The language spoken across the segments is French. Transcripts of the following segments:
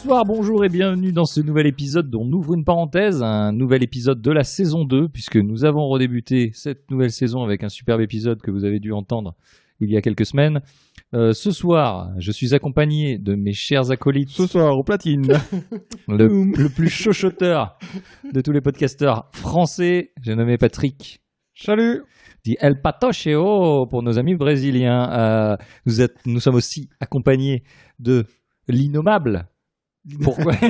Bonsoir, bonjour et bienvenue dans ce nouvel épisode dont on ouvre une parenthèse, un nouvel épisode de la saison 2, puisque nous avons redébuté cette nouvelle saison avec un superbe épisode que vous avez dû entendre il y a quelques semaines. Ce soir, je suis accompagné de mes chers acolytes. Ce soir, au platine. le plus chuchoteur de tous les podcasteurs français, j'ai nommé Patrick. Salut. Dit El Patocheo pour nos amis brésiliens. Nous sommes aussi accompagnés de l'innommable. Pourquoi celui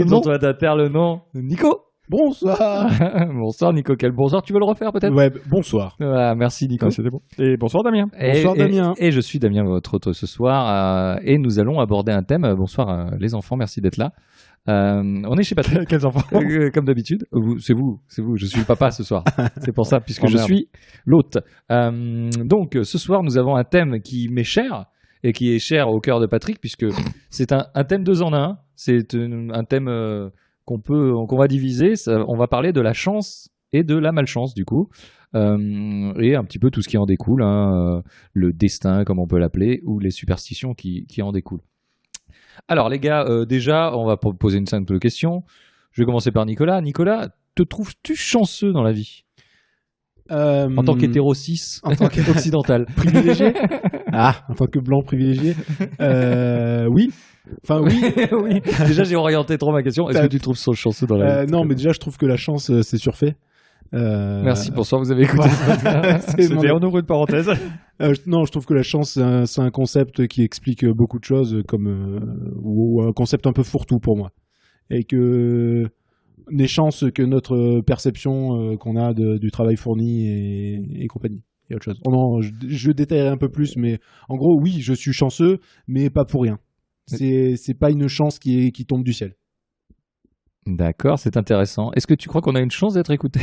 dont tu vas taire le nom. Nico. Bonsoir. Bonsoir Nico. Quel bonsoir, tu veux le refaire peut-être? Ouais, bonsoir. Merci Nico. Ouais, c'était bon. Et bonsoir Damien. Bonsoir Damien. Et je suis Damien, votre hôte ce soir. Et nous allons aborder un thème. Bonsoir les enfants, merci d'être là. On est chez Patrick. Quels enfants? Comme d'habitude. C'est vous. Je suis le papa ce soir. C'est pour ça, puisque je suis l'hôte. Donc, ce soir, nous avons un thème qui m'est cher et qui est cher au cœur de Patrick, puisque c'est un thème 2 en 1. C'est un thème qu'on va diviser. On va parler de la chance et de la malchance, du coup. Et un petit peu tout ce qui en découle, le destin, comme on peut l'appeler, ou les superstitions qui en découlent. Alors les gars, déjà, on va poser une simple question. Je vais commencer par Nicolas. Nicolas, te trouves-tu chanceux dans la vie en tant qu'hétéro cis, en tant occidental, privilégié? En tant que blanc privilégié. Oui. Enfin oui. Oui. Déjà, j'ai orienté trop ma question. Est-ce que tu te trouves chanceux dans la vie? Non, mais déjà, je trouve que la chance, c'est surfait. Merci, bonsoir, vous avez écouté. On ouvre une parenthèse. Non, je trouve que la chance, c'est un concept qui explique beaucoup de choses, ou un concept un peu fourre-tout pour moi. Et que les chances que notre perception qu'on a du travail fourni et compagnie. Il y a autre chose. Non, je détaillerai un peu plus, mais en gros, oui, je suis chanceux, mais pas pour rien. C'est pas une chance qui tombe du ciel. D'accord, c'est intéressant. Est-ce que tu crois qu'on a une chance d'être écouté?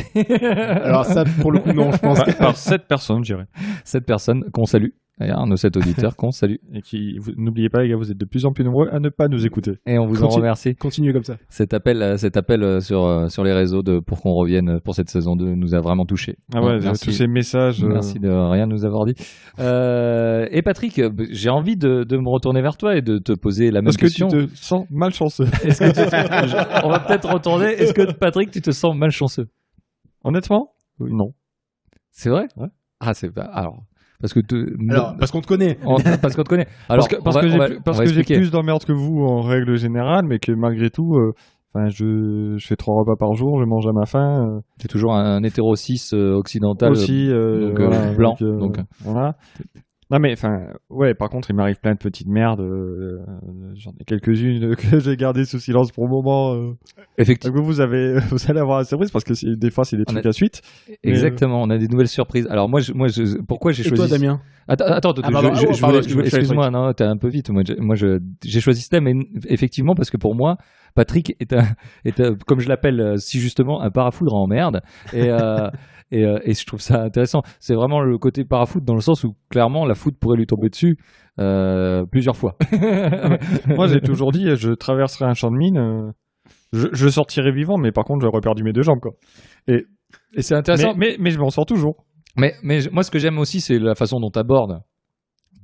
Alors ça, pour le coup, non, je pense. Par 7 personnes, je dirais. 7 personnes qu'on salue. D'ailleurs, nos 7 auditeurs qu'on salue. Et n'oubliez pas, les gars, vous êtes de plus en plus nombreux à ne pas nous écouter. Et on vous en remercie. Continuez comme ça. Cet appel sur les réseaux pour qu'on revienne pour cette saison 2 nous a vraiment touchés. Ah ouais, merci, tous ces messages. Merci de rien nous avoir dit. Et Patrick, j'ai envie de me retourner vers toi et de te poser la même question. Est-ce que tu te sens malchanceux? On va peut-être retourner. Est-ce que Patrick, tu te sens malchanceux? Honnêtement, non. C'est vrai? Ouais. Ah, c'est pas. Alors. Parce qu'on te connaît. Parce qu'on te connaît. Alors, parce que j'ai plus d'emmerdes que vous en règle générale, mais que malgré tout, je fais 3 repas par jour, je mange à ma faim. T'es toujours un hétéro cis occidental aussi, blanc. Donc voilà. Non mais par contre il m'arrive plein de petites merdes, j'en ai quelques-unes que j'ai gardées sous silence pour le moment. Effectivement. Vous allez avoir la surprise parce que des fois c'est des trucs à suite. Exactement, on a des nouvelles surprises. Alors pourquoi j'ai choisi... Et toi Damien? Attends, excuse-moi, non, t'es un peu vite. Moi, j'ai choisi ce thème, effectivement, parce que pour moi, Patrick est comme je l'appelle si justement, un parafoudre en merde. Et je trouve ça intéressant. C'est vraiment le côté parafoot dans le sens où clairement la foot pourrait lui tomber dessus plusieurs fois. Moi j'ai toujours dit je traverserai un champ de mine, je sortirai vivant, mais par contre j'aurais perdu mes 2 jambes quoi. Et c'est intéressant. Mais je m'en sors toujours. Mais moi ce que j'aime aussi c'est la façon dont tu abordes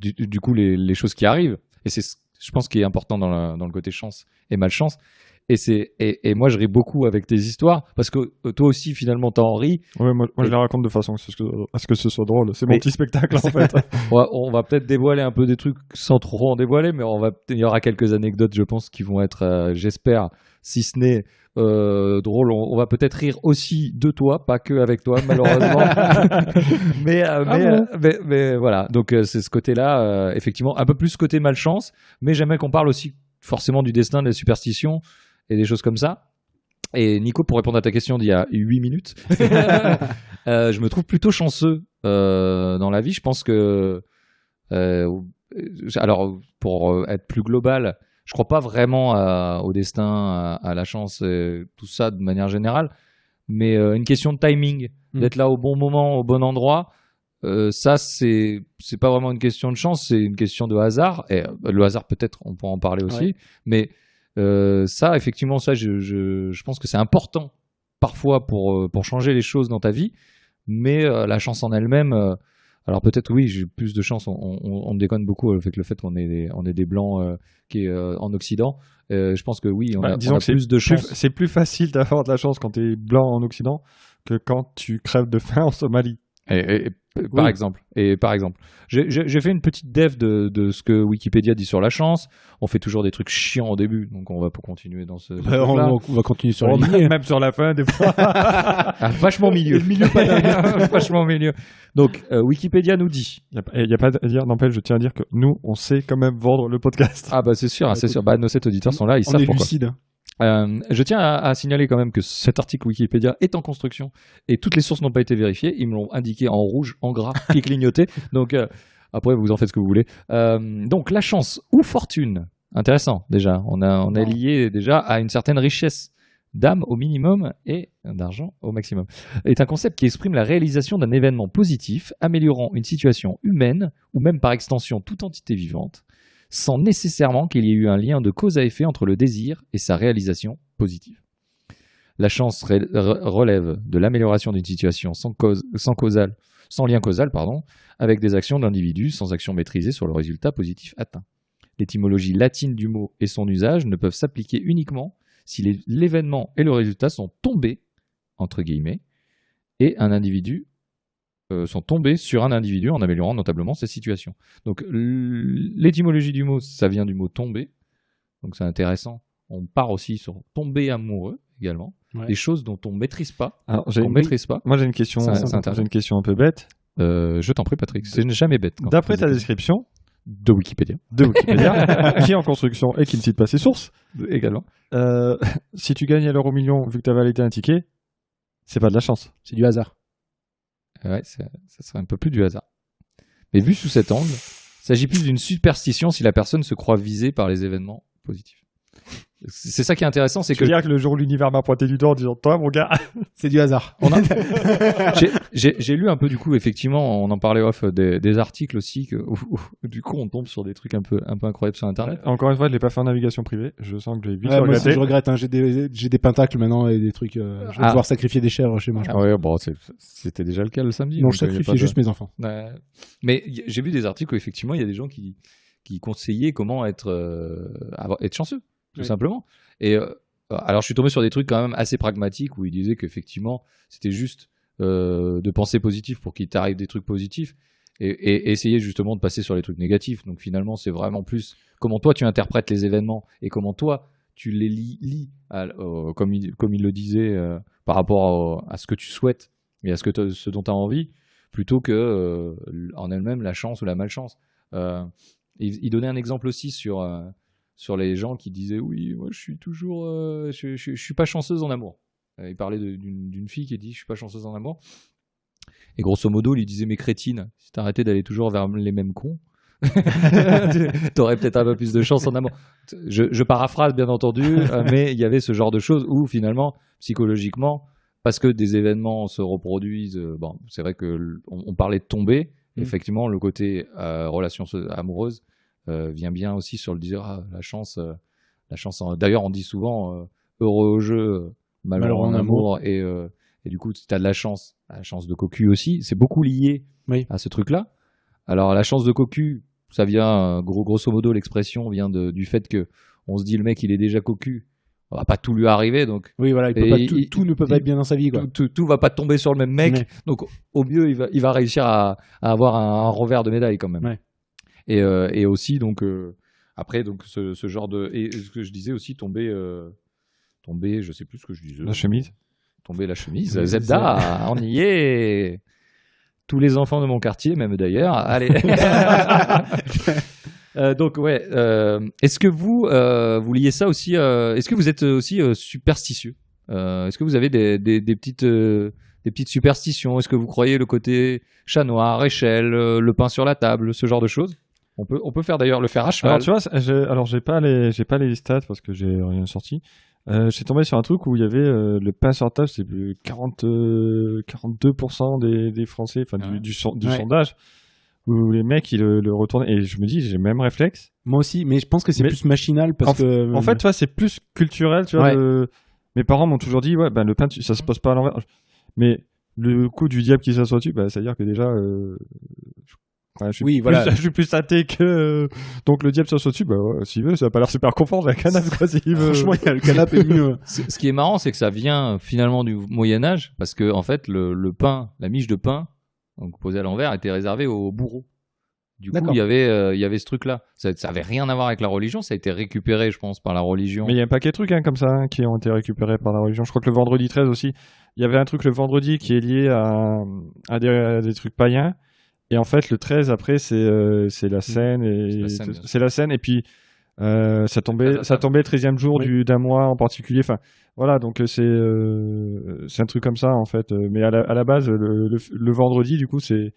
du coup les choses qui arrivent. Et c'est je pense qui est important dans le côté chance et malchance. Et moi je ris beaucoup avec tes histoires parce que toi aussi finalement t'en ris. Ouais, moi je les raconte de façon à ce que ce soit drôle. C'est mon petit spectacle en fait. On va peut-être dévoiler un peu des trucs sans trop en dévoiler, mais il y aura quelques anecdotes je pense qui vont être, j'espère, si ce n'est drôle. On va peut-être rire aussi de toi, pas que avec toi malheureusement. mais voilà. Donc c'est ce côté-là, effectivement, un peu plus côté malchance, mais j'aimerais qu'on parle aussi forcément du destin, des superstitions et des choses comme ça. Et Nico, pour répondre à ta question d'il y a 8 minutes, je me trouve plutôt chanceux dans la vie. Je pense que alors pour être plus global, je crois pas vraiment au destin, à la chance, tout ça de manière générale, mais une question de timing, d'être là au bon moment, au bon endroit. Ça, c'est pas vraiment une question de chance, c'est une question de hasard. Et le hasard, peut-être, on peut en parler aussi. Ouais. Mais ça, effectivement, ça, je pense que c'est important parfois pour changer les choses dans ta vie. Mais la chance en elle-même, Alors peut-être oui, j'ai plus de chance. On me déconne beaucoup avec le fait qu'on est des blancs qui est en Occident. Je pense que oui, on a plus de chance. C'est plus facile d'avoir de la chance quand t'es blanc en Occident que quand tu crèves de faim en Somalie. Par exemple, j'ai fait une petite dev de ce que Wikipédia dit sur la chance. On fait toujours des trucs chiants au début, donc on va continuer dans ce. On va continuer sur la ligne. Même sur la fin, des fois. Vachement milieu. Le milieu pas dingue. Vachement milieu. Donc Wikipédia nous dit. Il y a pas à dire. N'empêche, je tiens à dire que nous, on sait quand même vendre le podcast. Ah bah c'est sûr, c'est sûr. Bah nos 7 auditeurs sont là, ils savent est pourquoi. lucide. Je tiens à signaler quand même que cet article Wikipédia est en construction et toutes les sources n'ont pas été vérifiées. Ils me l'ont indiqué en rouge, en gras, qui clignotait. Donc après, vous en faites ce que vous voulez. Donc la chance ou fortune, intéressant déjà. On est lié déjà à une certaine richesse d'âme au minimum et d'argent au maximum. Est un concept qui exprime la réalisation d'un événement positif, améliorant une situation humaine ou même par extension toute entité vivante, sans nécessairement qu'il y ait eu un lien de cause à effet entre le désir et sa réalisation positive. La chance relève de l'amélioration d'une situation sans lien causal, avec des actions d'individus sans action maîtrisée sur le résultat positif atteint. L'étymologie latine du mot et son usage ne peuvent s'appliquer uniquement si l'événement et le résultat sont tombés, entre guillemets, et un individu sont tombés sur un individu en améliorant notablement sa situation. Donc l'étymologie du mot, ça vient du mot tomber, donc c'est intéressant. On part aussi sur tomber amoureux également, des choses dont on ne maîtrise pas. Alors, maîtrise pas. Moi j'ai une question, une question un peu bête. Je t'en prie Patrick, c'est jamais bête. D'après ta description de Wikipédia, qui est en construction et qui ne cite pas ses sources également. Si tu gagnes à l'euro million vu que tu as validé un ticket, c'est pas de la chance, c'est du hasard. Ouais, ça serait un peu plus du hasard. Mais vu sous cet angle, il s'agit plus d'une superstition si la personne se croit visée par les événements positifs. C'est ça qui est intéressant, c'est que... dire que le jour où l'univers m'a pointé du doigt en disant « Toi, mon gars !» C'est du hasard. J'ai lu un peu, du coup, effectivement, on en parlait off, des articles aussi, où du coup, on tombe sur des trucs un peu incroyables sur Internet. Encore une fois, je l'ai pas fait en navigation privée. Je sens que j'ai vite regretté. Moi aussi, je regrette. J'ai des pentacles maintenant et des trucs... je vais devoir sacrifier des chèvres chez moi. Ouais, bon, c'était déjà le cas le samedi. Non, je sacrifiais juste mes enfants. Mais j'ai vu des articles où, effectivement, il y a des gens qui conseillaient comment être chanceux. Tout simplement. Et alors, je suis tombé sur des trucs quand même assez pragmatiques où ils disaient qu'effectivement, c'était juste de penser positif pour qu'il t'arrive des trucs positifs et essayer justement de passer sur les trucs négatifs. Donc finalement, c'est vraiment plus comment toi tu interprètes les événements et comment toi tu les lis comme il le disait par rapport à ce que tu souhaites et à ce dont tu as envie, plutôt que en elle-même la chance ou la malchance. Il donnait un exemple aussi sur les gens qui disaient oui, moi je suis toujours je suis pas chanceuse en amour. Il parlait d'une fille qui dit je suis pas chanceuse en amour. Et grosso modo, il lui disait mais crétine, si t'arrêtais d'aller toujours vers les mêmes cons, t'aurais peut-être un peu plus de chance en amour. Je paraphrase bien entendu, mais il y avait ce genre de choses où finalement, psychologiquement, parce que des événements se reproduisent, bon, c'est vrai que on parlait de tomber, effectivement, le côté relation amoureuse vient bien aussi sur le dire la chance. D'ailleurs, on dit souvent heureux au jeu, malheureux en amour, et du coup, tu as de la chance de cocu aussi. C'est beaucoup lié à ce truc-là. Alors, la chance de cocu, ça vient grosso modo, l'expression vient du fait que on se dit le mec il est déjà cocu, on va pas tout lui arriver, donc oui voilà, tout ne peut pas être bien dans sa vie, quoi. Tout va pas tomber sur le même mec, donc au mieux il va réussir à avoir un revers de médaille quand même. Et aussi donc après donc ce genre de, et ce que je disais aussi tomber je sais plus ce que je disais, tomber la chemise, Zelda, on y est. Tous les enfants de mon quartier, même d'ailleurs. Allez. Donc ouais. Est-ce que vous liez ça aussi est-ce que vous êtes aussi superstitieux est-ce que vous avez des petites superstitions? Est-ce que vous croyez le côté chat noir, échelle, le pain sur la table, ce genre de choses? On peut faire d'ailleurs le fer à cheval. Alors tu vois, j'ai pas les stats parce que j'ai rien sorti. J'ai tombé sur un truc où il y avait le pain sur la table, c'est 42% des Français, enfin du sondage, où les mecs ils le retournent, et je me dis j'ai le même réflexe. Moi aussi, mais je pense que c'est plus machinal parce que en fait, tu vois, c'est plus culturel, tu vois. Mes parents m'ont toujours dit le pain ça se pose pas à l'envers. Mais le coup du diable qui s'assoit dessus, c'est-à-dire que déjà Enfin, je suis plus athée que donc le diable s'assoit dessus. Bah ouais, s'il veut, ça a pas l'air super confort la canapé quoi. S'il veut. Franchement, le canapé est mieux. Ce qui est marrant, c'est que ça vient finalement du Moyen Âge, parce que en fait, le pain, la miche de pain, donc posée à l'envers, était réservée aux bourreaux. Du coup, il y avait ce truc-là. Ça avait rien à voir avec la religion. Ça a été récupéré, je pense, par la religion. Mais il y a un paquet de trucs comme ça qui ont été récupérés par la religion. Je crois que le vendredi 13 aussi, il y avait un truc le vendredi qui est lié à des trucs païens. Et en fait, le 13 après, c'est la Seine et c'est la Seine. Et puis ça tombait le 13e jour d'un mois en particulier. Enfin, voilà, donc c'est un truc comme ça en fait. Mais à la base, le vendredi, du coup, c'est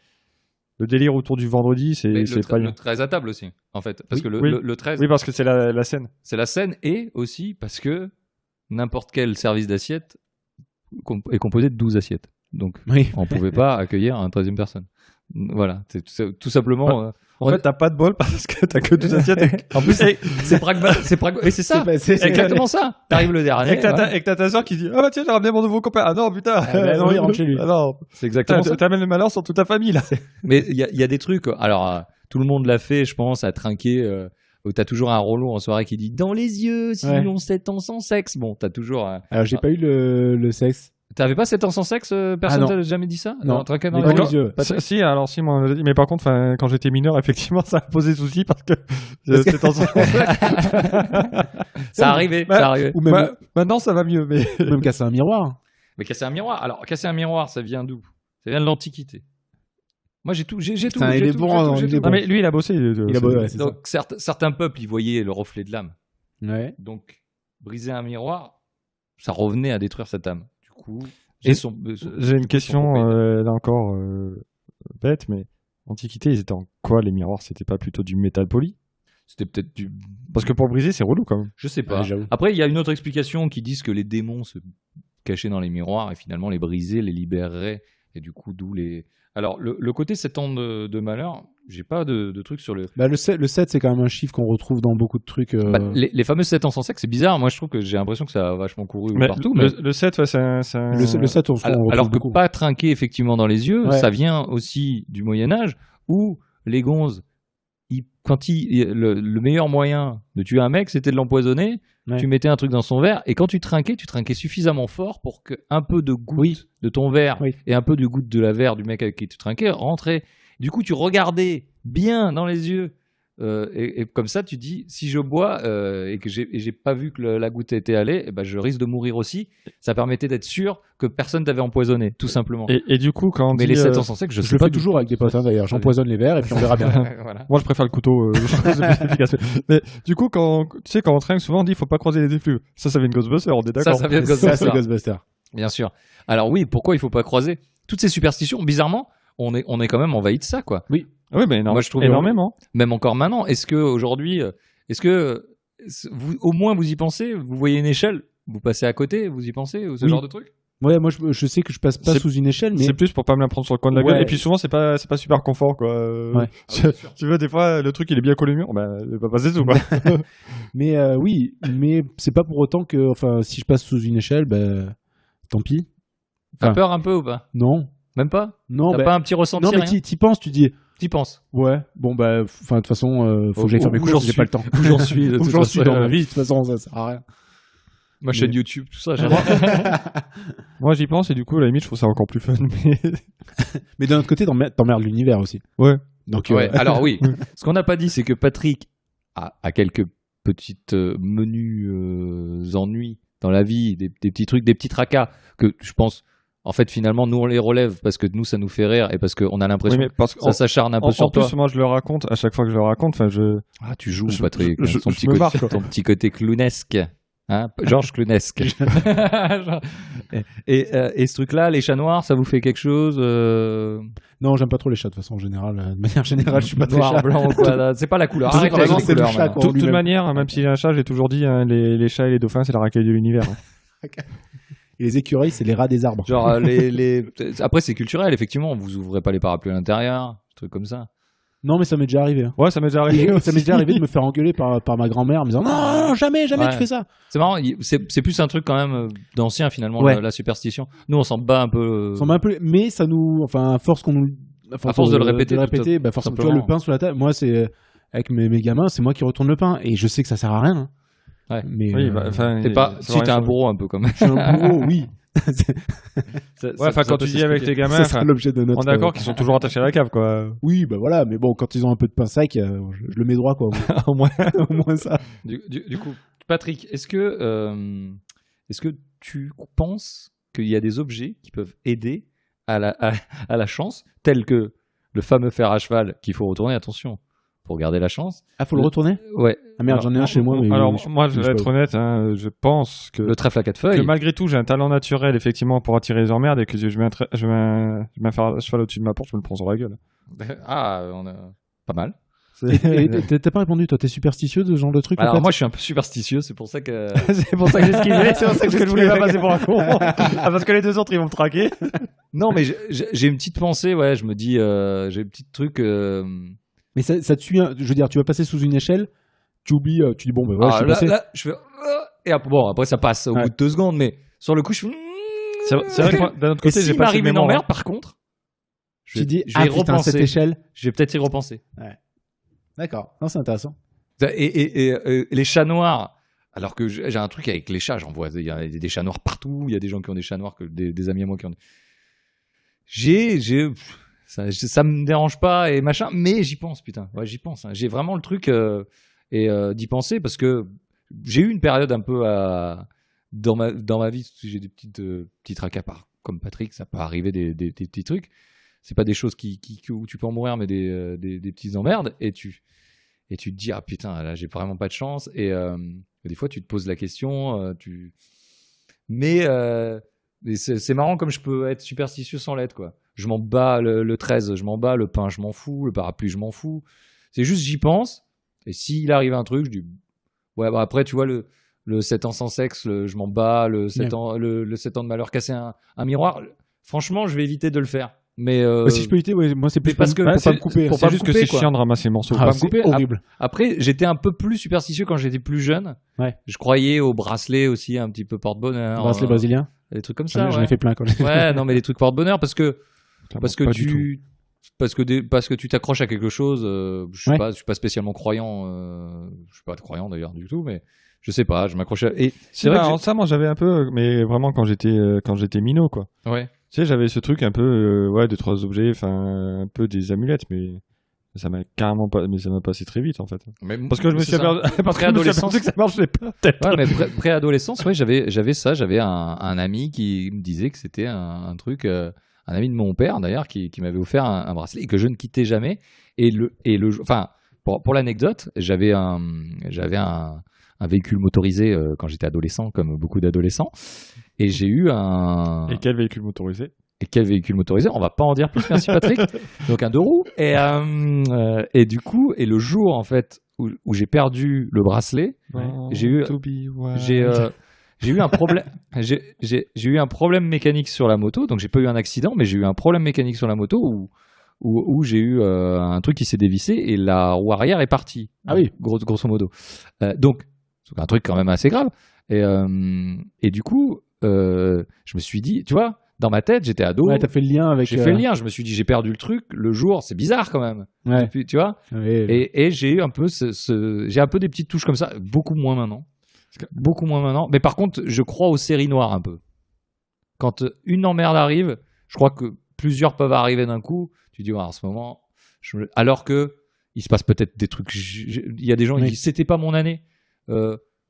le délire autour du vendredi, c'est pas le 13 à table aussi, en fait. Parce que le 13. Oui, parce que c'est la Seine. C'est la Seine et aussi parce que n'importe quel service d'assiette est composé de 12 assiettes. Donc, on ne pouvait pas accueillir un 13e personne. Voilà, c'est tout simplement. En fait, t'as pas de bol parce que t'as que 12 assiettes. En plus, c'est pragmatique. Et c'est ça. C'est exactement ça. T'arrives le dernier. Et que t'as ta soeur qui dit, tiens, j'ai ramené mon nouveau copain. Ah non, putain. Non, il rentre chez lui. Non. C'est exactement ça. T'amènes le malheur sur toute ta famille, là. Mais il y a des trucs. Alors, tout le monde l'a fait, je pense, à trinquer. Où t'as toujours un relou en soirée qui dit dans les yeux, sinon 7 ans sans sexe. Bon, t'as toujours. Alors, j'ai pas eu le sexe. T'avais pas 7 ans sans sexe? Personne t'a jamais dit ça? Non. Trinquer dans les yeux. Si, alors si, moi on l'a dit. Mais par contre, quand j'étais mineur, effectivement, ça a posé souci parce que 7 ans sans sexe. Ça arrivait. Ou même, maintenant, ça va mieux. Mais même casser un miroir. Mais casser un miroir. Alors, casser un miroir, ça vient d'où? Ça vient de l'Antiquité. Moi, j'ai tout. Il est bon. Non, mais lui, il a bossé. Donc, certains peuples, ils voyaient le reflet de l'âme. Ouais. Donc, briser un miroir, ça revenait à détruire cette âme. Du coup, j'ai une question, là encore, bête, mais Antiquité, ils étaient en quoi les miroirs? C'était pas plutôt du métal poli? C'était peut-être du. Parce que pour briser, c'est relou quand même. Je sais pas. Après, il y a une autre explication qui dit que les démons se cachaient dans les miroirs et finalement les briser, les libérerait. Et du coup, d'où les. Alors, le côté 7 ans de malheur, j'ai pas de truc sur le. Le 7, c'est quand même un chiffre qu'on retrouve dans beaucoup de trucs. Les fameux 7 ans sans sexe, c'est bizarre. Moi, je trouve que j'ai l'impression que ça a vachement couru partout. Le 7, c'est un. Le 7, on retrouve alors que beaucoup. pas trinquer effectivement dans les yeux, ça vient aussi du Moyen-Âge où les gonzes, le meilleur moyen de tuer un mec, c'était de l'empoisonner. Ouais. Tu mettais un truc dans son verre et quand tu trinquais suffisamment fort pour que un peu de goutte de ton verre et un peu de goutte de la verre du mec avec qui tu trinquais rentrait. Du coup, tu regardais bien dans les yeux et comme ça, tu dis si je bois et que j'ai pas vu que la goutte était allée, je risque de mourir aussi. Ça permettait d'être sûr que personne t'avait empoisonné, tout simplement. Et du coup, quand les 7 ans sans sexe, je sais le pas fais toujours avec des potes d'ailleurs. J'empoisonne les verres et puis on verra bien. Voilà. Moi, je préfère le couteau. C'est plus efficace. Mais du coup, quand on trinque, souvent on dit il faut pas croiser les effluves. Ça vient de Ghostbusters, on est d'accord. Ça vient de Ghostbusters. Ça, c'est Ghostbusters. Bien sûr. Alors oui, pourquoi il faut pas croiser? Toutes ces superstitions, bizarrement, on est quand même envahi de ça, quoi. Oui. Oui, mais moi je trouve énormément. Même encore maintenant. Est-ce que vous, au moins vous y pensez? Vous voyez une échelle, vous passez à côté, vous y pensez ou ce genre de truc? Ouais, moi je sais que je passe pas sous une échelle, mais c'est plus pour pas me la prendre sur le coin de la gueule. Et puis souvent c'est pas super confort, quoi. Ouais. Tu vois, des fois le truc il est bien collé au mur, il va pas passer sous, quoi. Mais oui, mais c'est pas pour autant que, si je passe sous une échelle, tant pis. T'as peur un peu ou pas? Non. Même pas? Non. T'as pas un petit ressenti? Non, mais t'y penses, tu dis. T'y penses? Ouais. Bon, de toute façon, faut que j'aille faire mes courses, j'ai pas le temps. Où j'en suis? Où j'en suis dans ma vie, de toute façon, ça sert à rien. Ma chaîne YouTube, tout ça, Moi, j'y pense et du coup, à la limite, je trouve ça encore plus fun. Mais d'un autre côté, t'emmerdes l'univers aussi. Ouais. Donc, alors oui. Ce qu'on n'a pas dit, c'est que Patrick a quelques petites menus ennuis dans la vie, des petits trucs, des petits tracas que je pense. En fait, finalement, nous, on les relève parce que nous, ça nous fait rire et parce qu'on a l'impression que ça s'acharne un peu sur toi. En plus, moi, je le raconte, à chaque fois que je le raconte, Ah, tu joues, Patrick. Ton petit côté clownesque. Hein, Georges Clownesque. et ce truc-là, les chats noirs, ça vous fait quelque chose? Non, j'aime pas trop les chats de façon générale. De manière générale, je suis pas très noir, chat. blanc, quoi. C'est pas la couleur. Arrête avec les couleurs. De toute manière, même si j'ai un chat, j'ai toujours dit, les chats et les dauphins, c'est la racaille de l'univers. Et les écureuils, c'est les rats des arbres. Genre, après, c'est culturel, effectivement. Vous ouvrez pas les parapluies à l'intérieur, des trucs comme ça. Non, mais ça m'est déjà arrivé. Ouais, ça m'est déjà arrivé. Ça m'est déjà arrivé de me faire engueuler par ma grand-mère en me disant non, jamais tu fais ça. C'est marrant, c'est plus un truc quand même d'ancien finalement, la superstition. Nous, on s'en bat un peu. Mais ça nous, à force qu'on nous À force de le répéter, bah forcément, tu simplement. vois, le pain sur la table. Moi, c'est avec mes gamins, c'est moi qui retourne le pain. Et je sais que ça sert à rien. Hein. Ouais. Mais Oui, bah, enfin, T'es pas, ça si va t'es rien un changer. bourreau un peu quand même. je suis un bourreau, oui. Ouais, enfin, quand tu dis avec tes gamins, Ça sera enfin, l'objet de notre. on est d'accord qu'ils sont toujours attachés à la cave, quoi. Oui, bah voilà. Mais bon, quand ils ont un peu de pain sec, je le mets droit, quoi. Au moins. Au moins ça. Du coup, Patrick, est-ce que tu penses qu'il y a des objets qui peuvent aider à la chance, tels que le fameux fer à cheval qu'il faut retourner, attention, pour garder la chance. Ah, faut le retourner? Ouais, Ah merde, j'en ai un chez moi. Mais Alors, moi, je vais sais être pas. honnête, hein, je pense que, le trèfle à quatre que feuilles. malgré tout, j'ai un talent naturel, effectivement, pour attirer les emmerdes et que je mets un fer à cheval au-dessus de ma porte, je me le prends sur la gueule. Ah, on a pas mal. Et t'as pas répondu, toi, t'es superstitieux de ce genre de truc? Alors en fait moi, je suis un peu superstitieux, c'est pour ça que. C'est pour ça que j'ai esquivé, c'est pour ça que je voulais pas esquivé. passer pour un con. Ah, parce que les deux autres, ils vont me traquer. Non, mais j'ai une petite pensée, ouais. Je me dis, j'ai un petit truc. Mais ça te suit, je veux dire, tu vas passer sous une échelle, tu oublies, tu dis bon, ben voilà, je suis passé. là, je fais. Et après, bon, après ça passe au Ouais. bout de 2 secondes, mais sur le coup, je fais. C'est vrai que moi, d'un autre Et côté, j'ai s'il pas assez de m'arrive une mémoire. emmerde, par contre, Tu te dis, je vais y putain, cette repenser. échelle. Je vais peut-être y repenser. D'accord. Non, c'est intéressant. Et les chats noirs, alors que j'ai un truc avec les chats, j'en vois, il y a des chats noirs partout, il y a des gens qui ont des chats noirs, des amis à moi qui ont ça me dérange pas et machin, mais j'y pense, putain, ouais, j'y pense, hein. J'ai vraiment le truc d'y penser parce que j'ai eu une période un peu dans ma vie, j'ai des petits tracas comme Patrick, ça peut arriver des petits trucs. C'est pas des choses où tu peux en mourir, mais des petits emmerdes. Et tu te dis, ah putain, là, j'ai vraiment pas de chance. Et des fois, tu te poses la question. Mais c'est marrant comme je peux être superstitieux sans l'être, quoi. Je m'en bats le 13, je m'en bats, le pain, je m'en fous, le parapluie, je m'en fous. C'est juste, j'y pense. Et s'il arrive un truc, je dis, ouais, bah après, tu vois, le 7 ans sans sexe, je m'en bats, le 7 ans de malheur, casser un miroir. Franchement, je vais éviter de le faire. Mais Si je peux éviter, ouais, moi c'est plus parce que pour pas c'est- me couper. pour C'est pas juste me que couper, c'est quoi. chiant de ramasser les morceaux. Ah, me couper. c'est horrible. Après, j'étais un peu plus superstitieux quand j'étais plus jeune. Ouais. Je croyais aux bracelets aussi, un petit peu porte-bonheur. Bracelet brésilien. Des trucs comme ça. J'en ai fait plein quand même. Ouais, non, mais des trucs porte-bonheur parce que Pas du tout. parce que tu t'accroches à quelque chose. Je Ouais. suis pas spécialement croyant. Je suis pas croyant d'ailleurs du tout, mais je sais pas. Je m'accroche. Et C'est vrai, ça, moi, j'avais un peu, mais vraiment quand j'étais minot, quoi. ouais. Tu sais, j'avais ce truc un peu, ouais, 2-3 objets, enfin, un peu des amulettes, mais ça m'a carrément pas, mais ça m'a passé très vite, en fait. Mais Parce que je me suis aperçu parce que je me suis aperçu que ça marchait pas, peut-être. Ouais, mais préadolescence, ouais, j'avais ça. J'avais un ami qui me disait que c'était un truc, un ami de mon père d'ailleurs, qui m'avait offert un bracelet et que je ne quittais jamais. Enfin, pour l'anecdote, j'avais un véhicule motorisé quand j'étais adolescent, comme beaucoup d'adolescents, et j'ai eu un. Et quel véhicule motorisé? Et quel véhicule motorisé? On va pas en dire plus, merci Patrick. Donc un 2 roues. Et du coup, et le jour en fait où j'ai perdu le bracelet, j'ai eu un problème. J'ai eu un problème mécanique sur la moto. Donc j'ai pas eu un accident, mais j'ai eu un problème mécanique sur la moto où j'ai eu un truc qui s'est dévissé et la roue arrière est partie. Ah oui. Grosso modo. Donc c'est un truc quand même assez grave. Et du coup, je me suis dit, tu vois, dans ma tête, j'étais ado. Ouais, t'as fait le lien avec. J'ai fait le lien. Je me suis dit, j'ai perdu le truc le jour. C'est bizarre quand même. Ouais. Puis, tu vois. Ouais. Et j'ai eu un peu j'ai un peu des petites touches comme ça. Beaucoup moins maintenant. Beaucoup moins maintenant. Mais par contre, je crois aux séries noires un peu. Quand une emmerde arrive, je crois que plusieurs peuvent arriver d'un coup. Tu dis, ouais, en ce moment, alors que il se passe peut-être des trucs. Il y a des gens qui Oui. disent, c'était pas mon année.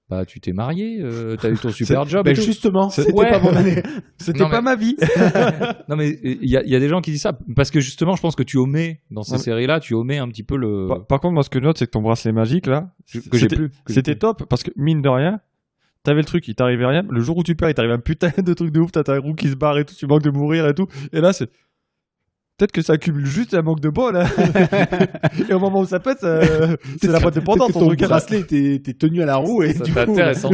Bah, tu t'es marié, t'as eu ton super job. Ben et tout. justement, c'était Ouais. pas mon année. C'était Non, pas mais- ma vie. Non, mais il y a des gens qui disent ça parce que justement, je pense que tu omets dans ces Ouais, mais- séries-là, tu omets un petit peu le. Par contre, moi, ce que je note, c'est que ton bracelet magique, là, que j'ai c'était- plus. que j'ai c'était plus. top parce que, mine de rien, t'avais le truc, il t'arrivait rien. Le jour où tu perds, il t'arrive un putain de truc de ouf, t'as ta roue qui se barre et tout, tu manques de mourir et tout. Et là, c'est. Peut-être que ça accumule juste un manque de bol. Hein. Et au moment où ça pète, c'est la boîte de pendant, ton ton truc. bracelet, t'es tenu à la roue et Ça, du c'est coup. intéressant.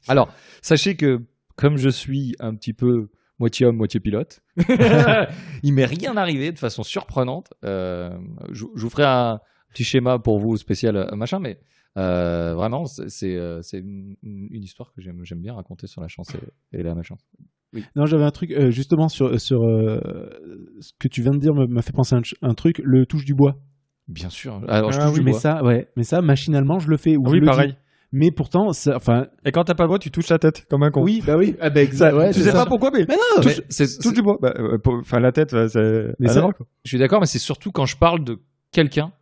Alors, sachez que comme je suis un petit peu moitié homme, moitié pilote, il m'est rien arrivé de façon surprenante. Je vous ferai un petit schéma pour vous spécial machin, mais vraiment, c'est une histoire que j'aime bien raconter sur la chance et la malchance. Non, j'avais un truc justement sur ce que tu viens de dire m'a fait penser à un truc, le touche du bois. Bien sûr. Alors, je Ah touche du mais bois. ça machinalement je le fais. Ou je Oui, le pareil. dis. Mais pourtant, enfin, Et quand t'as pas le bois, tu touches la tête comme un con. oui, bah oui, exact. Ouais, Tu c'est sais ça. pas pourquoi, mais Mais non, Mais touche du bois. Enfin, la tête, c'est. Mais Ah, ça- non, quoi. je suis d'accord, mais c'est surtout quand je parle de quelqu'un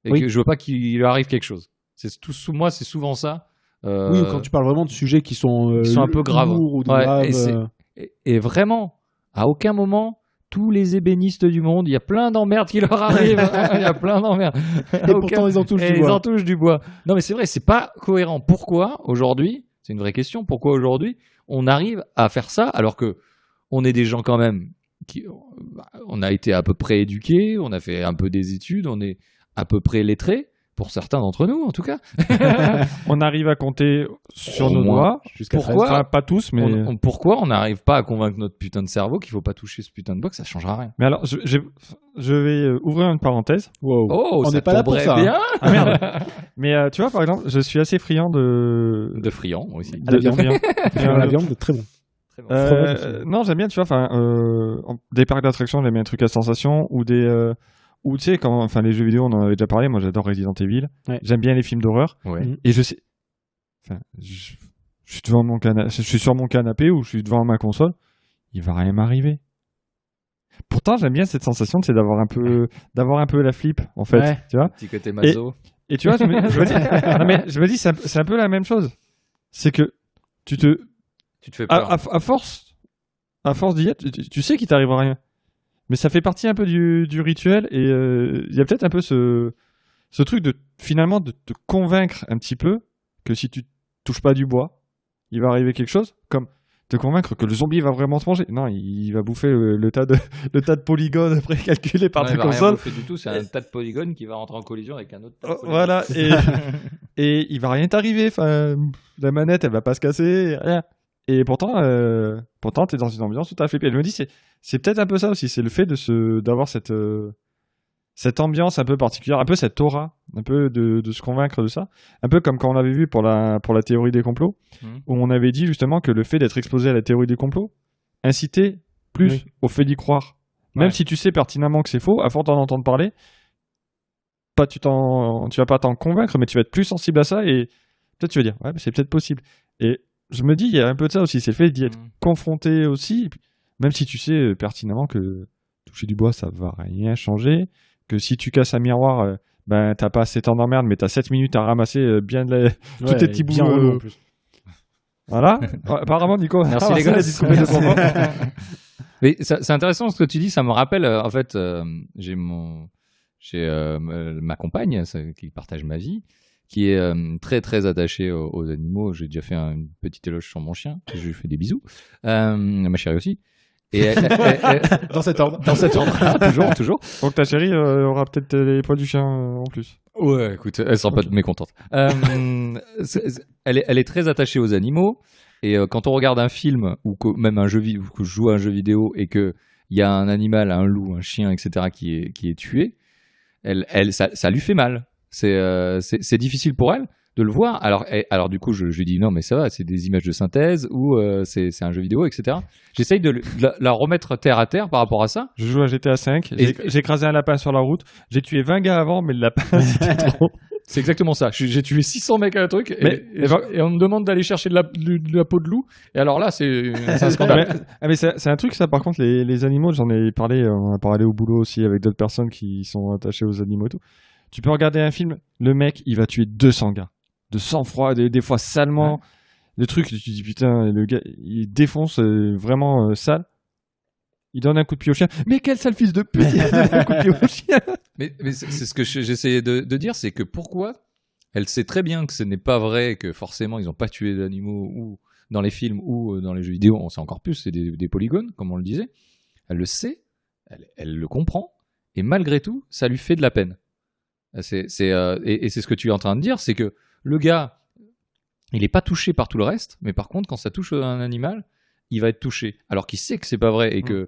et Oui. que je veux pas qu'il lui arrive quelque chose. C'est tout sous moi, c'est souvent ça. oui, ou quand tu parles vraiment de sujets qui sont un peu graves. lourds ou Ouais, graves. et c'est- Et vraiment, à aucun moment, tous les ébénistes du monde, il y a plein d'emmerdes qui leur arrivent. Il y a plein d'emmerdes. Et pourtant, ils en touchent du Ils bois. en touchent du bois. Non, mais c'est vrai, c'est pas cohérent. Pourquoi aujourd'hui, c'est une vraie question, pourquoi aujourd'hui on arrive à faire ça alors que on est des gens quand même qui, on a été à peu près éduqués, on a fait un peu des études, on est à peu près lettrés, pour certains d'entre nous en tout cas. On arrive à compter sur Au nos moins. doigts. Jusqu'à Pourquoi 13. Enfin, pas tous, mais. Pourquoi on n'arrive pas à convaincre notre putain de cerveau qu'il faut pas toucher ce putain de bois, que ça changera rien. Mais alors, je vais ouvrir une parenthèse. Wow. Oh, On ça n'est pas là pour tomberait ça. bien. Ah merde. Mais tu vois, par exemple, je suis assez friand de. De friand aussi. À la viande. friand. Faire la viande, très bon. Très bon. Non, j'aime bien, tu vois, enfin, des parcs d'attractions, j'aime bien les trucs à sensation ou des. Ou tu sais, quand, enfin, les jeux vidéo, on en avait déjà parlé. Moi, j'adore Resident Evil. Ouais. J'aime bien les films d'horreur. Ouais. Mhm. Et je sais. Enfin, je suis devant mon je suis sur mon canapé ou je suis devant ma console. Il va rien m'arriver. Pourtant, j'aime bien cette sensation, c'est d'avoir un peu la flip, en fait. Ouais. Tu vois. Petit côté maso. Et tu vois, je me dis, non, mais je me dis, c'est un peu la même chose. C'est que tu te, Tu te fais peur. à force d'y être, tu sais qu'il t'arrivera rien. Mais ça fait partie un peu du rituel et il y a peut-être un peu ce truc de finalement de te convaincre un petit peu que si tu touches pas du bois, il va arriver quelque chose, comme te convaincre que le zombie va vraiment te manger. Non, il va bouffer le tas de polygones après calculés par Non, ta il va rien console. bouffer du tout, c'est un tas de polygones qui va rentrer en collision avec un autre tas de polygones. Voilà, et il va rien t'arriver. Enfin, la manette, elle va pas se casser, rien. Et pourtant, t'es dans une ambiance où t'as flippé. Je me dis, c'est peut-être un peu ça aussi. C'est le fait d'avoir cette ambiance un peu particulière, un peu cette aura, un peu de se convaincre de ça. Un peu comme quand on avait vu pour la théorie des complots, où on avait dit justement que le fait d'être exposé à la théorie des complots incitait plus Oui. au fait d'y croire. Même Ouais. si tu sais pertinemment que c'est faux, à force d'en entendre parler, tu vas pas t'en convaincre, mais tu vas être plus sensible à ça et peut-être tu vas dire, ouais, mais c'est peut-être possible. Et je me dis, il y a un peu de ça aussi, c'est le fait d'y être confronté aussi, même si tu sais pertinemment que toucher du bois, ça va rien changer, que si tu casses un miroir, ben t'as pas assez de temps d'emmerde, mais t'as 7 minutes à ramasser bien tous tes petits bien bouts. relou en plus. Voilà. Ouais, apparemment, Nico. Merci les ça, gosses. la discothèque de confort. Mais c'est intéressant ce que tu dis, ça me rappelle, en fait, j'ai ma compagne qui partage ma vie, qui est très très attachée aux animaux. J'ai déjà fait une petite éloge sur mon chien, je lui fais des bisous, ma chérie aussi. Et Dans cet ordre. dans cet ordre, toujours. Donc ta chérie aura peut-être les poils du chien en plus. Ouais, écoute, elle sera pas mécontente. Elle est très attachée aux animaux. Et quand on regarde un film ou même un jeu vidéo, que je joue à un jeu vidéo et que il y a un animal, un loup, un chien, etc. qui est tué, ça lui fait mal. C'est difficile pour elle de le voir. Alors du coup, je lui dis non, mais ça va, c'est des images de synthèse ou c'est un jeu vidéo, etc. J'essaye de la remettre terre à terre par rapport à ça. Je joue à GTA 5, Et- j'ai écrasé un lapin sur la route, j'ai tué 20 gars avant, mais le lapin, c'était trop. C'est exactement ça. J'ai tué 600 mecs à un truc et on me demande d'aller chercher de la peau de loup. Et alors là, c'est un scandale. Mais c'est un truc, ça, par contre, les animaux, j'en ai parlé, on a parlé au boulot aussi avec d'autres personnes qui sont attachées aux animaux et tout. Tu peux regarder un film, le mec, il va tuer 200 gars. De sang-froid, des fois salement. Le truc, tu te dis, putain, le gars, il défonce vraiment sale. Il donne un coup de pied au chien. Mais quel sale fils de pute, il a donné un coup de pied au chien. Mais c'est ce que j'essayais de dire, c'est que pourquoi elle sait très bien que ce n'est pas vrai, que forcément ils n'ont pas tué d'animaux ou dans les films ou dans les jeux vidéo, on sait encore plus, c'est des polygones, comme on le disait. Elle le sait, elle le comprend, et malgré tout, ça lui fait de la peine. Et c'est ce que tu es en train de dire, c'est que le gars, il n'est pas touché par tout le reste, mais par contre, quand ça touche un animal, il va être touché, alors qu'il sait que c'est pas vrai et que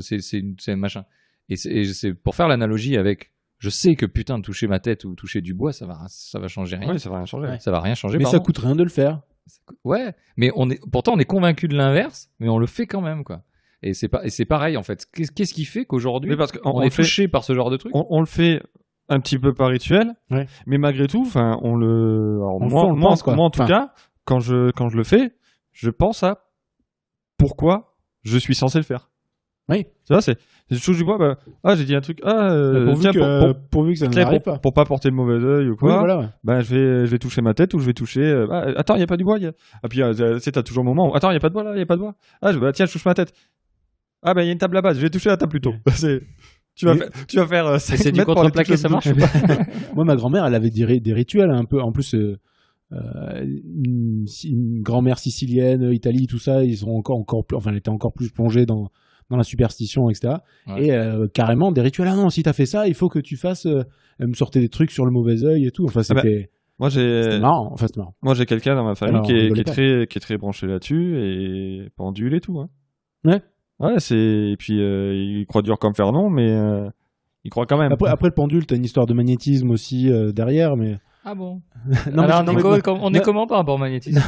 c'est un machin. Et c'est pour faire l'analogie avec, je sais que putain, toucher ma tête ou toucher du bois, ça va changer rien. Oui, ça va rien changer. Ouais. Ça va rien changer. Mais pardon. ça coûte rien de le faire. Ouais, mais pourtant on est convaincu de l'inverse, mais on le fait quand même, quoi. Et c'est pareil en fait. Qu'est-ce qui fait qu'aujourd'hui Oui, parce qu'on on est touché par ce genre de truc? On le fait un petit peu par rituel, Ouais. mais malgré tout, enfin, on le. Alors, On le moi, fait, on le pense, quoi. moi, en tout cas, quand je le fais, je pense à pourquoi je suis censé le faire. Oui. Tu vois, c'est chose du bois. J'ai dit un truc. Pourvu, tiens, pourvu que ça tiens, n'arrive pas. pour pas porter le mauvais œil ou Oui, quoi. voilà. Ouais. Je vais toucher ma tête ou je vais toucher. Attends, il y a pas du bois. Ah puis tu sais, t'as toujours un moment. Attends, il y a pas de bois là, il y a pas de bois. Tiens, je touche ma tête. Ah il y a une table là-bas. Je vais toucher la table plutôt. Tu vas faire. C'est du contreplaqué, ça marche? Moi, ma grand-mère, elle avait des rituels un peu. En plus, une grand-mère sicilienne, Italie, tout ça, ils sont encore plus. Enfin, elle était encore plus plongée dans la superstition, etc. Ouais. Et carrément des rituels. Ah non, si t'as fait ça, il faut que tu fasses. Elle me sortait des trucs sur le mauvais œil et tout. Enfin, c'était c'était marrant. En fait, c'est marrant. Moi, j'ai quelqu'un dans ma famille Alors, qui rigolez est très branché là-dessus et pendule et tout. Hein. Ouais. Ouais, et puis il croit dur comme fer non, mais il croit quand même. Après le pendule, t'as une histoire de magnétisme aussi derrière, mais. Ah bon? Non, Alors, mais- Nico, non, mais- on est comment par rapport au magnétisme?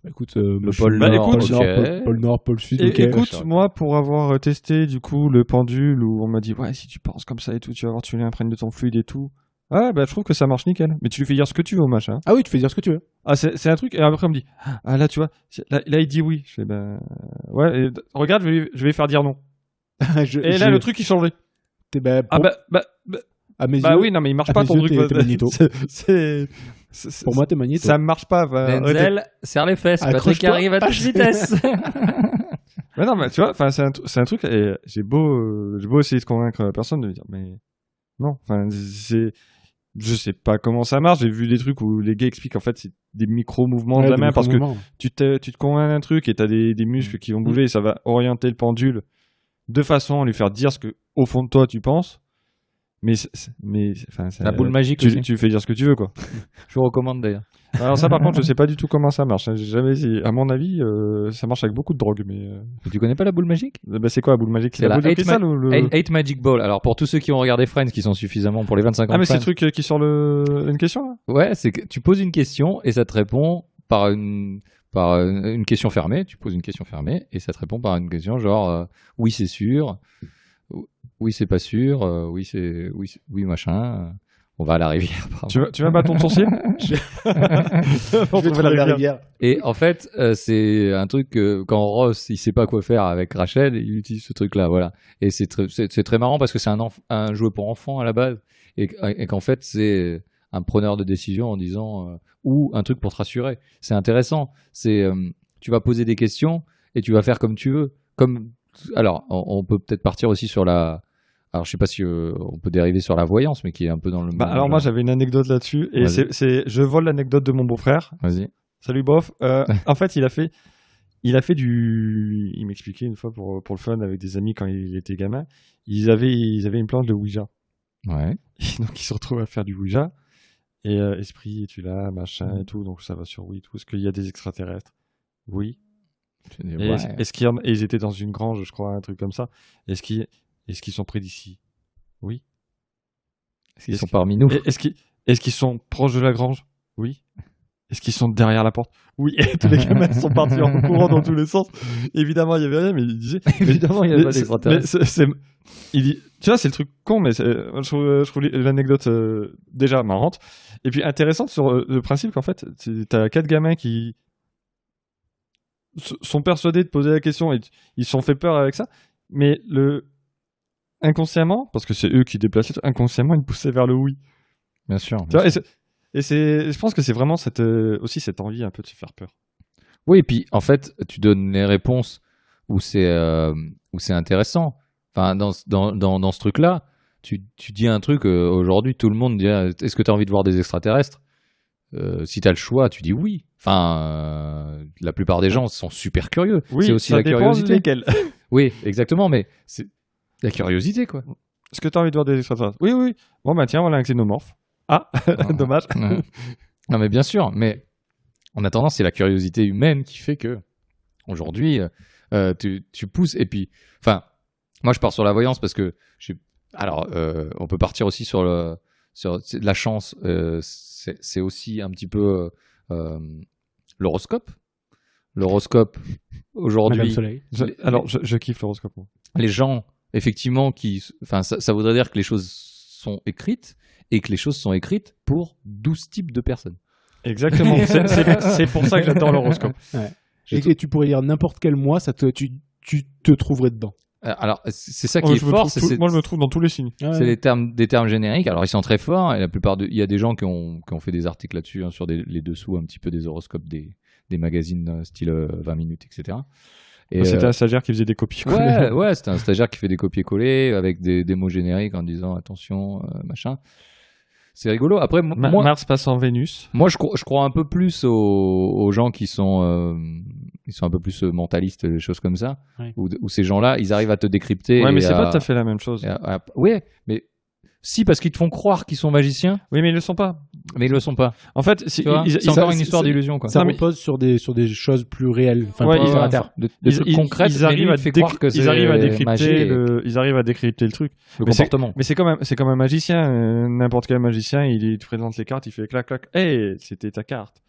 Écoute, Le je pôle suis- Nord, pôle ok. Nord, pôle Nord, pôle Sud. ok. Écoute, moi, pour avoir testé du coup le pendule où on m'a dit ouais, si tu penses comme ça et tout, tu vas voir, tu l'imprègnes de ton fluide et tout. Ah je trouve que ça marche nickel. Mais tu lui fais dire ce que tu veux au machin. Ah oui, tu fais dire ce que tu veux. Ah c'est un truc et après on me dit ah là tu vois, là il dit oui. Je fais ouais, regarde, je vais faire dire non. Et là le truc il changeait. À mes yeux, Oui, non mais il marche à pas mes ton yeux, truc. t'es magnéto. Pour moi, t'es magnéto. ça marche pas. Denzel, serre les fesses. Patrick Accroche-toi. arrive à toute vitesse. Mais non, mais tu vois, enfin, c'est un truc, et j'ai beau essayer de convaincre la personne de me dire, mais non, enfin, je sais pas comment ça marche. J'ai vu des trucs où les gars expliquent en fait c'est des micro-mouvements de la main parce que tu te convaincs d'un truc et t'as des muscles qui vont bouger et ça va orienter le pendule de façon à lui faire dire ce que au fond de toi tu penses. Mais enfin, La boule magique aussi. tu fais dire ce que tu veux quoi. Je vous recommande d'ailleurs. Alors ça par contre je sais pas du tout comment ça marche. J'ai jamais essayé. À mon avis ça marche avec beaucoup de drogue mais. Tu connais pas la boule magique? C'est quoi la boule magique? C'est la boule de cristal ou le... 8 Magic Ball. Alors pour tous ceux qui ont regardé Friends, qui sont suffisamment pour les 25 ans. Ah mais de c'est le Friends. truc qui sort une question là? Ouais, c'est que tu poses une question et ça te répond par une question fermée. Tu poses une question fermée et ça te répond par une question genre oui c'est sûr, oui c'est pas sûr, oui machin. On va à la rivière. Tu veux un bâton de sorcier? Je vais trouver la rivière. Et en fait, c'est un truc que quand Ross il sait pas quoi faire avec Rachel, il utilise ce truc-là, voilà. Et c'est très marrant parce que c'est un jeu pour enfants à la base et qu'en fait c'est un preneur de décision en disant ou un truc pour te rassurer. C'est intéressant. C'est tu vas poser des questions et tu vas faire comme tu veux. Alors on peut peut-être partir aussi sur la. Alors, je sais pas si on peut dériver sur la voyance, mais qui est un peu dans le. Alors moi, j'avais une anecdote là-dessus, et je vole l'anecdote de mon beau-frère. Vas-y. Salut bof. En fait, il a fait il m'expliquait une fois pour le fun avec des amis quand il était gamin. Ils avaient une planche de Ouija. Ouais. Et donc ils se retrouvent à faire du Ouija. Et esprit, es-tu là, machin et tout. Donc ça va sur oui, tout. Est-ce qu'il y a des extraterrestres? Oui. Et est-ce qu'il y en... et ils étaient dans une grange, je crois, un truc comme ça. Est-ce qu'ils sont près d'ici? Oui. Est-ce qu'ils sont parmi nous? Est-ce qu'ils sont proches de la grange? Oui. Est-ce qu'ils sont derrière la porte? Oui. Et tous les gamins sont partis en courant dans tous les sens. Évidemment, il y avait rien, mais il disait. Évidemment, il y a pas d'extraterrestres. Il dit, tu vois, c'est le truc con, mais je trouve l'anecdote déjà marrante. Et puis intéressante sur le principe qu'en fait, t'as 4 gamins qui sont persuadés de poser la question et ils se sont fait peur avec ça. Mais inconsciemment, parce que c'est eux qui déplacent, inconsciemment, ils poussaient vers le oui. Bien sûr. Tu vois, je pense que c'est vraiment aussi cette envie un peu de se faire peur. Oui, et puis en fait, tu donnes les réponses où c'est intéressant. Enfin, dans ce truc-là, tu dis un truc, aujourd'hui, tout le monde dit est-ce que tu as envie de voir des extraterrestres? Si tu as le choix, tu dis oui. Enfin, la plupart des gens sont super curieux. Oui, c'est aussi ça la dépend curiosité. lesquels. Oui, exactement, mais c'est la curiosité, quoi. Est-ce que tu as envie de voir des extraterrestres? Oui, oui. Bon, bah tiens, voilà un xénomorphe. Ah, dommage. Ouais. Non, mais bien sûr, mais en attendant, c'est la curiosité humaine qui fait que aujourd'hui, tu pousses. Et puis, enfin, moi, je pars sur la voyance parce que alors, on peut partir aussi sur la chance. C'est aussi un petit peu L'horoscope. L'horoscope, Madame aujourd'hui, Soleil. Je kiffe l'horoscope. moi. les gens, effectivement, ça voudrait dire que les choses sont écrites et que les choses sont écrites pour 12 types de personnes. Exactement. C'est pour ça que j'adore l'horoscope. Et tu pourrais lire n'importe quel mois, tu te trouverais dedans. Alors, c'est ça qui est fort. Moi, je me trouve dans tous les signes. C'est des termes génériques. Alors, ils sont très forts. Et il y a des gens qui ont fait des articles là-dessus, hein, sur les dessous un petit peu des horoscopes des magazines style 20 minutes, etc. Et c'était un stagiaire qui faisait des copies-collées. Ouais, c'était un stagiaire qui fait des copier-coller avec des mots génériques en disant attention, machin. C'est rigolo. Après, moi, Mars passe en Vénus. Moi, je crois un peu plus aux gens qui sont un peu plus mentalistes, des choses comme ça, Ouais. où ces gens-là, ils arrivent à te décrypter. Ouais, mais c'est pas tout à fait la même chose. Ouais, mais si, parce qu'ils te font croire qu'ils sont magiciens, Oui, mais ils le sont pas. mais ils le sont pas. En fait, Tu vois, c'est encore une histoire d'illusion, quoi. Ça Non, mais- repose sur des choses plus réelles, enfin Ouais, plus ils- terre à terre. De trucs concrets, ils arrivent à décrypter le truc. le mais c'est- comportement. Mais c'est comme un magicien. N'importe quel magicien, il te présente les cartes, il fait clac clac. Hey, c'était ta carte.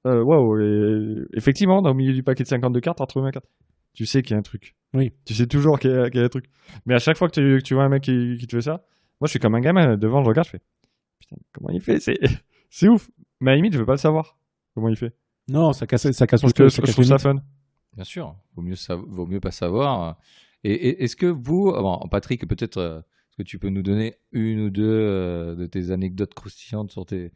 Waouh. Effectivement, dans le milieu du paquet de 52 cartes, t'as retrouvé ma carte. Tu sais qu'il y a un truc. Oui. Tu sais toujours qu'il y a un truc. Mais à chaque fois que tu vois un mec qui te fait ça, moi je suis comme un gamin devant, je regarde, je fais putain, comment il fait? C'est ouf. Mais à la limite, je veux pas le savoir. Comment il fait? Non, ça casse Parce que je trouve ça fun. Bien sûr, vaut mieux pas savoir. Et est-ce que vous, Patrick, peut-être, est-ce que tu peux nous donner une ou deux de tes anecdotes croustillantes sur tes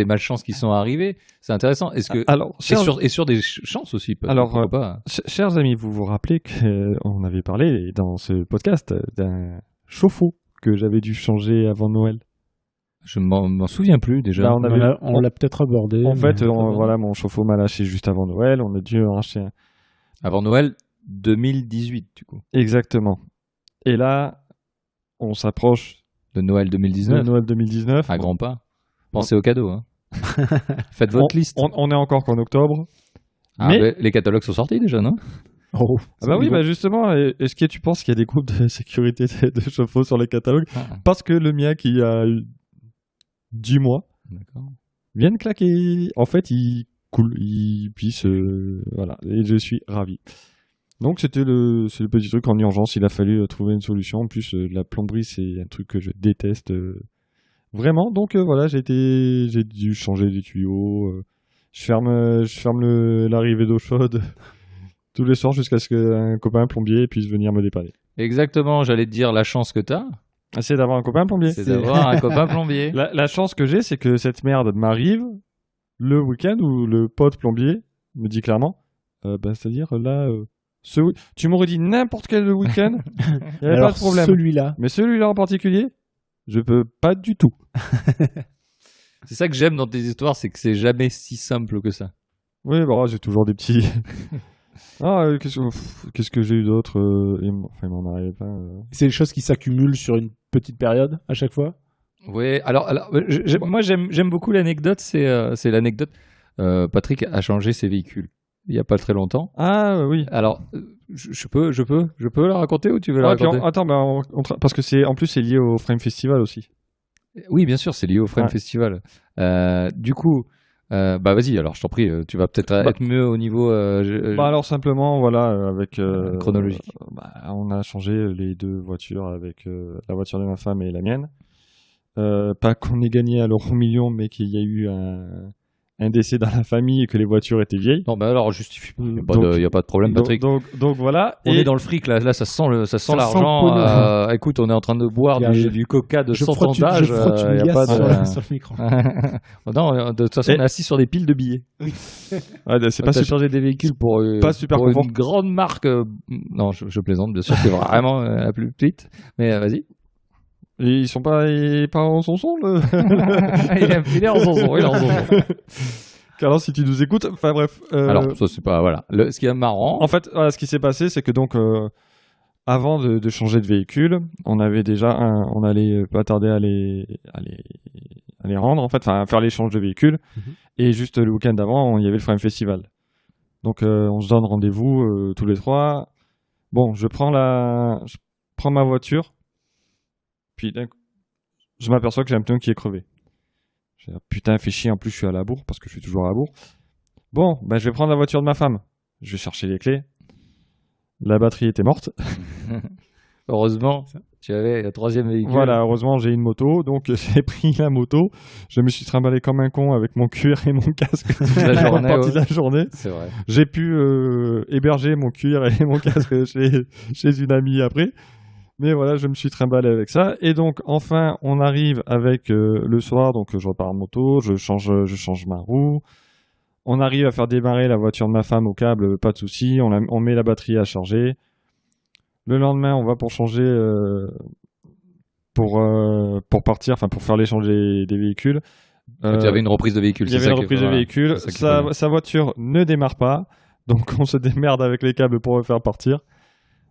malchances qui sont arrivées? C'est intéressant. Est-ce que Alors, et sur des chances aussi, Alors, pourquoi pas? chers amis, vous vous rappelez qu'on avait parlé dans ce podcast d'un chauffe-eau que j'avais dû changer avant Noël. Je m'en souviens plus déjà. Là, On l'a peut-être abordé. En fait, mais- voilà, mon chauffe-eau m'a lâché juste avant Noël. On a dû en racheter un. Avant Noël 2018, du coup. Exactement. Et là, on s'approche De Noël de 2019. Noël 2019. À grands pas. Pensez aux cadeaux. Hein. Faites votre liste. On est encore qu'en octobre. Ah, mais- les catalogues sont sortis déjà, non? Oh, Ah bah oui, bah justement, est-ce que tu penses qu'il y a des groupes de sécurité de chauffe-eau sur les catalogues? Parce que le mien qui a eu 10 mois D'accord. vient de claquer. En fait, il coule, il pisse, voilà. Et je suis ravi. Donc c'est le petit truc en urgence. Il a fallu trouver une solution. En plus, la plomberie, c'est un truc que je déteste vraiment. Donc voilà, j'ai dû changer les tuyaux. Je ferme l'arrivée d'eau chaude tous les soirs jusqu'à ce qu'un copain plombier puisse venir me dépanner. Exactement, j'allais te dire la chance que t'as, C'est d'avoir un copain plombier. c'est d'avoir un copain plombier. La chance que j'ai, c'est que cette merde m'arrive le week-end où le pote plombier me dit clairement, c'est-à-dire là, tu m'aurais dit n'importe quel week-end, il n'y avait pas de problème. Celui-là, Mais celui-là en particulier, je peux pas du tout. C'est ça que j'aime dans tes histoires, c'est que c'est jamais si simple que ça. Oui, bah, j'ai toujours des petits. Qu'est-ce que j'ai eu d'autre il m'en arrive pas. c'est des choses qui s'accumulent sur une petite période à chaque fois. Oui, alors moi j'aime beaucoup l'anecdote, c'est l'anecdote. Patrick a changé ses véhicules il y a pas très longtemps. Ah oui. Alors je peux la raconter ou tu veux la raconter? Attends, parce que c'est lié au Frame Festival aussi. Oui, bien sûr, c'est lié au Frame Ouais. Festival. Du coup, vas-y, alors je t'en prie, tu vas peut-être être mieux au niveau Alors simplement, voilà, avec chronologique. on a changé les deux voitures avec la voiture de ma femme et la mienne. Pas qu'on ait gagné à l'euro million, mais qu'il y a eu un décès dans la famille et que les voitures étaient vieilles. Non, alors justifie pas. Il n'y Donc- a pas de problème, Patrick. Donc voilà. On Et est dans le fric là, ça sent Ça l'argent. sent Écoute, on est en train de boire Regarde, du coca de Je 100 frotte ans une d'âge. liasse y a pas sur le micro. Non, de toute façon, Et- on est assis sur des piles de billets. ouais, c'est On pas a super. changé des véhicules pour pas super pour une confort. grande marque. Non, je plaisante, bien sûr, c'est vraiment la plus petite. Mais vas-y. Et ils sont pas en son le. il est en zonzon, il est en zonzon. Carlos, si tu nous écoutes, enfin bref. Alors, ça c'est pas voilà. Ce qui est marrant. En fait, voilà, ce qui s'est passé, c'est que donc, avant de changer de véhicule, on avait déjà on allait pas tarder à les rendre, en fait, enfin, à faire l'échange de véhicules. Mhm. Et juste le week-end d'avant, il y avait le Frame Festival. Donc, on se donne rendez-vous tous les trois. Bon, je prends ma voiture. Puis, je m'aperçois que j'ai un pneu qui est crevé. J'ai dit, putain, fait chier, en plus je suis à la bourre, parce que je suis toujours à la bourre. Bon, ben, je vais prendre la voiture de ma femme. Je vais chercher les clés. La batterie était morte. Heureusement, tu avais le 3e véhicule. Voilà, heureusement, j'ai une moto, donc j'ai pris la moto. Je me suis trimballé comme un con avec mon cuir et mon casque la journée. partie de la journée. C'est vrai. J'ai pu héberger mon cuir et mon casque chez une amie après. Mais voilà, je me suis trimballé avec ça. Et donc, enfin, on arrive avec le soir. Donc, je repars en moto, je change ma roue. On arrive à faire démarrer la voiture de ma femme au câble, pas de souci. On met la batterie à charger. Le lendemain, on va pour changer, pour partir, enfin pour faire l'échange des véhicules. Tu avais une reprise de véhicule. Il y avait une reprise de véhicule. Sa voiture ne démarre pas, donc on se démerde avec les câbles pour le faire partir.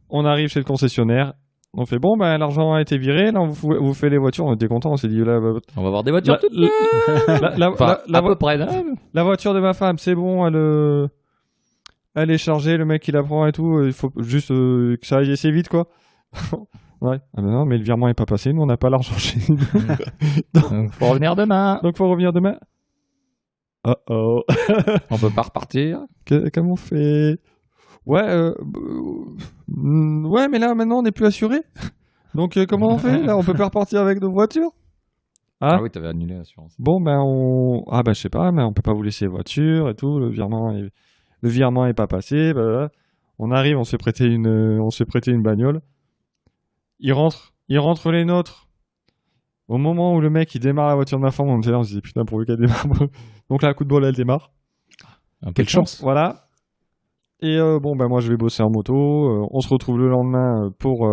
On arrive chez le concessionnaire. On fait bon, ben l'argent a été viré. Là, on vous fait les voitures. On était content. On s'est dit là, on va avoir des voitures toutes neuves. À peu près neuves. La voiture de ma femme, c'est bon. Elle est chargée, le mec il la prend et tout, il faut juste que ça aille assez vite quoi. Ouais. Ah ben non, mais le virement est pas passé, nous on n'a pas l'argent chez nous. Donc faut revenir demain. Donc faut revenir demain. Oh. On peut pas repartir. Comment on fait? Ouais, ouais, mais là maintenant on n'est plus assuré. Donc comment on fait? Là on peut pas repartir avec nos voitures. Ah oui, t'avais annulé l'assurance. Bon ben je sais pas, mais on peut pas vous laisser voiture et tout, le virement est pas passé, bah, on arrive, on se fait prêter une bagnole. Il rentre les nôtres. Au moment où le mec il démarre la voiture de ma femme, on était là, on se dit putain pourvu qu'elle démarre. Donc là, coup de bol, elle démarre. Quelle chance. Voilà. Et bon ben moi je vais bosser en moto. On se retrouve le lendemain pour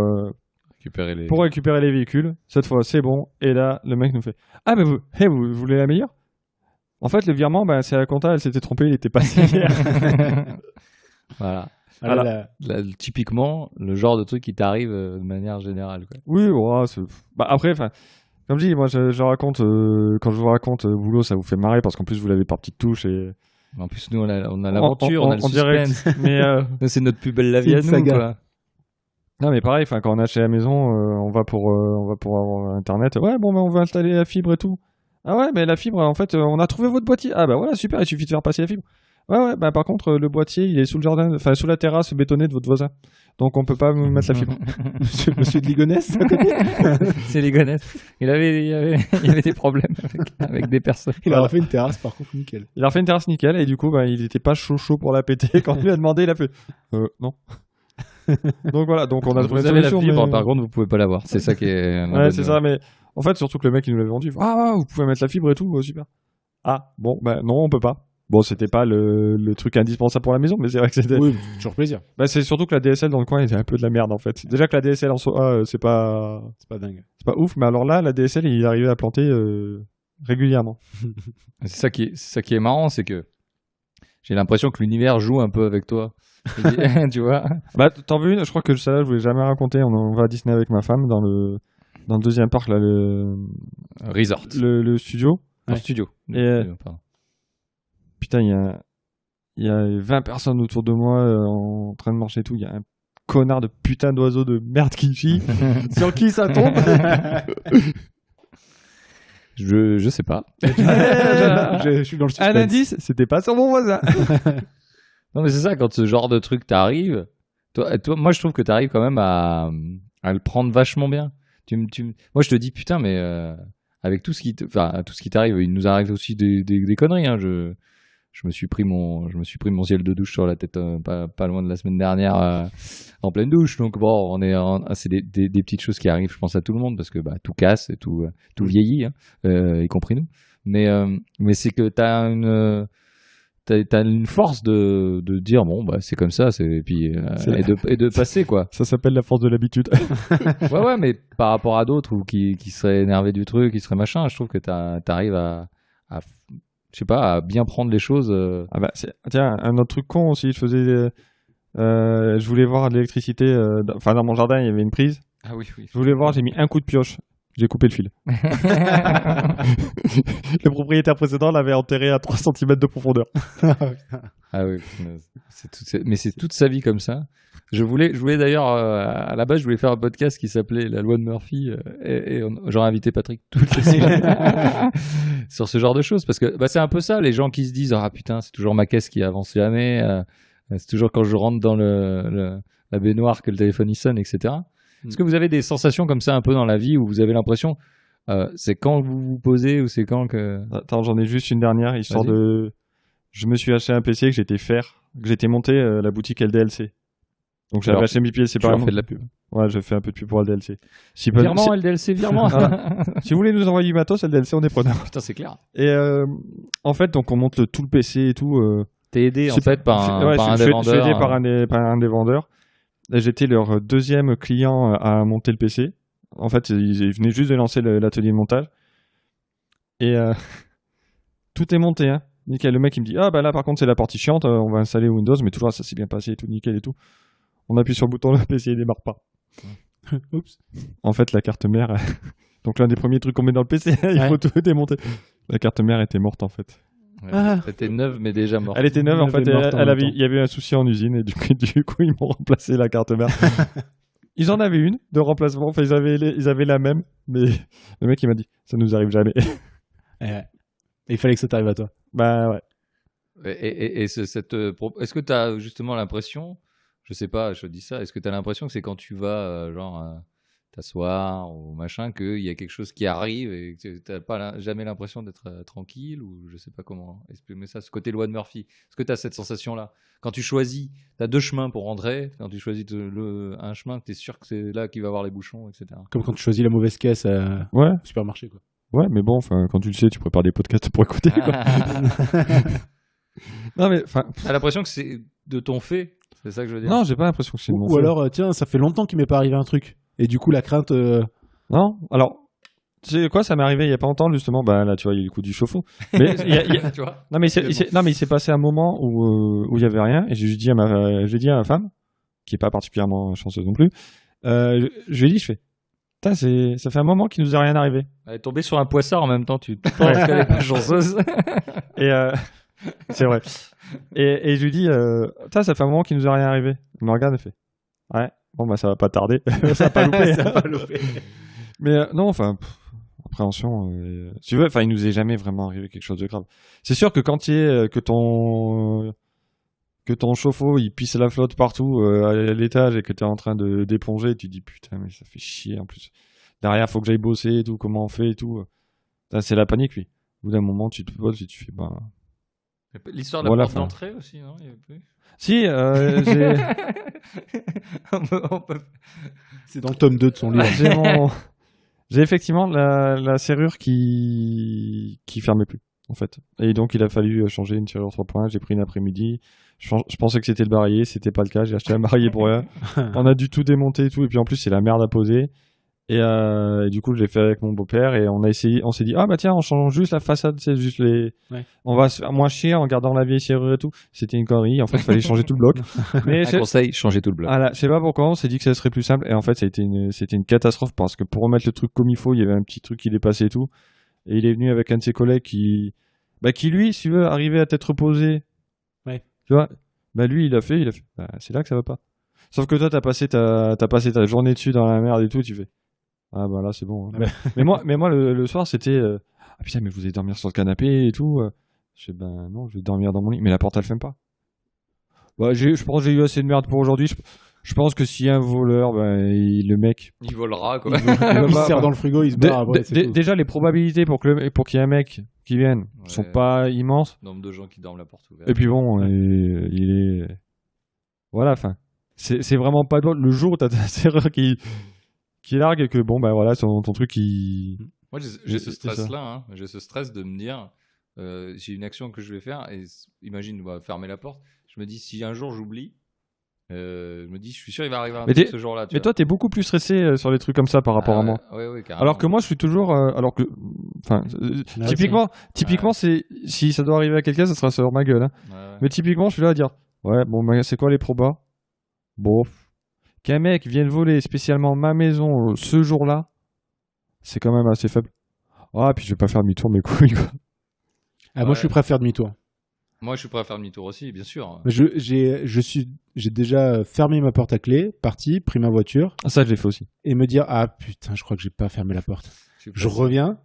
récupérer les véhicules. Cette fois c'est bon. Et là le mec nous fait ah ben vous voulez la meilleure? En fait, le virement, c'est la compta, elle s'était trompée, il était passé hier. Voilà. Voilà. Là, typiquement, le genre de truc qui t'arrive de manière générale. Quoi. Oui, ouais, après, comme je dis, moi, je raconte, quand je vous raconte boulot, ça vous fait marrer parce qu'en plus, vous l'avez par petites touches. Et... En plus, nous, on a l'aventure, on a le suspense. Mais c'est notre plus belle la vie à nous, quoi. Non, mais pareil, quand on achète la maison, on va pour avoir Internet. Ouais, bon, on va installer la fibre et tout. Ah ouais, mais la fibre, en fait, on a trouvé votre boîtier. Ah bah voilà, super, il suffit de faire passer la fibre. Ouais, bah par contre, le boîtier, il est sous le jardin, enfin sous la terrasse bétonnée de votre voisin. Donc on peut pas mettre la fibre. Monsieur de Ligonnès à côté. C'est Ligonnès. Il y avait des problèmes avec des personnes. Il a fait une terrasse, par contre, nickel. Il a refait une terrasse nickel, et du coup, il était pas chaud pour la péter. Quand on lui a demandé, il a fait non. Donc voilà, donc on a trouvé une solution. La fibre, par contre, vous pouvez pas l'avoir. C'est ça qui est. Ouais, c'est ça, mais. En fait, surtout que le mec, il nous l'avait vendu. Ah, vous pouvez mettre la fibre et tout, super. Ah, bon, non, on peut pas. Bon, c'était pas le truc indispensable pour la maison, mais c'est vrai que c'était. Oui, toujours plaisir. C'est surtout que la DSL dans le coin était un peu de la merde, en fait. Déjà que la DSL en soi, c'est pas dingue. C'est pas ouf, mais alors là, la DSL, il arrivait à planter régulièrement. C'est ça qui est marrant, c'est que j'ai l'impression que l'univers joue un peu avec toi. Tu vois. T'en veux une? Je crois que celle-là, je voulais jamais raconter. On va à Disney avec ma femme dans le deuxième parc, là, le resort, le studio. Ouais. Studio. Et putain, il y a 20 personnes autour de moi en train de marcher et tout. Il y a un connard de putain d'oiseau de merde qui chie. Sur qui ça tombe? Je sais pas. Je suis dans le suspense. Un indice, c'était pas sur mon voisin. Non mais c'est ça, quand ce genre de truc t'arrive, toi, moi je trouve que t'arrives quand même à le prendre vachement bien. Moi je te dis putain, mais avec tout ce qui t'arrive, il nous arrive aussi des conneries. Hein. Je me suis pris mon ciel de douche sur la tête pas loin de la semaine dernière en pleine douche. Donc bon, c'est des petites choses qui arrivent, je pense, à tout le monde parce que tout casse et tout vieillit, hein, y compris nous. Mais c'est que t'as une force de dire bon c'est comme ça, et de passer quoi. Ça s'appelle la force de l'habitude. ouais, mais par rapport à d'autres ou qui seraient énervés du truc, qui seraient machin, je trouve que t'arrives à je sais pas, à bien prendre les choses. Tiens, un autre truc con aussi, je voulais voir de l'électricité. Dans mon jardin, il y avait une prise. Ah oui. Je voulais voir, j'ai mis un coup de pioche. J'ai coupé le fil. Le propriétaire précédent l'avait enterré à 3 cm de profondeur. Ah oui, mais c'est toute sa vie comme ça. Je voulais d'ailleurs, à la base, je voulais faire un podcast qui s'appelait La loi de Murphy, et j'aurais invité Patrick toutes les semaines sur ce genre de choses, parce que c'est un peu ça, les gens qui se disent, ah putain, c'est toujours ma caisse qui avance jamais, c'est toujours quand je rentre dans la baignoire que le téléphone y sonne, etc. Est-ce que vous avez des sensations comme ça un peu dans la vie où vous avez l'impression, c'est quand vous vous posez ou c'est quand que... Attends, j'en ai juste une dernière, histoire de... Je me suis acheté un PC que j'étais monté la boutique LDLC. Donc j'avais acheté mes pieds séparément. Tu leur fais de la pub. Ouais, je fais un peu de pub pour LDLC. Virement, LDLC, virement. Voilà. Si vous voulez nous envoyer du matos, LDLC, on est preneur. Putain, c'est clair. Et en fait, donc on monte tout le PC et tout. T'es aidé en fait par un des vendeurs. Je suis aidé par un des vendeurs. Et j'étais leur deuxième client à monter le PC. En fait, ils venaient juste de lancer l'atelier de montage. Et tout est monté, hein. Nickel. Le mec, il me dit, ah bah là par contre c'est la partie chiante, on va installer Windows, mais toujours ça s'est bien passé et tout, nickel et tout. On appuie sur le bouton, le PC il démarre pas. Oups. En fait, la carte mère, donc l'un des premiers trucs qu'on met dans le PC, il faut tout démonter. La carte mère était morte en fait. Ouais, elle était neuve mais déjà morte. Elle était neuve en fait, il y avait un souci en usine et du coup ils m'ont remplacé la carte mère. Ils en avaient une de remplacement, enfin ils avaient la même, mais le mec il m'a dit, ça nous arrive jamais. Il fallait que ça t'arrive à toi. Bah ouais. Est-ce que tu as justement l'impression, je sais pas, je dis ça, est-ce que tu as l'impression que c'est quand tu vas t'asseoir ou machin, qu'il y a quelque chose qui arrive et que tu n'as jamais l'impression d'être tranquille, ou je sais pas comment exprimer ça, ce côté loi de Murphy. Est-ce que tu as cette sensation-là? Quand tu choisis, tu as 2 chemins pour rentrer, quand tu choisis un chemin, tu es sûr que c'est là qu'il va y avoir les bouchons, etc. Comme quand tu choisis la mauvaise caisse au supermarché, quoi. Ouais, mais bon, quand tu le sais, tu prépares des podcasts pour écouter, quoi. Non, mais t'as l'impression que c'est de ton fait, c'est ça que je veux dire? Non, j'ai pas l'impression que c'est de mon fait. Ou alors, tiens, ça fait longtemps qu'il m'est pas arrivé un truc. Et du coup, la crainte. Non, alors, tu sais quoi, ça m'est arrivé il y a pas longtemps, justement. Bah là, tu vois, il y a eu le coup du chauffe-eau. Mais tu vois. Non, mais il s'est passé un moment où il y avait rien, et j'ai dit à ma femme, qui est pas particulièrement chanceuse non plus, je lui ai dit, putain, ça fait un moment qu'il nous est rien arrivé. Elle est tombée sur un poissard en même temps, tu penses qu'elle est pas chanceuse. Et c'est vrai. Et je lui dis, putain, ça fait un moment qu'il nous est rien arrivé. Elle me regarde et fait, ouais, bon bah ça va pas tarder. Ça va pas louper. Ça va pas louper. Mais non, enfin, appréhension. Si tu veux, enfin, il nous est jamais vraiment arrivé quelque chose de grave. C'est sûr que quand que ton chauffe-eau il pisse la flotte partout à l'étage et que t'es en train de d'éponger, tu te dis putain mais ça fait chier en plus. Derrière faut que j'aille bosser et tout, comment on fait et tout. C'est la panique lui. Au bout d'un moment tu te poses et tu fais bah. L'histoire de la porte d'entrée aussi, non? Il y avait plus. Si, C'est dans le tome 2 de son livre. J'ai effectivement la serrure qui fermait plus en fait. Et donc il a fallu changer une serrure 3 points. J'ai pris une après-midi. Je pensais que c'était le barillet, c'était pas le cas. J'ai acheté un barillet pour rien. On a dû tout démonter et tout. Et puis en plus c'est la merde à poser. Et du coup je l'ai fait avec mon beau-père et on s'est dit ah bah tiens on change juste la façade, c'est juste on va se faire moins chier en gardant la vieille serrure et tout. C'était une connerie. En fait il fallait changer tout le bloc. Mais conseil, changer tout le bloc. Voilà, je sais pas pourquoi on s'est dit que ça serait plus simple et en fait c'était une catastrophe parce que pour remettre le truc comme il faut il y avait un petit truc qui dépassait et tout. Et il est venu avec un de ses collègues qui lui, si tu veux, arrivait à t'être reposé. Ouais. Tu vois, lui, il a fait, bah, c'est là que ça va pas. Sauf que toi, t'as passé ta journée dessus dans la merde et tout, tu fais, ah bah là, c'est bon. Hein. mais moi, le soir, c'était, ah putain, mais vous allez dormir sur le canapé et tout. Je fais, ben non, je vais dormir dans mon lit. Mais la porte, elle ferme pas. Bah, je pense que j'ai eu assez de merde pour aujourd'hui. Je pense que s'il y a un voleur, le mec... Il volera, quoi. Il se sert dans le frigo, il se barre après. Déjà, les probabilités pour qu'il y ait un mec qui vienne sont pas immenses. Nombre de gens qui dorment la porte ouverte. Et puis bon, il est... Voilà, enfin... C'est vraiment pas drôle. Le jour où t'as ta serrure qui largue et que, bon, bah voilà, ton truc, Moi, j'ai ce stress-là, hein. J'ai ce stress de me dire... j'ai une action que je vais faire et imagine, fermer la porte. Je me dis, si un jour j'oublie... je me dis, je suis sûr il va arriver un truc ce jour-là. Mais toi, t'es beaucoup plus stressé sur les trucs comme ça par rapport à moi. Oui, carrément. Alors que moi, je suis toujours. Typiquement, c'est si ça doit arriver à quelqu'un, ça sera sur ma gueule. Hein. Ouais. Mais typiquement, je suis là à dire, ouais, bon, c'est quoi les probas? Bon, qu'un mec vienne voler spécialement ma maison ce jour-là, c'est quand même assez faible. Ah, puis je vais pas faire demi-tour, mes couilles, quoi. Ah, moi, je suis prêt à faire demi-tour. Moi, je suis prêt à faire demi-tour aussi, bien sûr. J'ai déjà fermé ma porte à clé, parti, pris ma voiture, Ah, ça, je l'ai fait aussi. et me dire ah putain, je crois que j'ai pas fermé la porte. Je reviens. reviens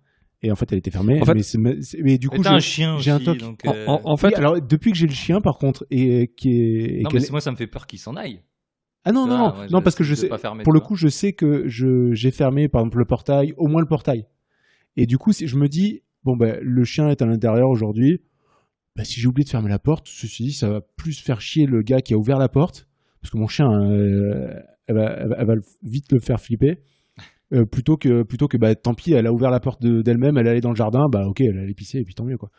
et en fait elle était fermée. En fait- mais du coup T'as un chien j'ai un aussi, toc. donc, En fait, Oui, alors depuis que j'ai le chien par contre et non, mais moi, ça me fait peur qu'il s'en aille. ah non Tu non vois, non moi, non parce que je vais sais pas fermer, pour le tu vois. coup je sais que j'ai fermé par exemple le portail, au moins le portail. Et du coup si je me dis bon ben le chien est à l'intérieur aujourd'hui, ben, si j'ai oublié de fermer la porte, ceci dit ça va plus faire chier le gars qui a ouvert la porte parce que mon chien elle va vite le faire flipper. Plutôt que bah tant pis, elle a ouvert la porte d'elle-même, elle allait dans le jardin, bah ok, elle allait pisser et puis tant mieux quoi.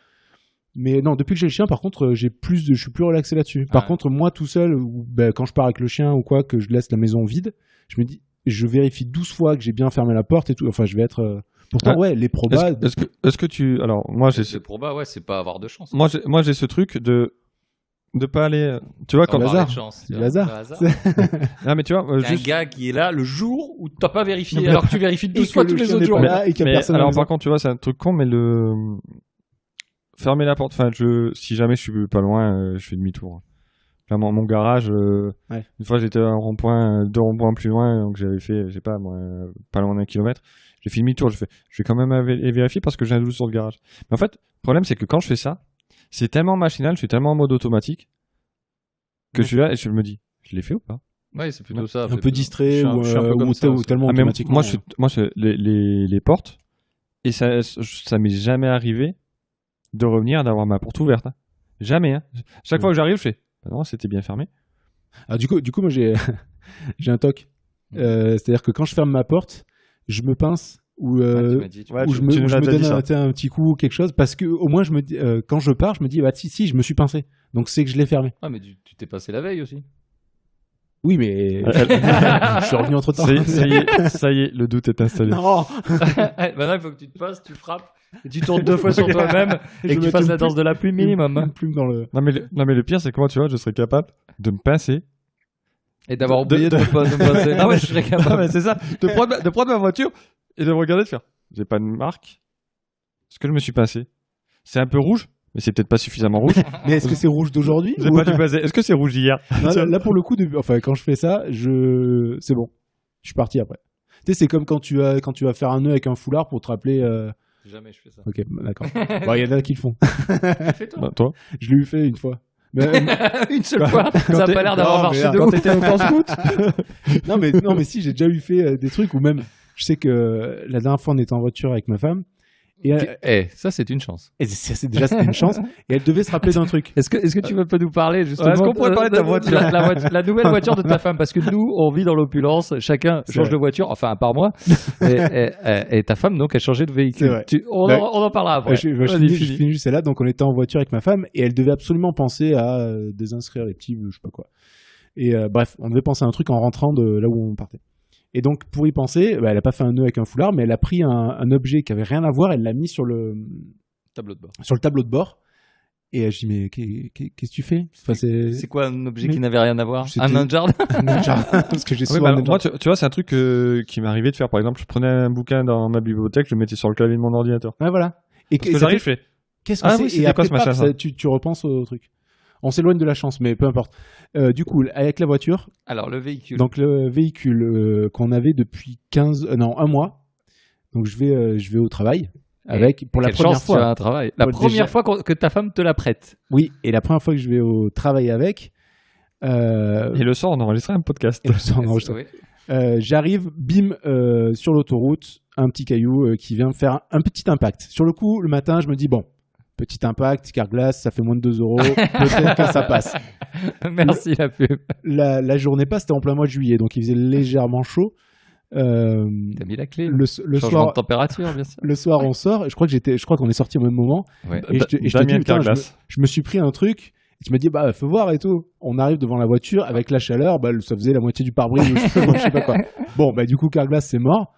Mais non, depuis que j'ai le chien, par contre, je suis plus relaxé là-dessus. Par contre, moi tout seul, bah, quand je pars avec le chien ou quoi, que je laisse la maison vide, je me dis, je vérifie 12 fois que j'ai bien fermé la porte et tout. Enfin, je vais être. Pourtant, ouais, les probas. Est-ce que tu. Alors, moi, j'ai. C'est proba, ouais, c'est pas avoir de chance. Moi, j'ai ce truc de pas aller. Tu vois, Sans quand. parler hasard. de chance, tu C'est vois, le hasard. le hasard. Non, mais tu vois, Il y a un gars qui est là le jour où t'as pas vérifié, Non, mais- alors que tu vérifies 12 fois tous les autres jours. Là, et qu'il y a Mais personne à la alors, maison. par contre, tu vois, c'est un truc con, mais le. Fermer la porte. Enfin, si jamais je suis pas loin, je fais demi-tour. Clairement, mon garage, Ouais. une fois j'étais à un rond-point, 2 ronds-points plus loin, donc j'avais fait, je sais pas, moi, pas loin d'un kilomètre. J'ai fait demi-tour, je vais quand même vérifier parce que j'ai un doute sur le garage. Mais en fait, le problème, c'est que quand je fais ça, c'est tellement machinal, je suis tellement en mode automatique que je suis là et je me dis, je l'ai fait ou pas? Ouais, c'est plutôt ça. Un peu distrait ou ou tellement Ah, mais automatiquement. moi, les portes, et ça m'est jamais arrivé de revenir, d'avoir ma porte ouverte. Hein. Jamais. Hein. Chaque fois que j'arrive, je fais, bah non, c'était bien fermé. Ah, du coup, moi, j'ai un toc. C'est-à-dire que quand je ferme ma porte, je me pince ou tu m'as dit, Ouais, ou tu je nous me l'as déjà donne dit, ça. un petit coup ou quelque chose parce que au moins je me dis, quand je pars, je me dis bah si, je me suis pincé. Donc c'est que je l'ai fermé. Ah, mais tu t'es passé la veille aussi. Oui, mais je suis revenu entre temps. Ça y est, le doute est installé. Non. Maintenant, il faut que tu te passes, tu frappes, et tu tournes 2 fois sur toi-même, et que tu fasses la danse de la plume minimum. Une plume dans le. Non, mais le pire, c'est que moi, tu vois, je serais capable de me pincer. Et d'avoir oublié de me passer. Ah ouais, je serais Non, capable. mais c'est ça, de prendre ma voiture et de me regarder, de faire, j'ai pas de marque. Est-ce que je me suis pincé? C'est un peu rouge, mais c'est peut-être pas suffisamment rouge. Mais est-ce que c'est rouge d'aujourd'hui J'ai ou- pas dû passer. Est-ce que c'est rouge d'hier? Non, là, pour le coup, enfin quand je fais ça, c'est bon. Je suis parti après. Tu sais, c'est comme quand tu vas faire un nœud avec un foulard pour te rappeler. Jamais je fais ça. Ok, d'accord. Bon, il y en a qui le font. Fais-toi. Bah, toi? Je l'ai eu fait une fois. Mais, Une seule fois, ça a pas l'air d'avoir Non, marché mais de Quand ouf. t'étais au camp scout? non, mais si, j'ai déjà eu fait des trucs où même, je sais que la dernière fois, on était en voiture avec ma femme. Et, Ça, c'est une chance. et c'était une chance. Et elle devait se rappeler d'un truc. Est-ce que tu veux pas nous parler justement Est-ce qu'on pourrait parler de ta voiture la nouvelle voiture de ta femme, parce que nous on vit dans l'opulence, chacun C'est change vrai. de voiture, enfin à part moi, et ta femme donc a changé de C'est véhicule. vrai. On Ouais. en parlera après. Je Vas-y, finis juste celle-là. Donc, on était en voiture avec ma femme et elle devait absolument penser à désinscrire les petits, je sais pas quoi. Et bref, on devait penser à un truc en rentrant de là où on partait. Et donc, pour y penser, bah, elle a pas fait un nœud avec un foulard, mais elle a pris un objet qui avait rien à voir, elle l'a mis sur le Tableau de bord. tableau de bord. Et je dis, mais qu'est-ce que tu fais? Enfin, C'est quoi un objet Mais- qui n'avait rien à voir? C'était- Un nain de jardin? parce que j'ai Oui, souvent bah, un moi, tu vois, c'est un truc qui m'est arrivé de faire. Par exemple, je prenais un bouquin dans ma bibliothèque, je le mettais sur le clavier de mon ordinateur. Ouais, voilà. Et Parce que ça j'arrive, fait- je fais. qu'est-ce que Ah c'est? oui, c'était Et quoi après, ce machin, paf, ça tu repenses au truc. On s'éloigne de la chance, mais peu importe. Du coup, avec la voiture, Alors le véhicule. donc le véhicule qu'on avait depuis un mois. Donc je vais au travail avec pour la Quelle première chance, tu as fois. un travail. La Moi, première déjà- fois que ta femme te la prête. Oui, et la première fois que je vais au travail avec, Et le soir, on enregistrait un podcast. et le soir, on enregistre. Oui. J'arrive, bim, sur l'autoroute, un petit caillou qui vient me faire un petit impact. Sur le coup, le matin, je me dis bon, petit impact, carglass, ça fait moins de 2 euros, peut-être que ça passe. Merci la pub. La journée passe, c'était en plein mois de juillet, donc il faisait légèrement chaud. T'as mis la clé. Le Changement soir, de température, bien sûr. le soir, on sort. Et je crois qu'on est sortis au même moment. Ouais. Et je te dis, Damien putain, Carglass. je me suis pris un truc. Et tu me dis, bah, faut voir et tout. On arrive devant la voiture avec la chaleur, bah, ça faisait la moitié du pare-brise, ou je sais pas quoi. Bon, bah, du coup, Carglass, c'est mort.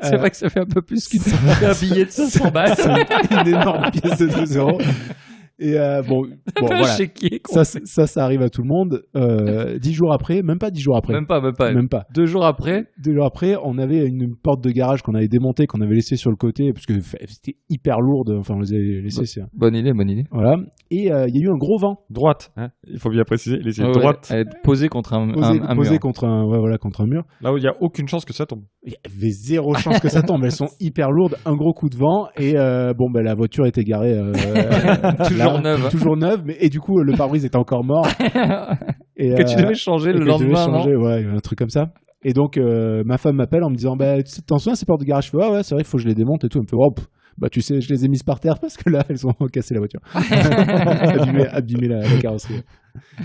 C'est vrai que ça fait un peu plus qu'un billet de 500 balles. C'est une énorme pièce de 2 euros. Et bon voilà. Chéquier, Ça arrive à tout le monde. 10 jours après, même pas 10 jours après. Même pas. 2 jours après. 2 jours après, on avait une porte de garage qu'on avait démontée, qu'on avait laissée sur le côté, parce que c'était hyper lourde. Enfin, on les avait laissées. Bonne idée. Voilà. Et il y a eu un gros vent. Droite, hein. Il faut bien préciser. Droite. Être posé contre un Posé mur. contre un mur. Là où il n'y a aucune chance que ça tombe. Il y avait zéro chance que ça tombe. Elles sont hyper lourdes. Un gros coup de vent. Et la voiture était garée. Toujours neuve. Et du coup, le pare-brise était encore mort. Et, que tu devais changer le lendemain, non ? Ouais, un truc comme ça. Et donc, ma femme m'appelle en me disant, t'en souviens ces portes de garage ? Je fais, ouais, c'est vrai, il faut que je les démonte et tout. Elle me fait, tu sais, je les ai mises par terre parce que là, elles ont cassé la voiture. abîmé la carrosserie.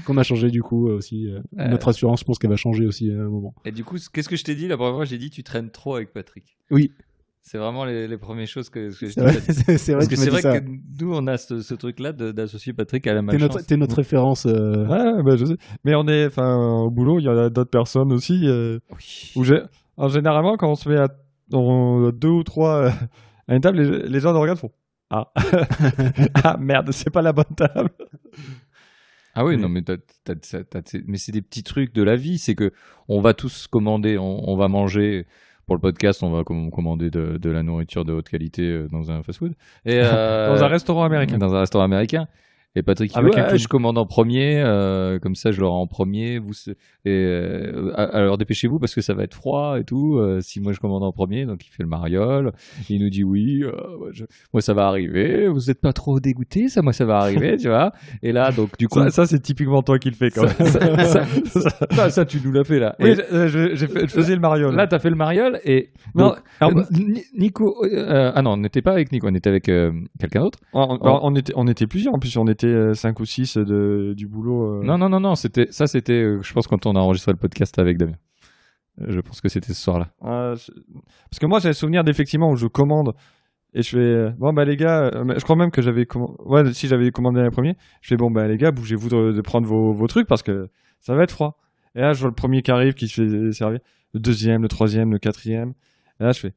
Qu'on a changé du coup aussi. Notre assurance, je pense qu'elle va changer aussi à un moment. Et du coup, qu'est-ce que je t'ai dit la première fois ? J'ai dit, tu traînes trop avec Patrick. Oui. C'est vraiment les premières choses que je c'est vrai, parce que c'est vrai ça. que nous, on a ce truc-là d'associer Patrick à la malchance. T'es notre référence. Ouais, je sais. Mais au boulot, il y a d'autres personnes aussi. Où généralement, quand on se met à 2 ou 3 à une table, les gens nous regardent, font ah. Ah merde, c'est pas la bonne table. Ah oui, non, mais mais c'est des petits trucs de la vie. C'est que on va tous commander, on va manger. Pour le podcast, on va commander de la nourriture de haute qualité dans un fast-food. Et, dans un restaurant américain. Dans un restaurant américain. Et Patrick, je commande en premier, comme ça je l'aurai en premier. Alors dépêchez-vous parce que ça va être froid et tout. Si moi je commande en premier, donc il fait le mariole. Il nous dit oui, moi ça va arriver. Vous n'êtes pas trop dégoûté, moi ça va arriver, tu vois. Et là, donc du coup. Ça c'est typiquement toi qui le fais quand même. Ça tu nous l'as fait là. Oui, je faisais le mariole. Là, t'as fait le mariole et. Non, Nico. Non, on n'était pas avec Nico, on était avec quelqu'un d'autre. On était plusieurs, en plus on était 5 ou 6 du boulot. Non, c'était, je pense, quand on a enregistré le podcast avec Damien. Je pense que c'était ce soir-là. Parce que moi, j'ai le souvenir d'effectivement où je commande et je fais, les gars, je crois même que j'avais si j'avais commandé le premier, je fais, les gars, bougez-vous de prendre vos trucs parce que ça va être froid. Et là, je vois le premier qui arrive, qui se fait servir, le deuxième, le troisième, le quatrième. Et là, je fais,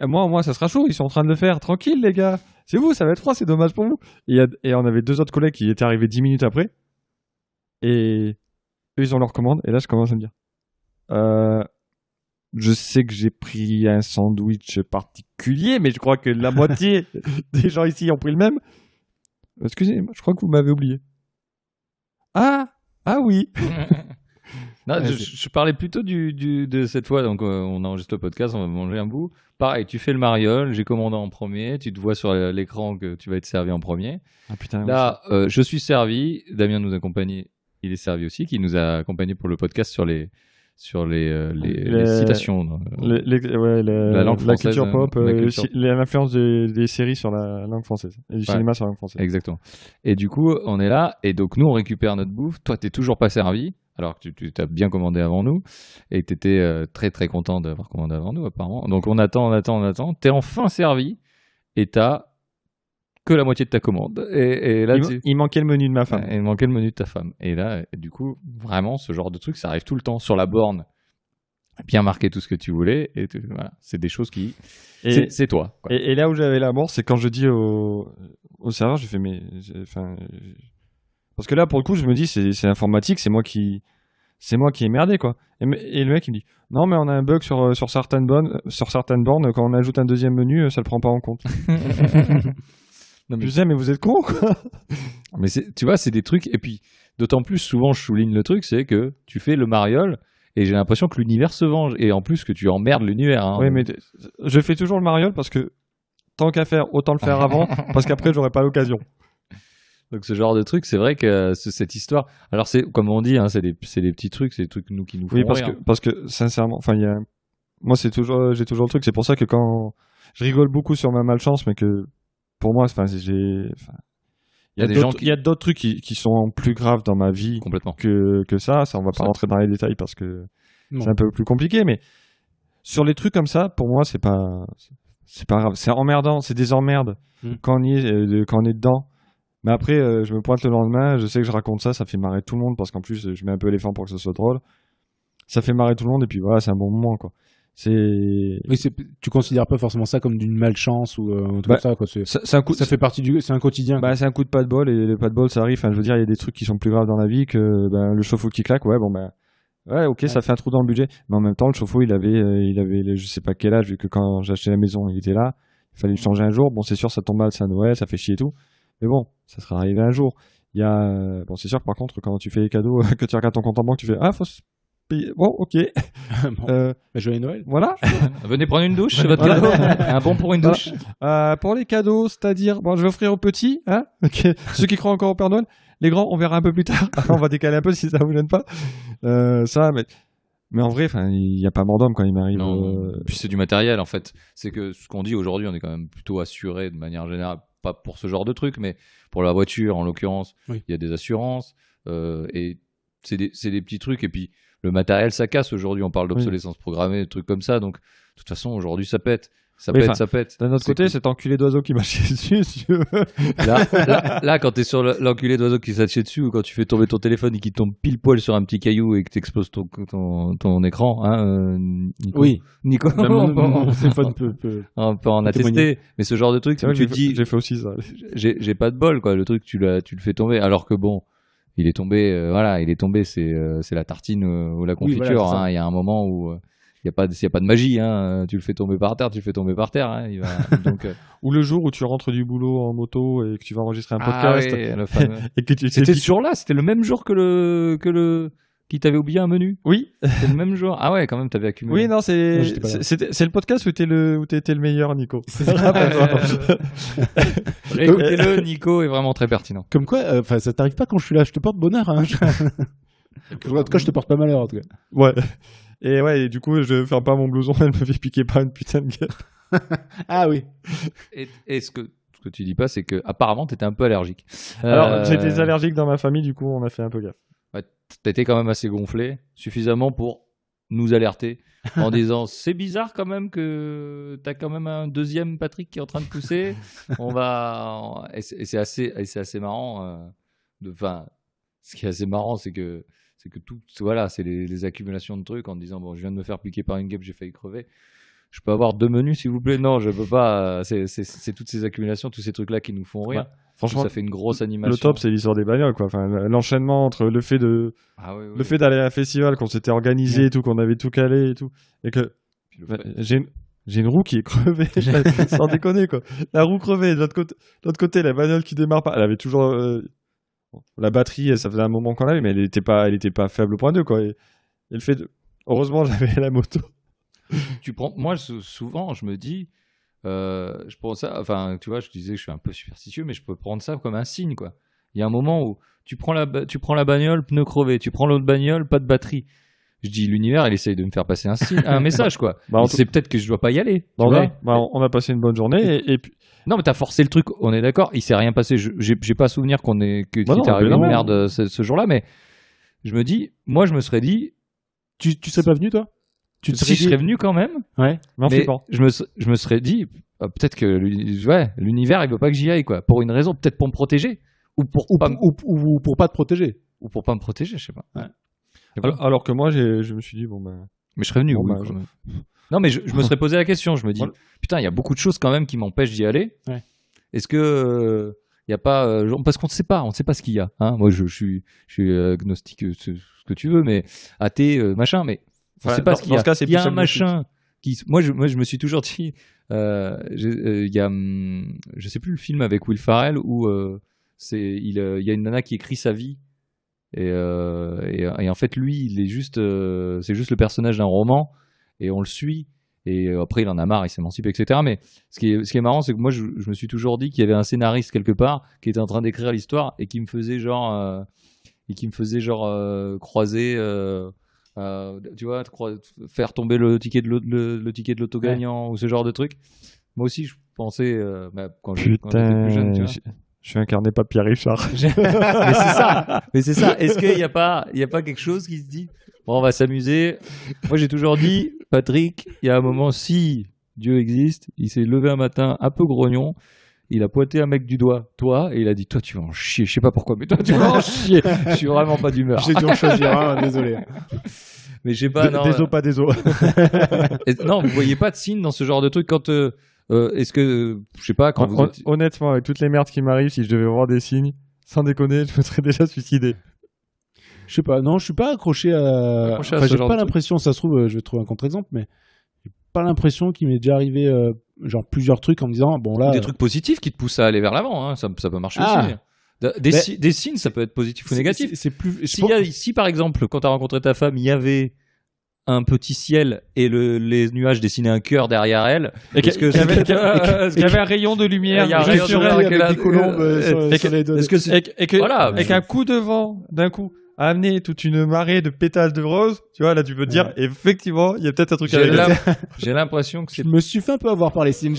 moi, ça sera chaud, ils sont en train de le faire. Tranquille, les gars. C'est vous, ça va être froid, c'est dommage pour vous. Et on avait 2 autres collègues qui étaient arrivés 10 minutes après. Et eux, ils ont leur commande. Et là, je commence à me dire, je sais que j'ai pris un sandwich particulier, mais je crois que la moitié des gens ici ont pris le même. Excusez-moi, je crois que vous m'avez oublié. Ah oui. Non, je parlais plutôt de cette fois. Donc, on enregistre le podcast, on va manger un bout. Pareil, tu fais le mariole, j'ai commandé en premier, tu te vois sur l'écran que tu vas être servi en premier. Ah putain. Là, je suis servi, Damien nous accompagne, il est servi aussi, qui nous a accompagné pour le podcast sur les citations. La langue française. La culture pop, l'influence des séries sur la langue française, et du cinéma sur la langue française. Exactement. Et du coup, on est là, et donc nous, on récupère notre bouffe. Toi, t'es toujours pas servi. Alors que tu t'as bien commandé avant nous et que tu étais très très content d'avoir commandé avant nous apparemment. Donc on attend. T'es enfin servi et t'as que la moitié de ta commande. Et là, il manquait le menu de ma femme. Il manquait le menu de ta femme. Et là, du coup, vraiment, ce genre de truc, ça arrive tout le temps. Sur la borne, bien marqué tout ce que tu voulais. Et voilà, c'est des choses qui... C'est toi. Quoi. Et là où j'avais la mort, c'est quand je dis au serveur, j'ai fait parce que là, pour le coup, je me dis, c'est informatique, c'est moi qui ai merdé, quoi. Et le mec, il me dit, non, mais on a un bug sur certaines bornes, quand on ajoute un deuxième menu, ça le prend pas en compte. Non, mais... Je disais, mais vous êtes con, quoi. Mais tu vois, c'est des trucs, et puis, d'autant plus, souvent, je souligne le truc, c'est que tu fais le mariole, et j'ai l'impression que l'univers se venge, et en plus que tu emmerdes l'univers. Hein. Oui, mais je fais toujours le mariole parce que, tant qu'à faire, autant le faire avant, parce qu'après, j'aurai pas l'occasion. Donc ce genre de truc, c'est vrai que cette histoire. Alors c'est comme on dit, hein, c'est des petits trucs, c'est des trucs nous qui nous font rire. parce que sincèrement, moi j'ai toujours le truc. C'est pour ça que quand je rigole beaucoup sur ma malchance, mais que pour moi, il y a d'autres trucs qui sont plus graves dans ma vie complètement que ça. Ça, on va pas rentrer dans les détails parce que c'est un peu plus compliqué. Mais sur les trucs comme ça, pour moi, c'est pas grave. C'est emmerdant, c'est des emmerdes quand on est dedans. Mais après, je me pointe le lendemain, je sais que je raconte ça fait marrer tout le monde parce qu'en plus, je mets un peu l'éléphant pour que ce soit drôle. Ça fait marrer tout le monde et puis voilà, c'est un bon moment, quoi. Oui, tu considères pas forcément ça comme d'une malchance ou un truc comme ça, quoi. C'est un coup, Ça fait partie c'est un quotidien. c'est un coup de pas de bol, et le pas de bol, ça arrive. Enfin, je veux dire, il y a des trucs qui sont plus graves dans la vie que le chauffe-eau qui claque. Ouais, bon, ouais, ok, ça fait un trou dans le budget. Mais en même temps, le chauffe-eau, il avait je sais pas quel âge, vu que quand j'ai acheté la maison, il était là. Il fallait le changer un jour. Bon, c'est sûr, ça tombe mal, c'est à Noël, ça fait chier et tout. Mais bon, ça sera arrivé un jour. Il y a, bon, c'est sûr que par contre, quand tu fais les cadeaux, que tu regardes ton compte en banque, tu fais, faut se payer. Bon, ok. Joyeux Noël. Voilà. Venez prendre une douche, c'est votre cadeau. Un bon pour une douche. Pour les cadeaux, c'est-à-dire, bon, je vais offrir aux petits, hein, ok. Ceux qui croient encore au Père Noël. Les grands, on verra un peu plus tard. On va décaler un peu si ça vous gêne pas. Mais en vrai, enfin, il n'y a pas mort d'homme quand il m'arrive. Non. Puis c'est du matériel en fait. C'est que ce qu'on dit aujourd'hui, on est quand même plutôt assuré de manière générale, pas pour ce genre de truc, mais pour la voiture en l'occurrence, il y a des assurances et c'est des petits trucs. Et puis le matériel, ça casse aujourd'hui. On parle d'obsolescence programmée, des trucs comme ça. Donc de toute façon, aujourd'hui, ça pète. Ça pète. D'un autre côté, cet enculé d'oiseau qui m'a chié dessus, si tu veux. Là, quand t'es sur l'enculé d'oiseau qui s'est chié dessus, ou quand tu fais tomber ton téléphone et qu'il tombe pile poil sur un petit caillou et que t'exploses ton écran, hein, Nico. Oui. Nico, mon téléphone on peut en attester. Mais ce genre de truc, tu te dis, j'ai fait aussi ça. J'ai pas de bol, quoi. Le truc, tu le fais tomber, alors que bon, il est tombé, c'est la tartine ou la confiture, oui, voilà, hein. Il y a un moment où il y a pas de magie, hein. Tu le fais tomber par terre, hein. Donc, ou le jour où tu rentres du boulot en moto et que tu vas enregistrer un podcast. Le fameux. Et que C'était ce jour-là, c'était le même jour que le qui t'avait oublié un menu. Oui. C'était le même jour. Ah ouais, quand même, t'avais accumulé. Oui, non, c'est le podcast où t'étais le meilleur, Nico. Écoutez-le, Nico est vraiment très pertinent. Comme quoi, ça t'arrive pas quand je suis là, je te porte bonheur, hein. En tout cas, je te porte pas malheur, en tout cas. Ouais. Et du coup, je ferme pas mon blouson, elle me fait piquer par une putain de gueule. Ah oui. Et ce que tu dis pas, c'est que apparemment t'étais un peu allergique. Alors, j'ai des allergiques dans ma famille, du coup, on a fait un peu gaffe. Ouais, t'étais quand même assez gonflé, suffisamment pour nous alerter en disant c'est bizarre quand même que t'as quand même un deuxième Patrick qui est en train de pousser. Et c'est assez marrant. Ce qui est assez marrant, c'est que tout, voilà, c'est les accumulations de trucs en te disant bon, je viens de me faire piquer par une guêpe, j'ai failli crever. Je peux avoir 2 menus, s'il vous plaît? Non, je peux pas. C'est toutes ces accumulations, tous ces trucs-là qui nous font rire. Ouais. Franchement, ça fait une grosse animation. Le top, c'est l'histoire des bagnoles, quoi. Enfin, l'enchaînement entre le fait d'aller à un festival, qu'on s'était organisé et tout, qu'on avait tout calé et tout, et que j'ai une roue qui est crevée, sans déconner, quoi. La roue crevée, de l'autre côté, la bagnole qui démarre pas. Elle avait toujours la batterie, ça faisait un moment qu'on l'avait, mais elle était pas faible au point 2, quoi. Et le fait de... Heureusement, j'avais la moto. Moi, souvent, je me dis, je prends ça, enfin, tu vois, je disais que je suis un peu superstitieux, mais je peux prendre ça comme un signe, quoi. Il y a un moment où tu prends la bagnole, pneu crevé, tu prends l'autre bagnole, pas de batterie. Je dis, l'univers, il essaye de me faire passer un message, quoi. C'est peut-être que je dois pas y aller. On a passé une bonne journée et puis... Non, mais t'as forcé le truc, on est d'accord, il s'est rien passé. J'ai pas souvenir qu'il t'est arrivé une merde ce jour-là, mais je me dis, moi, je me serais dit. Tu serais pas venu, toi? Je serais venu quand même. Ouais. Mais je me serais dit, peut-être que l'univers, il veut pas que j'y aille, quoi. Pour une raison, peut-être pour me protéger. Ou pour pas te protéger. Ou pour pas me protéger, je sais pas. Ouais. Alors que moi, je me suis dit, bon ben. Mais je serais venu, Non, mais je me serais posé la question. Je me dis, putain, il y a beaucoup de choses quand même qui m'empêchent d'y aller. Ouais. Est-ce que il y a pas parce qu'on ne sait pas, ce qu'il y a. Hein. Moi, je suis agnostique, ce que tu veux, mais athée, machin. Mais on ne sait pas ce qu'il y a. Il y a un machin qui. Moi, je me suis toujours dit, il y a, je sais plus le film avec Will Ferrell où il y a une nana qui écrit sa vie. Et en fait, lui, il est juste, c'est juste le personnage d'un roman. Et on le suit, et après il en a marre, il s'émancipe, etc. Mais ce qui est marrant, c'est que moi je me suis toujours dit qu'il y avait un scénariste quelque part qui était en train d'écrire l'histoire et qui me faisait genre croiser, tu vois, faire tomber le ticket de l'auto gagnant ou ce genre de truc. Moi aussi je pensais quand j'étais plus jeune, tu vois. Je suis incarné pas Pierre Richard. Mais c'est ça. Est-ce qu'il y a pas quelque chose qui se dit bon, on va s'amuser. Moi, j'ai toujours dit, Patrick, il y a un moment, si Dieu existe, il s'est levé un matin un peu grognon. il a pointé un mec du doigt, toi, et il a dit, toi, tu vas en chier. Je sais pas pourquoi, mais toi, tu vas en chier. Je suis vraiment pas d'humeur. J'ai dû en choisir un, désolé. Mais je sais pas, non. Des os, pas des os. Non, vous voyez pas de signe dans ce genre de truc quand. Est-ce que. Je sais pas, quand vous êtes. Honnêtement, avec toutes les merdes qui m'arrivent, si je devais voir des signes, sans déconner, je me serais déjà suicidé. Je sais pas, non, je suis pas accroché à. Accroché à Enfin, ce j'ai genre pas de l'impression, ça se trouve, je vais trouver un contre-exemple, mais j'ai pas l'impression qu'il m'est déjà arrivé genre plusieurs trucs en me disant, bon là. Des trucs positifs qui te poussent à aller vers l'avant, hein. Ça peut marcher Ah. aussi. Des signes, ça peut être positif ou négatif. C'est plus. Si par exemple, quand tu as rencontré ta femme, il y avait un petit ciel et les nuages dessinaient un cœur derrière elle, Et est-ce que qu'il y avait un rayon de lumière. Il y a un juste rayon sur de elle. lumière. avec des colombes sur les deux. est-ce que c'est voilà, Et qu'un coup de vent, d'un coup, a amené toute une marée de pétales de rose, tu vois, là tu peux te dire, effectivement, il y a peut-être un truc à j'ai l'impression que c'est Je me suis fait un peu avoir par les signes.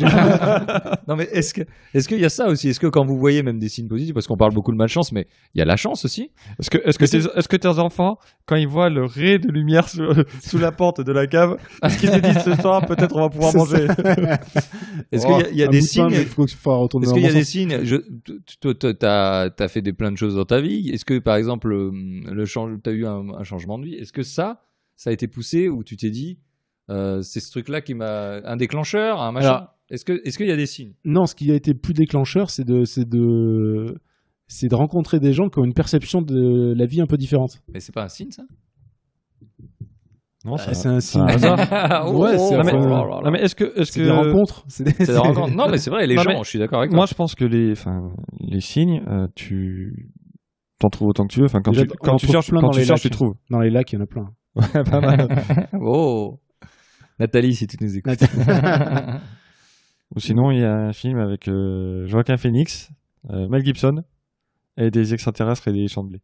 non mais est-ce qu'il y a ça aussi, est-ce que quand vous voyez même des signes positifs, parce qu'on parle beaucoup de malchance, mais il y a la chance aussi. Est-ce que tes enfants, quand ils voient le ray de lumière sous la porte de la cave, est-ce qu'ils se disent ce soir, peut-être on va pouvoir manger? Est-ce qu'il y a des signes? Il faut retourner Est-ce dans qu'il y a mon des sens. signes? Toi, t'as fait plein de choses dans ta vie. Est-ce que, par exemple, t'as eu un changement de vie? Est-ce que ça a été poussé ou tu t'es dit, c'est ce truc-là qui m'a un déclencheur, un machin? Alors, est-ce qu'il y a des signes? Non, ce qui a été plus déclencheur, c'est de rencontrer des gens qui ont une perception de la vie un peu différente. Mais c'est pas un signe, ça? Non, C'est un signe. un hasard. Ouais, c'est Non, mais- enfin, Non, mais est-ce que c'est des rencontres. C'est des C'est des rencontres. Non, mais c'est vrai, les Non, gens, mais je suis d'accord avec toi. moi je pense que les signes, tu t'en trouves autant que tu veux. Enfin, quand Déjà, tu on en trouve cherches, plein quand dans tu les cherches, lacs. tu trouves. Dans les lacs, il y en a plein. Ouais, pas mal. Oh! Nathalie, si tu nous écoutes. Ou sinon, il y a un film avec Joaquin Phoenix, Mel Gibson, et des extraterrestres et des champs de blé.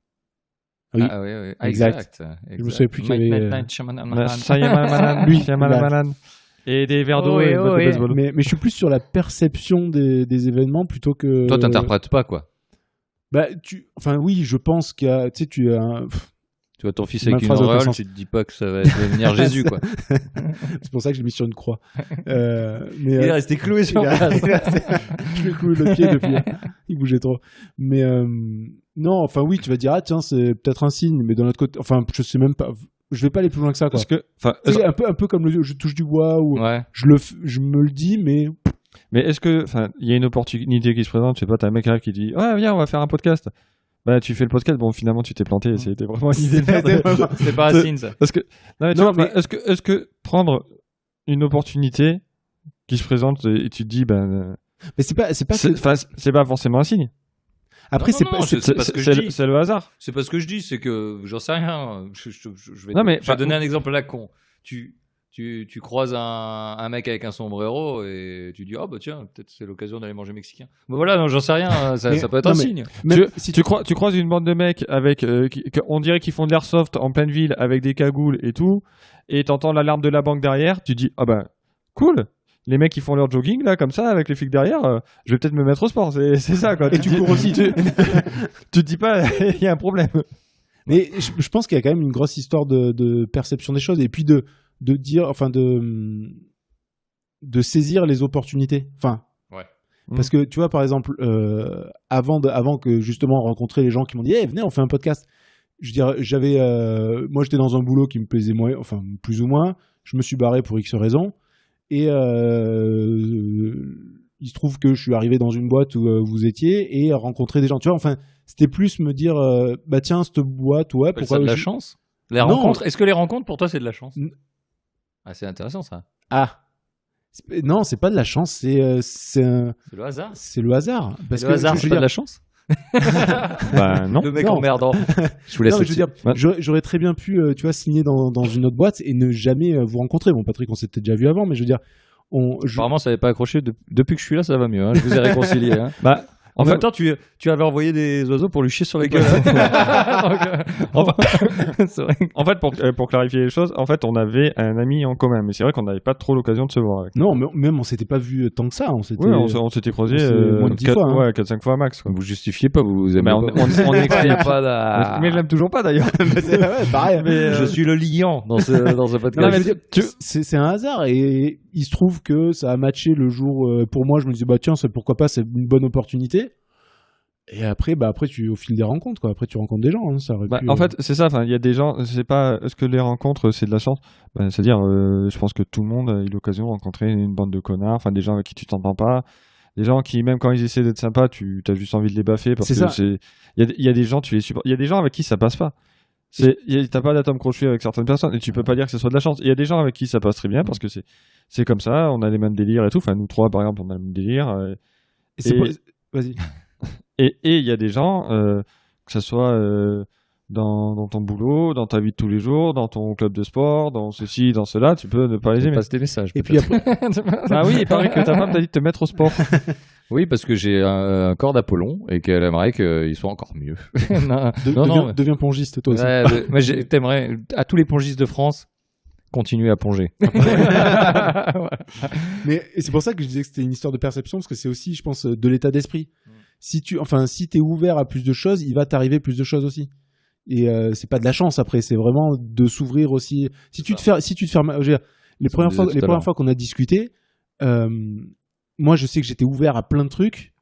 Oui. Ah oui, oui. Exact. Je me souviens plus qu'il y avait, Shyamalan, Lui, Shyamalan. Et des verres d'eau Oh, et ouais, une batte de ouais. baseball. mais je suis plus sur la perception des événements plutôt que. Toi, t'interprètes pas, quoi. Bah, enfin, oui, je pense qu'il y a. Tu sais, tu as. Tu vois ton fils Ma avec une phrase a aucun auréole, sens. tu te dis pas que ça va devenir Jésus, quoi. C'est pour ça que je l'ai mis sur une croix. Mais, Il est resté cloué sur place. je lui ai cloué le pied depuis. Il bougeait trop. Mais non, enfin oui, tu vas dire, ah tiens, c'est peut-être un signe, mais d'un autre côté, enfin, je sais même pas. Je vais pas aller plus loin que ça, quoi. Parce que, enfin, Tu sais, un peu comme je touche du bois ou Ouais. je me le dis, mais mais est-ce que, enfin, il y a une opportunité qui se présente, je sais pas, t'as un mec qui dit, ouais, viens, on va faire un podcast. Bah, tu fais le podcast, bon, finalement, tu t'es planté, c'était vraiment une idée de merde. C'est pas un signe, ça. Parce que, non, mais tu Non, vois, mais- est-ce que prendre une opportunité qui se présente et tu te dis, ben, c'est pas c'est pas forcément un signe. après Non, c'est non, pas non, c'est- c'est pas ce que je dis. C'est le hasard. C'est pas ce que je dis, c'est que j'en sais rien. Je vais, Non, mais- je vais donner un exemple là con. Tu croises un mec avec un sombrero et tu dis, oh bah tiens, peut-être c'est l'occasion d'aller manger mexicain. Bah voilà, non, j'en sais rien, ça peut être non, un mais- signe. même si Tu croises une bande de mecs avec, on dirait qu'ils font de l'airsoft en pleine ville avec des cagoules et tout, et t'entends l'alarme de la banque derrière, tu dis, ah bah, cool. Les mecs qui font leur jogging là comme ça avec les flics derrière, je vais peut-être me mettre au sport, c'est ça quoi. Et tu cours aussi. Tu te dis pas il y a un problème. Mais je pense qu'il y a quand même une grosse histoire de perception des choses et puis de dire, enfin de saisir les opportunités. Enfin, Ouais. parce que tu vois, par exemple, avant que justement rencontrer les gens qui m'ont dit, venez, on fait un podcast. Je veux dire, moi j'étais dans un boulot qui me plaisait moins, enfin plus ou moins. Je me suis barré pour X raisons et il se trouve que je suis arrivé dans une boîte où vous étiez et rencontrer des gens. Tu vois, enfin, c'était plus me dire, bah tiens, cette boîte, ouais, Pourquoi pourquoi de la je- chance? Les Non. rencontres, est-ce que les rencontres pour toi c'est de la chance? N- Ah, c'est intéressant ça. Ah, non, c'est pas de la chance, c'est C'est le hasard. c'est le hasard. Parce Le hasard, je c'est veux pas dire- de la chance? Bah non. Le mec Non. emmerdant. Je vous laisse Non, mais je veux là-dessus. dire, Ouais. j'aurais très bien pu, tu vois, signer dans une autre boîte et ne jamais vous rencontrer. Bon, Patrick, on s'était déjà vu avant, mais je veux dire, Apparemment, ça n'avait pas accroché. Depuis que je suis là, ça va mieux. Hein. Je vous ai réconcilié. Hein. Bah En fait, attends, tu avais envoyé des oiseaux pour lui chier sur les gueules. C'est vrai. En fait, pour clarifier les choses, en fait, on avait un ami en commun, mais c'est vrai qu'on n'avait pas trop l'occasion de se voir avec. Non, mais même on s'était pas vu tant que ça. On s'était croisés moins de 10 fois. Hein. 4-5 fois max. Quoi. Vous justifiez pas, vous aimez pas. On n'explique pas la... Mais je l'aime toujours pas d'ailleurs. Pareil. Je suis le liant dans ce podcast. C'est un hasard et il se trouve que ça a matché le jour. Pour moi, je me disais bah tiens, pourquoi pas, c'est une bonne opportunité. Et après, au fil des rencontres, quoi. Après, tu rencontres des gens. Hein, ça aurait pu, en fait, c'est ça. Enfin, il y a des gens. C'est pas. Est-ce que les rencontres, c'est de la chance? C'est-à-dire, je pense que tout le monde a eu l'occasion de rencontrer une bande de connards. Enfin, des gens avec qui tu t'entends pas. Des gens qui, même quand ils essaient d'être sympas, tu as juste envie de les baffer parce que c'est. Il y a des gens, tu les supportes. Il y a des gens avec qui ça passe pas. T'as pas d'atome crochu avec certaines personnes et tu peux pas dire que ce soit de la chance. Il y a des gens avec qui ça passe très bien parce que c'est comme ça. On a les mêmes délires et tout. Enfin, nous trois, par exemple, on a le même délire. Vas-y. Et il y a des gens, que ce soit dans ton boulot, dans ta vie de tous les jours, dans ton club de sport, dans ceci, dans cela, tu peux ne pas les aimer. Passe tes messages. Et puis après... Ah oui, il paraît que ta femme t'a dit de te mettre au sport. Oui, parce que j'ai un corps d'Apollon et qu'elle aimerait qu'il soit encore mieux. Deviens pongiste, toi aussi. Moi, t'aimerais, à tous les pongistes de France, continuer à plonger. Mais c'est pour ça que je disais que c'était une histoire de perception, parce que c'est aussi, je pense, de l'état d'esprit. Si t'es ouvert à plus de choses, il va t'arriver plus de choses aussi. Et c'est pas de la chance après, c'est vraiment de s'ouvrir aussi. Si tu te fermes, je veux dire, les premières fois qu'on a discuté, moi je sais que j'étais ouvert à plein de trucs.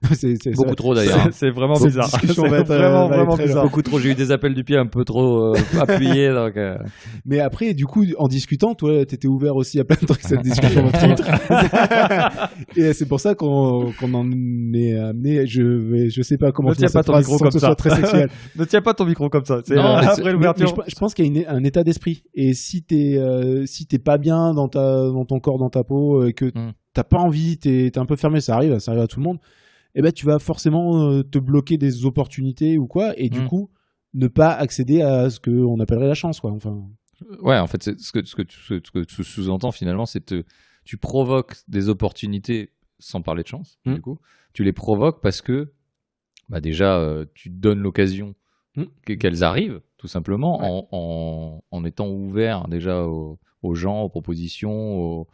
Beaucoup trop d'ailleurs. C'est vraiment bizarre. C'est vraiment bizarre. Beaucoup trop. J'ai eu des appels du pied un peu trop appuyés. Donc, Mais après, du coup, en discutant, toi, t'étais ouvert aussi à plein de trucs, cette discussion. Et c'est pour ça qu'on en est amené. Je sais pas comment finir cette phrase sans que ce soit très sexuel. Ne tiens pas ton micro comme ça. Après l'ouverture. Je pense qu'il y a un état d'esprit. Et si t'es pas bien dans ton corps, dans ta peau, et que t'as pas envie, t'es un peu fermé, ça arrive à tout le monde. Eh ben, tu vas forcément te bloquer des opportunités ou quoi, et du coup, ne pas accéder à ce qu'on appellerait la chance, quoi. Enfin. Ouais, en fait, ce que tu sous-entends finalement, c'est tu provoques des opportunités sans parler de chance, du coup. Tu les provoques parce que, déjà, tu donnes l'occasion qu'elles arrivent, tout simplement, en étant ouvert déjà aux gens, aux propositions,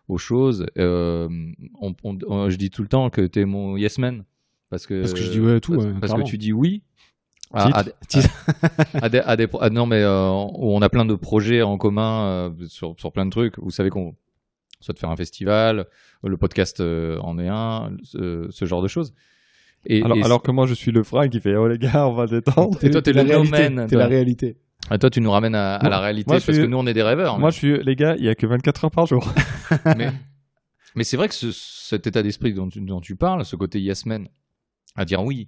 aux choses. Je dis tout le temps que t'es mon yes man parce que je dis ouais à tout. Parce que tu dis oui non mais on a plein de projets en commun sur plein de trucs. Vous savez qu'on soit de faire un festival, le podcast en est un, ce genre de choses. Alors que moi je suis le frère qui fait oh les gars on va détendre. Et toi t'es le no-man. T'es la réalité. Et toi, tu nous ramènes à la réalité parce que nous, on est des rêveurs. Moi, je suis les gars, il y a que 24 heures par jour. mais c'est vrai que cet état d'esprit dont tu parles, ce côté yes man, à dire oui.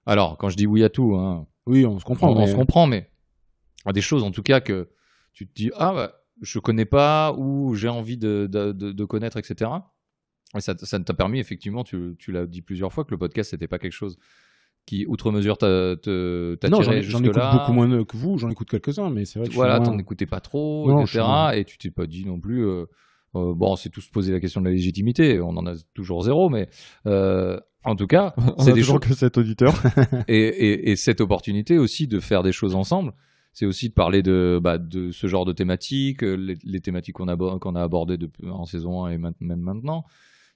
Alors, quand je dis oui à tout, hein, oui, on se comprend. On se comprend, mais à des choses, en tout cas, que tu te dis je connais pas ou j'ai envie de connaître, etc. Et ça t'a permis, effectivement, tu l'as dit plusieurs fois, que le podcast, c'était pas quelque chose qui, outre mesure, t'a tiré jusque-là. J'en écoute beaucoup moins que vous, j'en écoute quelques-uns, mais c'est vrai que t'en écoutais pas trop, etc. Et tu t'es pas dit non plus... on s'est tous posé la question de la légitimité, on en a toujours zéro, mais en tout cas... c'est des choses que cet auditeur. et cette opportunité aussi de faire des choses ensemble, c'est aussi de parler de ce genre de thématiques, les thématiques qu'on a abordées en saison 1 et même maintenant.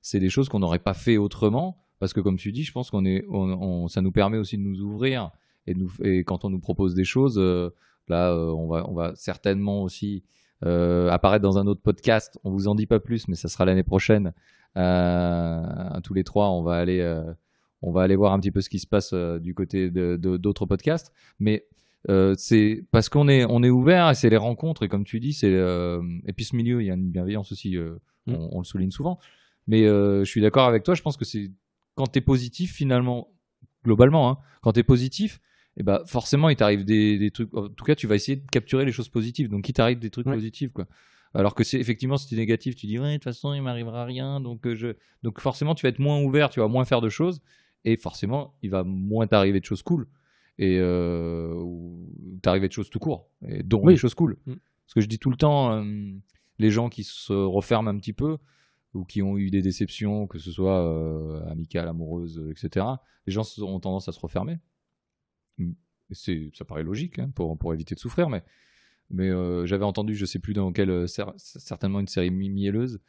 C'est des choses qu'on n'aurait pas fait autrement. Parce que comme tu dis, je pense ça nous permet aussi de nous ouvrir et quand on nous propose des choses, on va certainement aussi apparaître dans un autre podcast. On vous en dit pas plus, mais ça sera l'année prochaine. Tous les trois, on va aller voir un petit peu ce qui se passe du côté d'autres podcasts. Mais c'est parce qu'on est ouvert et c'est les rencontres et comme tu dis, et puis ce milieu, il y a une bienveillance aussi. On le souligne souvent. Mais je suis d'accord avec toi. Je pense que c'est quand t'es positif, finalement, globalement, hein, quand t'es positif, forcément, il t'arrive des trucs. En tout cas, tu vas essayer de capturer les choses positives. Donc, il t'arrive des trucs positifs, quoi. Alors que effectivement, si t'es négatif, tu dis, ouais, de toute façon, il m'arrivera rien. Donc, forcément, tu vas être moins ouvert, tu vas moins faire de choses. Et forcément, il va moins t'arriver de choses cool. Et t'arriver de choses tout court. Et donc, des choses cool. Parce que je dis tout le temps, les gens qui se referment un petit peu, ou qui ont eu des déceptions, que ce soit amicales, amoureuses, etc., les gens ont tendance à se refermer. Ça paraît logique pour éviter de souffrir, mais j'avais entendu, je sais plus dans quelle, certainement une série mielleuse,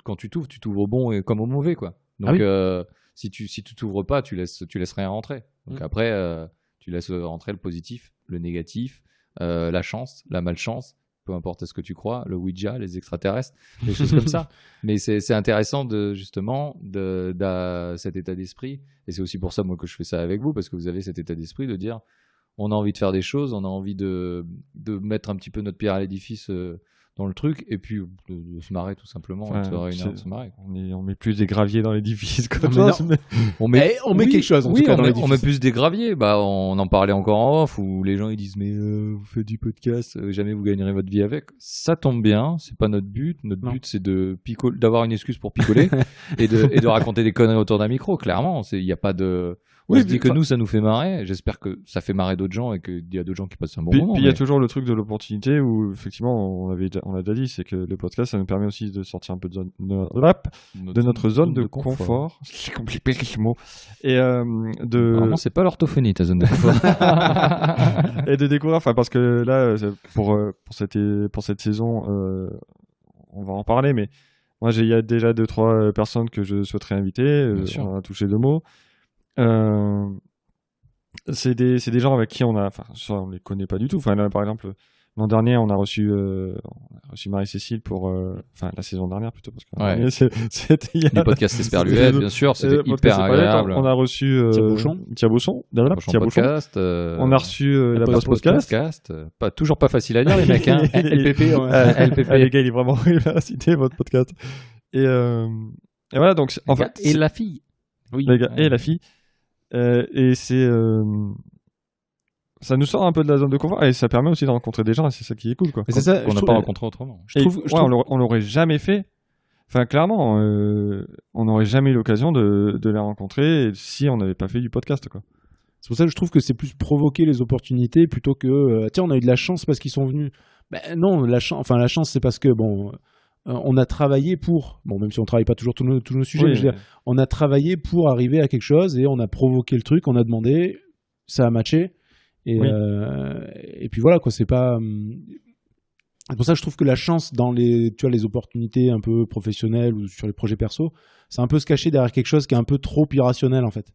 quand tu t'ouvres au bon et comme au mauvais, quoi. Donc si tu t'ouvres pas, tu laisses rien rentrer. Donc après, tu laisses rentrer le positif, le négatif, la chance, la malchance, peu importe ce que tu crois, le Ouija, les extraterrestres, des choses comme ça. Mais c'est intéressant justement cet état d'esprit, et c'est aussi pour ça moi que je fais ça avec vous, parce que vous avez cet état d'esprit de dire on a envie de faire des choses, on a envie de mettre un petit peu notre pierre à l'édifice dans le truc, et puis de se marrer tout simplement, de se réunir, de se marrer. On met plus des graviers dans l'édifice comme ça. On met quelque chose en tout cas dans l'édifice. On met plus des graviers. On en parlait encore en off, où les gens ils disent mais vous faites du podcast, jamais vous gagnerez votre vie avec. Ça tombe bien, c'est pas notre but. Notre but c'est d'avoir une excuse pour picoler et de raconter des conneries autour d'un micro. Clairement, il y a pas de. On se dit que nous, ça nous fait marrer. J'espère que ça fait marrer d'autres gens et qu'il y a d'autres gens qui passent un bon moment. Puis il y a toujours le truc de l'opportunité où, effectivement, on l'a déjà dit, c'est que le podcast, ça nous permet aussi de sortir un peu de notre zone de confort. C'est compliqué ce mot. Et Vraiment, c'est pas l'orthophonie, ta zone de confort. Et de découvrir, parce que là, pour cette saison, on va en parler, mais moi, il y a déjà 2-3 personnes que je souhaiterais inviter. On a touché 2 mots. C'est des gens avec qui on les connaît pas du tout. Là, par exemple, l'an dernier, on a reçu Marie-Cécile pour la saison dernière plutôt, parce que c'était les podcasts Esperluette, bien sûr, c'était hyper agréable. On a reçu Thiabousson, podcast. On a reçu la post-podcast. Toujours pas facile à dire, les mecs. LPP, les gars, il est vraiment horrible à citer votre podcast. Et voilà, donc en fait, et la fille. Oui. Les gars, et la fille. Et c'est ça nous sort un peu de la zone de confort et ça permet aussi de rencontrer des gens, et c'est ça qui est cool, quoi. C'est ça qu'on n'a pas rencontré autrement. On l'aurait jamais fait. Clairement, on n'aurait jamais eu l'occasion de les rencontrer si on n'avait pas fait du podcast, quoi. C'est pour ça que je trouve que c'est plus provoquer les opportunités plutôt que tiens, on a eu de la chance parce qu'ils sont venus. Non, la chance c'est parce que on a travaillé pour, même si on travaille pas toujours tous nos sujets, mais je veux dire, on a travaillé pour arriver à quelque chose et on a provoqué le truc, on a demandé, ça a matché, et puis voilà, quoi, c'est pas. C'est pour ça que je trouve que la chance dans les opportunités un peu professionnelles ou sur les projets perso, c'est un peu se cacher derrière quelque chose qui est un peu trop irrationnel en fait.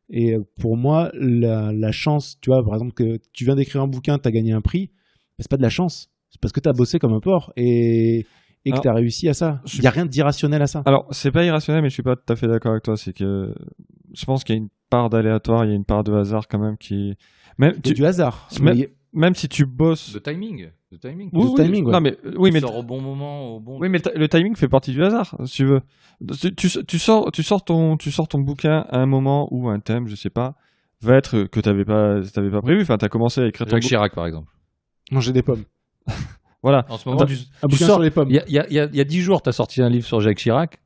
Et pour moi, la chance, tu vois, par exemple, que tu viens d'écrire un bouquin, tu as gagné un prix, c'est pas de la chance, c'est parce que tu as bossé comme un porc et que tu as réussi à ça. Il n'y a rien d'irrationnel à ça. Alors, c'est pas irrationnel, mais je suis pas tout à fait d'accord avec toi. C'est que je pense qu'il y a une part d'aléatoire, il y a une part de hasard quand même qui. Du hasard. Même si tu bosses. De timing. Oui, ouais. Non, mais tu sors au bon moment, au bon. Oui, mais le timing fait partie du hasard, si tu veux. Tu sors ton bouquin à un moment où un thème, je sais pas, va être que t'avais pas prévu. T'as commencé à écrire ton Jacques Chirac, par exemple. Manger des pommes. Voilà. En ce moment, un bouquin sur les pommes. Il y a 10 jours, tu as sorti un livre sur Jacques Chirac.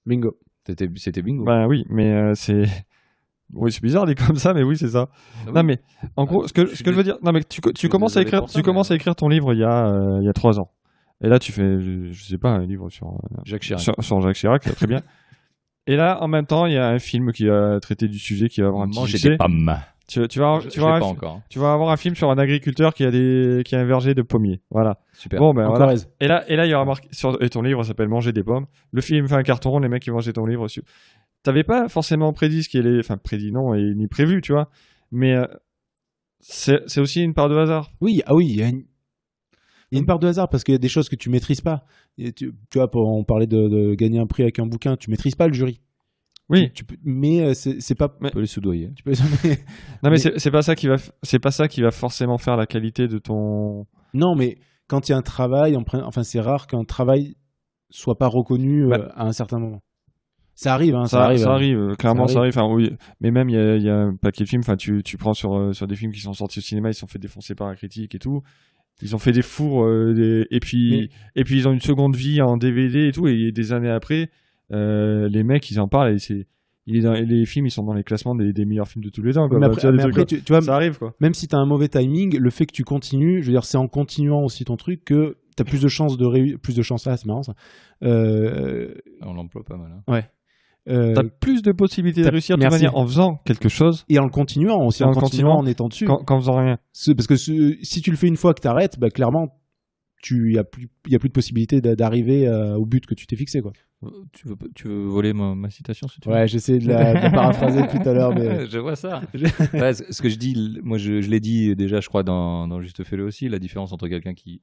Bingo. C'était bingo. Oui, mais c'est. Oui, c'est bizarre dit comme ça, mais oui, c'est ça. Oui. Non, mais en gros, ce que je veux dire, non, mais tu commences à écrire ton livre il y a 3 ans. Et là, tu fais, je sais pas, un livre sur Jacques Chirac. Sur Jacques Chirac, très bien. Et là, en même temps, il y a un film qui va traiter du sujet, qui va avoir un petit Manger des pommes. Tu vas avoir un film sur un agriculteur qui a un verger de pommiers. Voilà. Super. Bon, voilà. Et là, il y aura marqué et ton livre s'appelle Manger des pommes. Le film fait un carton, les mecs qui mangeaient ton livre dessus. T'avais pas forcément prédit prédit non, et ni prévu, tu vois. Mais c'est aussi une part de hasard. Oui, il y a une part de hasard parce qu'il y a des choses que tu maîtrises pas. Et tu vois, on parlait de gagner un prix avec un bouquin, tu maîtrises pas le jury. Oui, mais c'est pas. Tu peux les soudoyer. Non, mais c'est pas ça qui va forcément faire la qualité de ton. Non, mais quand il y a un travail, c'est rare qu'un travail soit pas reconnu à un certain moment. Ça arrive, ça arrive. Clairement, ça arrive. Oui. Mais même, il y a un paquet de films. Tu prends sur des films qui sont sortis au cinéma, ils se sont fait défoncer par la critique et tout. Ils ont fait des fours, et puis ils ont une seconde vie en DVD et tout. Et des années après, les mecs, ils en parlent et les films, ils sont dans les classements des meilleurs films de tous les temps. Quoi. Mais Bah, après, tu vois, des mais trucs, après, quoi. tu vois, Ça arrive, quoi. même si t'as un mauvais timing, le fait que tu continues, je veux dire, c'est en continuant aussi ton truc que t'as plus de chances plus de chances. Ah, c'est marrant ça. On l'emploie pas mal. Hein. T'as plus de possibilités de réussir de toute manière en faisant quelque chose et en le continuant aussi, en continuant, en étant dessus. qu'en faisant rien. Parce que si tu le fais une fois que t'arrêtes, bah, clairement, il y a plus de possibilité d'arriver au but que tu t'es fixé, quoi. Tu veux voler ma citation si tu veux. Ouais, j'essaie de la paraphraser tout à l'heure, mais Je vois ça. Ouais, ce que je dis, moi je l'ai dit déjà, je crois, dans Juste Fais-le aussi, la différence entre quelqu'un qui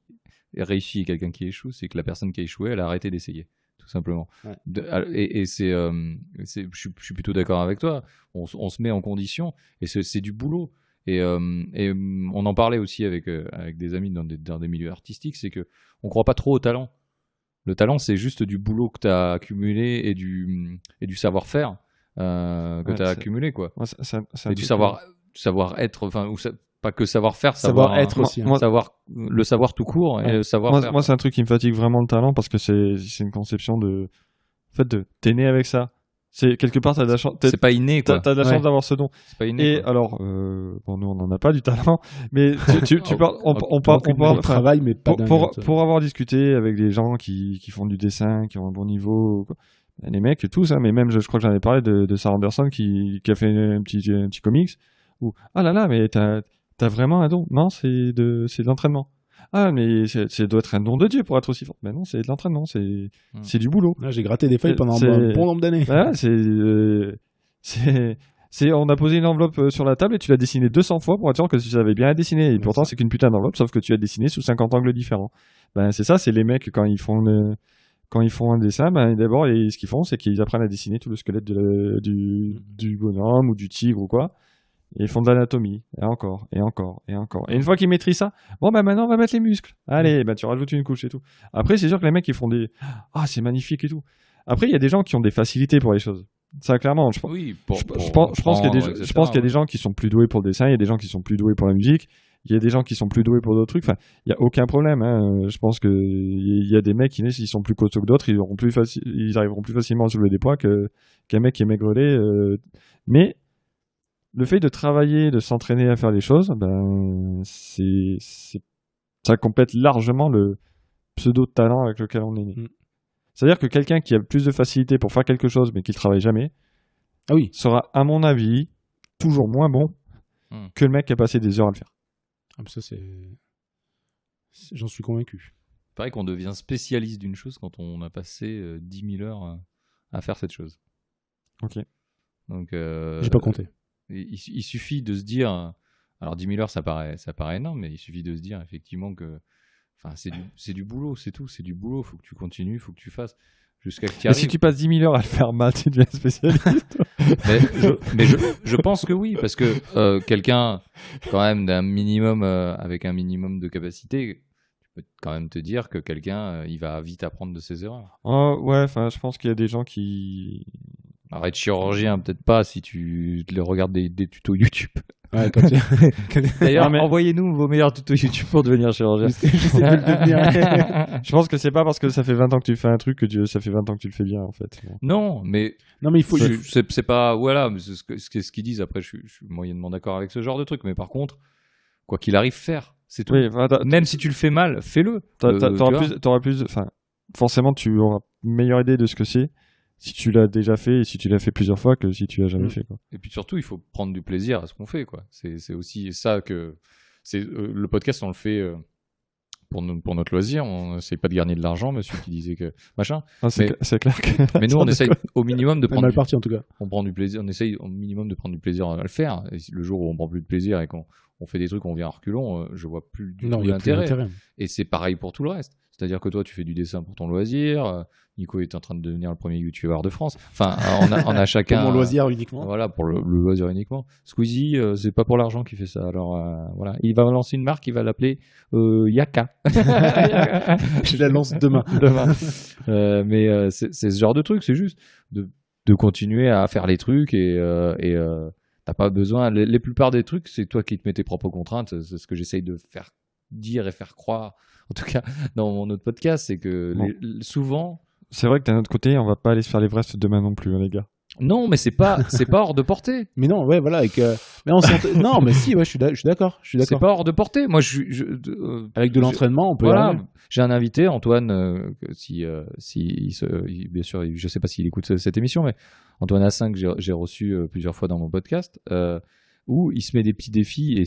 réussit et quelqu'un qui échoue, c'est que la personne qui a échoué, elle a arrêté d'essayer, tout simplement. Ouais. Et je suis plutôt d'accord avec toi. On se met en condition et c'est du boulot. Et on en parlait aussi avec des amis dans des milieux artistiques, c'est que on croit pas trop au talent. Le talent, c'est juste du boulot que tu as accumulé et du savoir-faire que tu as accumulé, quoi. Moi, et du savoir-être, enfin, pas que savoir-faire, savoir-être aussi. Hein. Le savoir tout court et le savoir-faire. Moi, c'est un truc qui me fatigue vraiment, le talent, parce que c'est une conception de. En fait, t'es né avec ça. C'est quelque part, t'as de la chance. C'est pas inné, quoi. T'as de la chance d'avoir ce don. C'est pas inné. Et alors, bon, nous, on n'en a pas du talent, mais tu parles, on parle travail, mais pas pour avoir discuté avec des gens qui font du dessin, qui ont un bon niveau, quoi. Les mecs, tous, hein, mais même, je crois que j'en ai parlé de Sarah Anderson qui a fait un petit comics où, ah là là, mais t'as vraiment un don. Non, c'est de l'entraînement. Ah, mais ça doit être un don de Dieu pour être aussi fort. Mais non, c'est de l'entraînement, c'est du boulot. Là, j'ai gratté des feuilles pendant un bon nombre d'années. Voilà, on a posé une enveloppe sur la table et tu l'as dessinée 200 fois pour être sûr que tu savais bien la dessiner. Et pourtant, c'est qu'une putain d'enveloppe, sauf que tu l'as dessinée sous 50 angles différents. Ben, c'est ça, c'est les mecs, quand ils font un dessin, ben, d'abord, ce qu'ils font, c'est qu'ils apprennent à dessiner tout le squelette du bonhomme ou du tigre ou quoi. Et ils font de l'anatomie, et encore, et encore, et encore. Et une fois qu'ils maîtrisent ça, bon, ben maintenant, on va mettre les muscles. Allez, ben tu rajoutes une couche et tout. Après, c'est sûr que les mecs, ils font des... Ah, c'est magnifique et tout. Après, il y a des gens qui ont des facilités pour les choses. Ça, clairement, je pense qu'il y a des gens qui sont plus doués pour le dessin, il y a des gens qui sont plus doués pour la musique, il y a des gens qui sont plus doués pour d'autres trucs. Enfin, il n'y a aucun problème. Hein. Je pense qu'il y a des mecs qui naissent, ils sont plus costauds que d'autres, ils arriveront plus facilement à soulever des poids qu'un mec qui est maigrelet. Mais le fait de travailler, de s'entraîner à faire les choses, ben, ça complète largement le pseudo-talent avec lequel on est né. C'est-à-dire que quelqu'un qui a plus de facilité pour faire quelque chose, mais qui ne travaille jamais, sera, à mon avis, toujours moins bon que le mec qui a passé des heures à le faire. Ah, ça, j'en suis convaincu. C'est pareil qu'on devient spécialiste d'une chose quand on a passé 10 000 heures à faire cette chose. Ok. Donc, j'ai pas compté. Il suffit de se dire, alors 10 000 heures ça paraît énorme, mais il suffit de se dire effectivement que c'est du boulot, c'est tout, c'est du boulot, faut que tu continues, faut que tu fasses jusqu'à ce que tu y arrives. Si tu passes 10 000 heures à le faire mal, tu deviens spécialiste. mais je pense que oui, parce que quelqu'un quand même d'un minimum, avec un minimum de capacité, tu peux quand même te dire que quelqu'un il va vite apprendre de ses erreurs. Ouais, enfin je pense qu'il y a des gens qui... Arrête chirurgien, peut-être pas si tu regardes des tutos YouTube. Ouais, D'ailleurs, envoyez-nous vos meilleurs tutos YouTube pour devenir chirurgien. J'essaie de le devenir. Je pense que c'est pas parce que ça fait 20 ans que tu fais un truc que ça fait 20 ans que tu le fais bien, en fait. Non, mais il faut... C'est pas... Voilà, c'est ce qu'ils disent. Après, je suis moyennement d'accord avec ce genre de truc. Mais par contre, quoi qu'il arrive, faire. C'est tout. Oui, même si tu le fais mal, fais-le. T'auras plus... Enfin, forcément, tu auras une meilleure idée de ce que c'est si tu l'as déjà fait et si tu l'as fait plusieurs fois que si tu l'as jamais fait, quoi. Et puis surtout, il faut prendre du plaisir à ce qu'on fait, quoi. C'est aussi ça que... le podcast, on le fait pour notre loisir. On n'essaye pas de gagner de l'argent, monsieur qui disait que... Machin. C'est clair que... Mais nous, on essaye au minimum de prendre... mal parti, en tout cas. On prend du plaisir. On essaye au minimum de prendre du plaisir à le faire. Et le jour où on prend plus de plaisir et qu'on fait des trucs, on vient à reculons, je vois plus du tout l'intérêt. Et c'est pareil pour tout le reste. C'est-à-dire que toi, tu fais du dessin pour ton loisir. Nico est en train de devenir le premier youtubeur de France. Enfin, on a chacun... Pour mon loisir uniquement. Voilà, pour le loisir uniquement. Squeezie, c'est pas pour l'argent qu'il fait ça. Alors, voilà. Il va lancer une marque, il va l'appeler Yaka. Je la lance demain. Mais c'est ce genre de truc. C'est juste de continuer à faire les trucs et t'as pas besoin... Les plupart des trucs, c'est toi qui te mets tes propres contraintes. C'est ce que j'essaye de faire dire et faire croire. En tout cas, dans mon autre podcast, c'est que souvent... C'est vrai que d'un autre côté, on va pas aller se faire l'Everest demain non plus, hein, les gars. Non, mais c'est pas hors de portée. Mais non, ouais, voilà. Mais non, mais si, ouais, je suis d'accord. C'est pas hors de portée. Moi, Avec de l'entraînement, on peut. Voilà. y arriver. J'ai un invité, Antoine, je sais pas s'il écoute cette émission, mais Antoine Assin que j'ai reçu plusieurs fois dans mon podcast, où il se met des petits défis et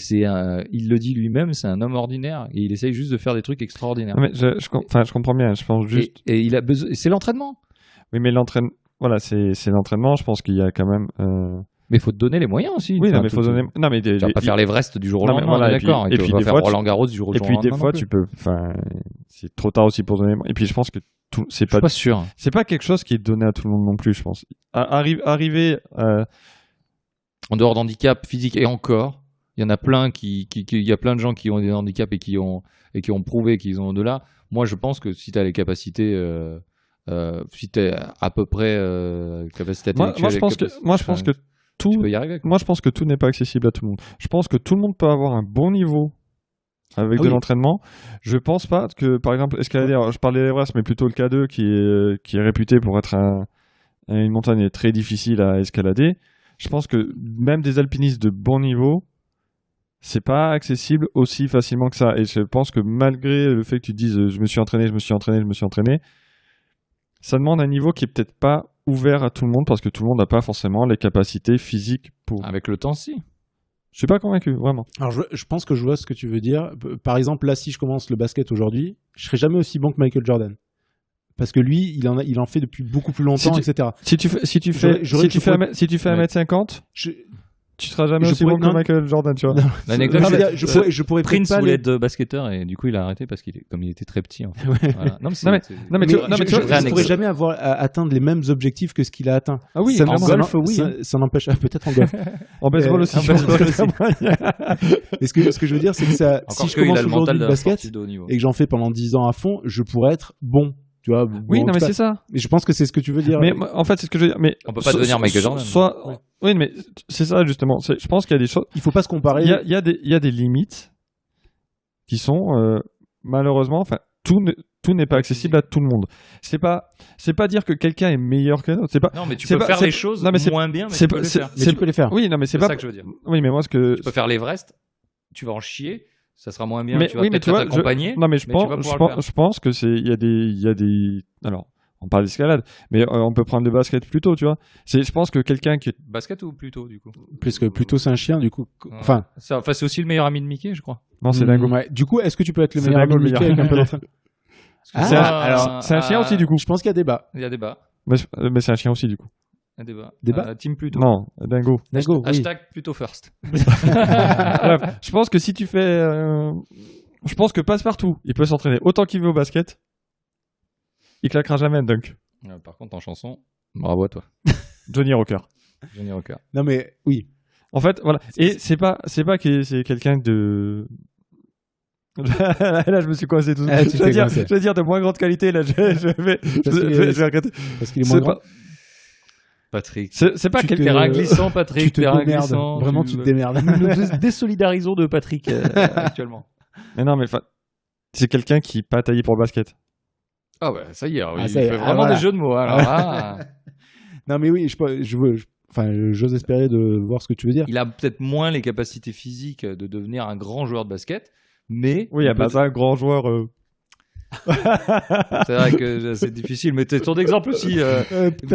il le dit lui-même, c'est un homme ordinaire et il essaye juste de faire des trucs extraordinaires. Non, mais je comprends bien. Je pense juste. Et il a besoin. C'est l'entraînement. Oui, mais voilà, c'est l'entraînement. Je pense qu'il y a quand même. Mais il faut te donner les moyens aussi. Oui, Enfin, non, mais faut donner. Non, mais tu vas pas faire l'Everest du jour au Non, mais lendemain, voilà, on est d'accord. et puis tu vas des faire fois, Roland Garros du jour au Et puis lendemain. des fois, tu peux. Enfin, c'est trop tard aussi pour donner. Et puis je pense que c'est Je suis pas sûr. c'est pas quelque chose qui est donné à tout le monde non plus. Je pense. Arriver. En dehors d'handicap physique et encore, il y en a plein il y a plein de gens qui ont des handicaps et qui ont prouvé qu'ils ont au-delà. Moi, je pense que si tu as les capacités, si tu es à peu près capacité intellectuelle, Moi, je pense que tout. tu peux y arriver. Moi, je pense que tout n'est pas accessible à tout le monde. Je pense que tout le monde peut avoir un bon niveau avec de l'entraînement. Je pense pas que, par exemple, escalader, je parlais d'Everest, mais plutôt le K2 qui est réputé pour être une montagne très difficile à escalader. Je pense que même des alpinistes de bon niveau, c'est pas accessible aussi facilement que ça. Et je pense que malgré le fait que tu te dises je me suis entraîné, ça demande un niveau qui est peut-être pas ouvert à tout le monde parce que tout le monde n'a pas forcément les capacités physiques pour. Avec le temps, si. Je suis pas convaincu, vraiment. Alors, je pense que je vois ce que tu veux dire. Par exemple, là, si je commence le basket aujourd'hui, je serai jamais aussi bon que Michael Jordan. Parce que lui, il en fait depuis beaucoup plus longtemps, etc. Si tu fais 1m50, tu seras jamais aussi bon que Michael Jordan, tu vois. L'anecdote, je pourrais Prince pas voulait être basketteur et du coup il a arrêté parce comme il était très petit. En fait. Voilà. Je pourrais jamais atteindre les mêmes objectifs que ce qu'il a atteint. Ah oui, en golf, oui. Ça n'empêche peut-être en golf. En baseball aussi. Et ce que je veux dire, c'est que si je commence aujourd'hui le basket et que j'en fais pendant 10 ans à fond, je pourrais être bon. Tu vois, oui, non, mais c'est ça. Et je pense que c'est ce que tu veux dire. Mais en fait, c'est ce que je veux dire. Mais on peut pas devenir Michael Jordan. Oui, mais c'est ça justement. Je pense qu'il y a des choses. Il faut pas se comparer. Il y a des limites qui sont malheureusement. Enfin, tout n'est pas accessible à tout le monde. C'est pas dire que quelqu'un est meilleur qu'un autre. C'est pas. Non, mais tu peux faire les choses moins bien, mais tu peux les faire. Tu peux les faire. Oui, non, mais c'est pas ça que je veux dire. Oui, mais moi tu peux faire l'Everest. Tu vas en chier. Ça sera moins bien, tu vas peut-être tu vois, t'accompagner. Non, mais je pense que il y a des. Alors, on parle d'escalade, mais on peut prendre le basket plutôt, tu vois. Je pense que quelqu'un qui est. Basket ou plutôt, du coup plutôt c'est un chien, du coup. Enfin, c'est aussi le meilleur ami de Mickey, je crois. Non, c'est dingo. Ouais. Du coup, est-ce que tu peux être le meilleur ami de Mickey avec un peu d'entraînement? C'est un chien aussi, du coup. Je pense qu'il y a débat. Il y a débat. Mais c'est un chien aussi, du coup. Un débat. Team plutôt. Non, dingo. Hashtag plutôt first. Bref, je pense que si tu fais. Je pense que Passepartout, il peut s'entraîner autant qu'il veut au basket. Il claquera jamais un dunk. Par contre, en chanson, bravo à toi. Johnny Rocker. Non, mais oui. En fait, voilà. Et c'est pas que c'est quelqu'un de. Là, je me suis coincé tout seul. Je veux dire de moins grande qualité. Là, je vais regretter. Parce qu'il est moins grand. Patrick. C'est pas quelqu'un. Terrain glissant, Patrick. Tu te démerdes. Vraiment, tu te démerdes. Nous nous désolidarisons de Patrick actuellement. Mais non, mais c'est quelqu'un qui n'est pas taillé pour le basket. Ah ouais, ça y est. Il fait vraiment des jeux de mots. Alors, non, mais oui, j'ose espérer de voir ce que tu veux dire. Il a peut-être moins les capacités physiques de devenir un grand joueur de basket, mais... Oui, il n'y a pas un grand joueur... C'est vrai que c'est difficile, mais ton exemple aussi...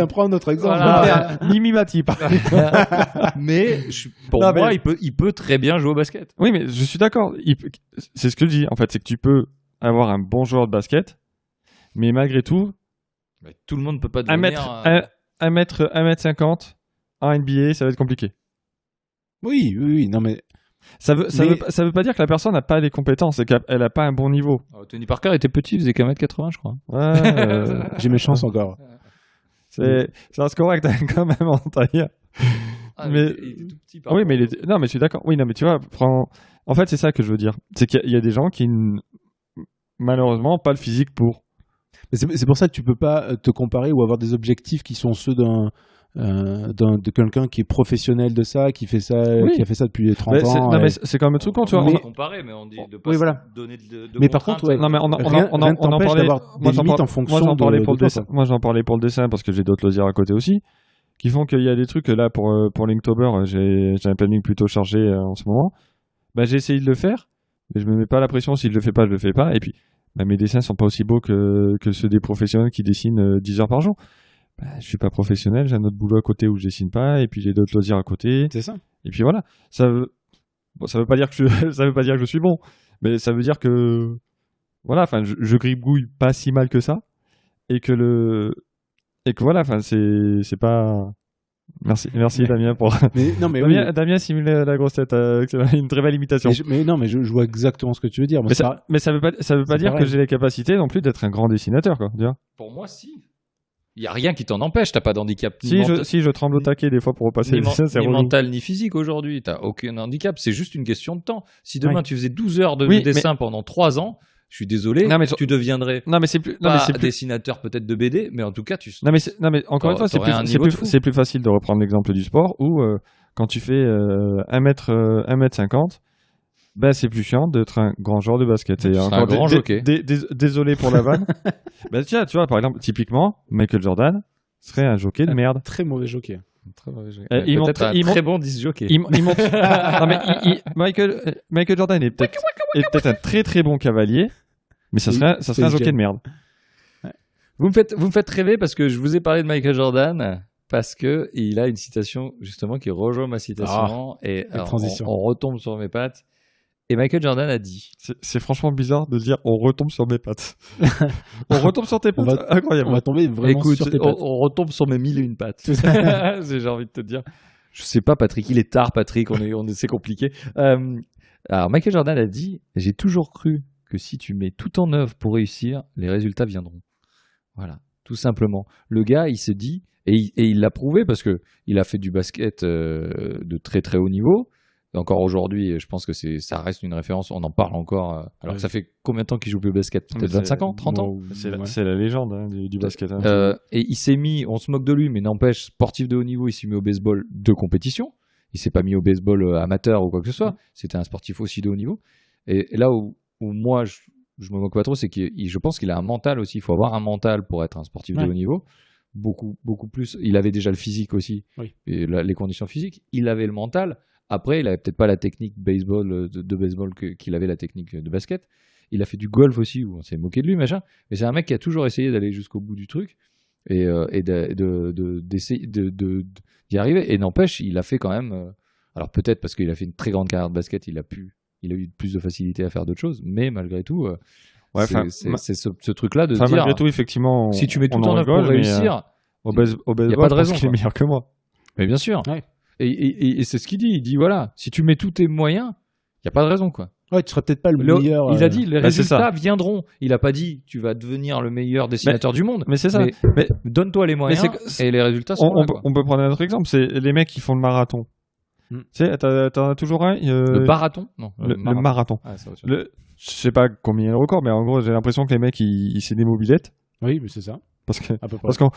prends notre exemple. Voilà. Mimi Mati, par exemple. Mais pour moi, il peut très bien jouer au basket. Oui, mais je suis d'accord. C'est ce que je dis, en fait, c'est que tu peux avoir un bon joueur de basket, mais malgré tout... tout le monde ne peut pas devenir... 1m50 en NBA, ça va être compliqué. Oui, non mais... Ça veut pas dire que la personne n'a pas les compétences et qu'elle n'a pas un bon niveau. Tony Parker était petit, il faisait qu'à 1m80, je crois. Ouais, j'ai mes chances encore. C'est un score quand même en taille. Mais il était tout petit. Oui, mais non, mais je suis d'accord. Oui, non, mais tu vois, en fait, c'est ça que je veux dire. C'est qu'il y a des gens qui, malheureusement, n'ont pas le physique pour. C'est pour ça que tu peux pas te comparer ou avoir des objectifs qui sont ceux de quelqu'un qui est professionnel de ça, qui fait ça, qui a fait ça depuis 30 ans. Non, mais c'est quand même tout con, tu vois. On peut comparer, mais on dit de pas donner de mais par contre, non, mais on en parlait. Moi, j'en parlais pour le dessin parce que j'ai d'autres loisirs à côté aussi. qui font qu'il y a des trucs là pour Linktober, j'ai un planning plutôt chargé en ce moment. Bah, j'ai essayé de le faire, mais je me mets pas la pression. Si je le fais pas, je le fais pas. Et puis, bah, mes dessins sont pas aussi beaux que ceux des professionnels qui dessinent 10 heures par jour. Bah, je suis pas professionnel, j'ai un autre boulot à côté où je dessine pas, et puis j'ai d'autres loisirs à côté. C'est ça. Et puis voilà, ça veut pas dire que ça veut pas dire que je suis bon, mais ça veut dire que voilà, enfin, je gribouille pas si mal que ça, et que voilà, enfin, c'est pas. Merci Damien pour. Mais Damien simule la grosse tête, c'est une très belle imitation. Mais je vois exactement ce que tu veux dire. Moi, Mais ça veut pas dire que j'ai les capacités non plus d'être un grand dessinateur, quoi. Pour moi, si. Il n'y a rien qui t'en empêche, t'as pas d'handicap. Si je tremble au taquet des fois pour repasser ni le dessin, c'est ni relou. mental ni physique aujourd'hui, t'as aucun handicap, c'est juste une question de temps. Si demain Oui. tu faisais 12 heures de Oui, dessin pendant 3 ans, je suis désolé, Non, mais tu deviendrais Non mais c'est plus. Non, pas mais c'est plus. dessinateur peut-être de BD, mais en tout cas tu... Non mais encore une fois, T'aurais un niveau de fou. c'est plus facile de reprendre l'exemple du sport où quand tu fais 1m50, ben c'est plus chiant d'être un grand joueur de basket. Et un grand jockey. Désolé pour la vanne. Ben tu vois par exemple typiquement Michael Jordan serait un jockey de merde. très mauvais jockey. Il montre- Peut-être un il très bon disc jockey. Il monte. Non mais Michael Jordan est peut-être un très très bon cavalier, mais ça serait un jockey de merde. Vous me faites rêver parce que je vous ai parlé de Michael Jordan parce que il a une citation justement qui rejoint ma citation et alors, transition. on retombe sur mes pattes. Et Michael Jordan a dit C'est franchement bizarre de dire on retombe sur mes pattes. On retombe sur tes pattes. Incroyable. On va tomber vraiment écoute, sur tes pattes. on retombe sur mes 1001 pattes. J'ai envie de te dire. Je sais pas, Patrick. Il est tard, Patrick. C'est compliqué. Alors, Michael Jordan a dit j'ai toujours cru que si tu mets tout en œuvre pour réussir, les résultats viendront. Voilà, tout simplement. Le gars, il se dit, et il l'a prouvé parce que il a fait du basket de très très haut niveau. Et encore aujourd'hui, je pense que ça reste une référence. On en parle encore. Alors que ça fait combien de temps qu'il joue plus au basket? Peut-être 25 ans, 30 ans. C'est la légende hein, du basket. Hein. Et il s'est mis, on se moque de lui, mais n'empêche, sportif de haut niveau, il s'est mis au baseball de compétition. Il s'est pas mis au baseball amateur ou quoi que ce soit. C'était un sportif aussi de haut niveau. Et là où moi, je me moque pas trop, c'est que je pense qu'il a un mental aussi. Il faut avoir un mental pour être un sportif de haut niveau. Beaucoup plus. Il avait déjà le physique aussi. Oui. Et les conditions physiques. Il avait le mental. Après, il avait peut-être pas la technique baseball, de baseball qu'il avait la technique de basket. Il a fait du golf aussi, où on s'est moqué de lui, machin. Mais c'est un mec qui a toujours essayé d'aller jusqu'au bout du truc et d'essayer d'y arriver. Et n'empêche, il a fait quand même. Alors peut-être parce qu'il a fait une très grande carrière de basket, il a eu plus de facilité à faire d'autres choses. Mais malgré tout, c'est ce truc-là de se dire. Malgré tout, effectivement, si tu mets tout en œuvre pour réussir, au baseball, il n'y a pas de raison. Qu'il est meilleur que moi. Mais bien sûr. Ouais. Et c'est ce qu'il dit. Il dit voilà, si tu mets tous tes moyens, il n'y a pas de raison, quoi. Ouais, tu seras peut-être pas le meilleur. Il a dit les résultats viendront. Il a pas dit tu vas devenir le meilleur dessinateur du monde. Mais c'est ça. Mais donne-toi les moyens et les résultats sont là. On peut prendre un autre exemple, c'est les mecs qui font le marathon. Tu sais, t'en as toujours un. Le marathon? Non. Le marathon. Ah, ça, je sais pas combien il y a le record, mais en gros, j'ai l'impression que les mecs, c'est des mobilettes. Oui, mais c'est ça. Parce que, À peu près. parce qu'on,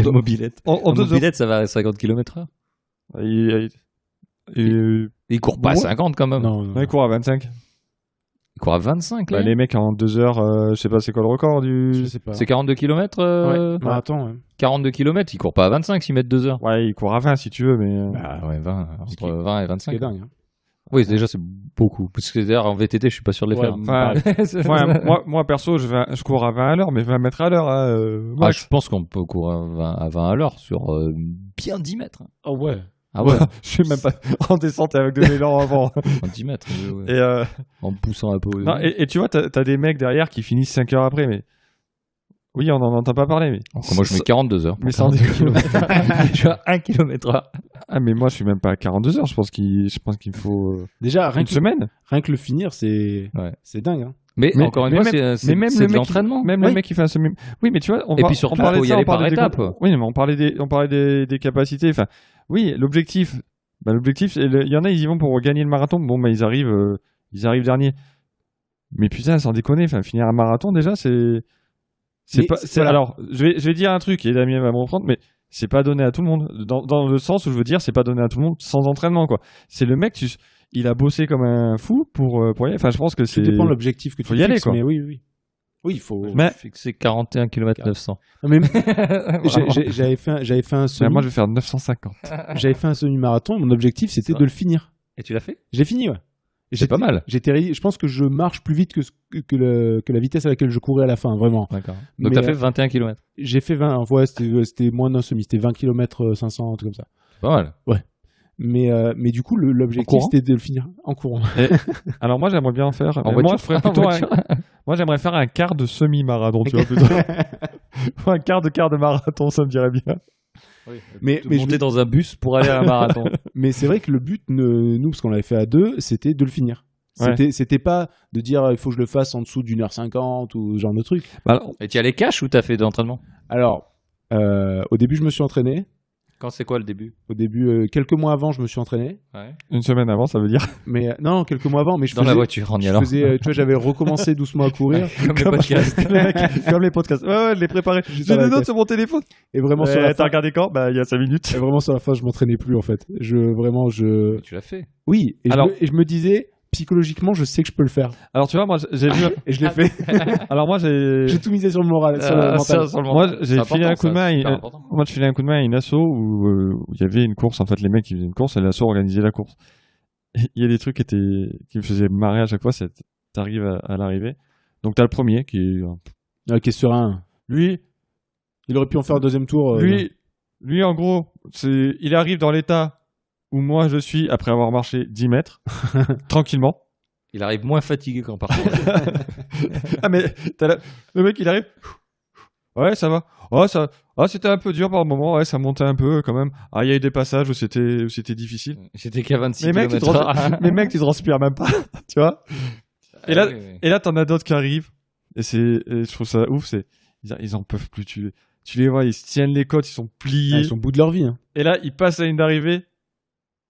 des mobilettes. Mobilette, ça va à 50 km/h. Il court pas à 50 quand même. Non, il court à 25. Il court à 25 là. Les mecs en 2 heures, je sais pas c'est quoi le record Je sais pas. C'est 42 km marathon. 42 km, il court pas à 25 s'ils mettent 2 heures. Ouais, il court à 20 si tu veux, mais. Bah ouais, 20, entre 20 et 25. C'est dingue. Hein. Oui, déjà c'est beaucoup. Parce que d'ailleurs en VTT, je suis pas sûr de les faire. Moi perso, je cours à 20 à l'heure, mais 20 mètres à l'heure. Je pense qu'on peut courir à 20 à l'heure sur bien 10 mètres. Oh ouais. Ah ouais. Je suis même pas en descente avec de l'élan avant. En 10 mètres. Ouais. Et en poussant un peu. Non, et tu vois, t'as des mecs derrière qui finissent 5 heures après, mais. Oui, on n'en entend pas parler, mais. Moi, je mets 42 heures. Mais sans déconner. Je suis à 1 km/h. Ah, mais moi, je suis même pas à 42 heures. Je pense qu'il me faut. Déjà, une semaine. Rien que le finir, c'est dingue. Hein. Mais encore une fois, c'est de l'entraînement. Même le mec qui fait un semi. Oui, mais tu vois, et puis surtout, il faut y aller par étapes. Oui, mais on parlait des capacités. Enfin, oui, l'objectif. L'objectif, il y en a, ils y vont pour gagner le marathon. Bon, ils arrivent dernier. Mais putain, sans déconner, finir un marathon déjà, voilà. Alors, je vais dire un truc et Damien va me reprendre, mais c'est pas donné à tout le monde. Dans le sens où je veux dire, c'est pas donné à tout le monde sans entraînement, quoi. C'est le mec, il a bossé comme un fou pour y aller. Enfin, je pense que c'est. Tout dépend de l'objectif que tu faut y aller, fixes, quoi. Mais oui. Oui, il faut. Mais C'est 41 km 900. Non, mais j'avais fait un semi. moi, je vais faire 950. J'avais fait un semi-marathon. Mon objectif, c'était C'est de le finir. Et tu l'as fait? Je l'ai fini, ouais. Et C'est pas mal. Je pense que je marche plus vite que la vitesse à laquelle je courais à la fin, vraiment. D'accord. Donc Mais, t'as fait 21 km. J'ai fait 20. Ouais, c'était moins d'un semi. C'était 20 km 500, un truc comme ça. C'est pas mal. Mais du coup, l'objectif, c'était de le finir en courant. Alors moi, j'aimerais bien en faire. En moi, voiture. je ferais plutôt moi, j'aimerais faire un quart de semi-marathon, tu vois, plutôt. Un quart de marathon, ça me dirait bien. Mais monter dans un bus pour aller à un marathon. Mais c'est vrai que le but, nous, parce qu'on l'avait fait à deux, c'était de le finir. Ouais. C'était pas de dire il faut que je le fasse en dessous d'1h50 ou ce genre de truc. Et tu y allais cash ou t'as fait d'entraînement? Alors, au début, je me suis entraîné. Quand c'est quoi le début? Au début, quelques mois avant, je me suis entraîné. Ouais. Une semaine avant, ça veut dire. Mais non, quelques mois avant. Mais je Dans faisais, la voiture en y je allant. faisais, tu vois, j'avais recommencé doucement à courir. Comme les podcasts. Comme les podcasts. Ouais, je l'ai préparé. J'ai dans la des notes tête. sur mon téléphone. Et vraiment sur la T'as fin, regardé quand? Bah, il y a 5 minutes. et vraiment sur la fin, je m'entraînais plus en fait. Tu l'as fait. Oui. Et, Alors- je me disais, psychologiquement, je sais que je peux le faire. Alors, tu vois, moi, j'ai vu. Et je l'ai fait. Alors, moi, J'ai tout misé sur le moral, sur le mental. Moi, j'ai filé un coup de main. Moi, je filais un coup de main à une asso où il y avait une course. En fait, les mecs, ils faisaient une course et l'asso organisait la course. Et il y a des trucs qui me faisaient marrer à chaque fois. C'est t'arrives à l'arrivée. Donc, t'as le premier qui est. Ok, serein. Lui, Il aurait pu en faire un deuxième tour. lui, en gros, il arrive dans l'état où moi je suis après avoir marché 10 mètres, tranquillement. Il arrive moins fatigué qu'en partant. Ah, mais le mec, il arrive. Ouais, ça va. C'était un peu dur par moment. Ouais, ça montait un peu quand même. Ah, il y a eu des passages où c'était difficile. J'étais qu'à 26 Mais mec, km/h. mais mec, tu te transpires même pas, tu vois. Et là, Et là, t'en as d'autres qui arrivent. Et je trouve ça ouf. Ils en peuvent plus. Tu les vois, ils se tiennent les côtes, ils sont pliés. Ils sont au bout de leur vie. Hein. Et là, ils passent la ligne d'arrivée.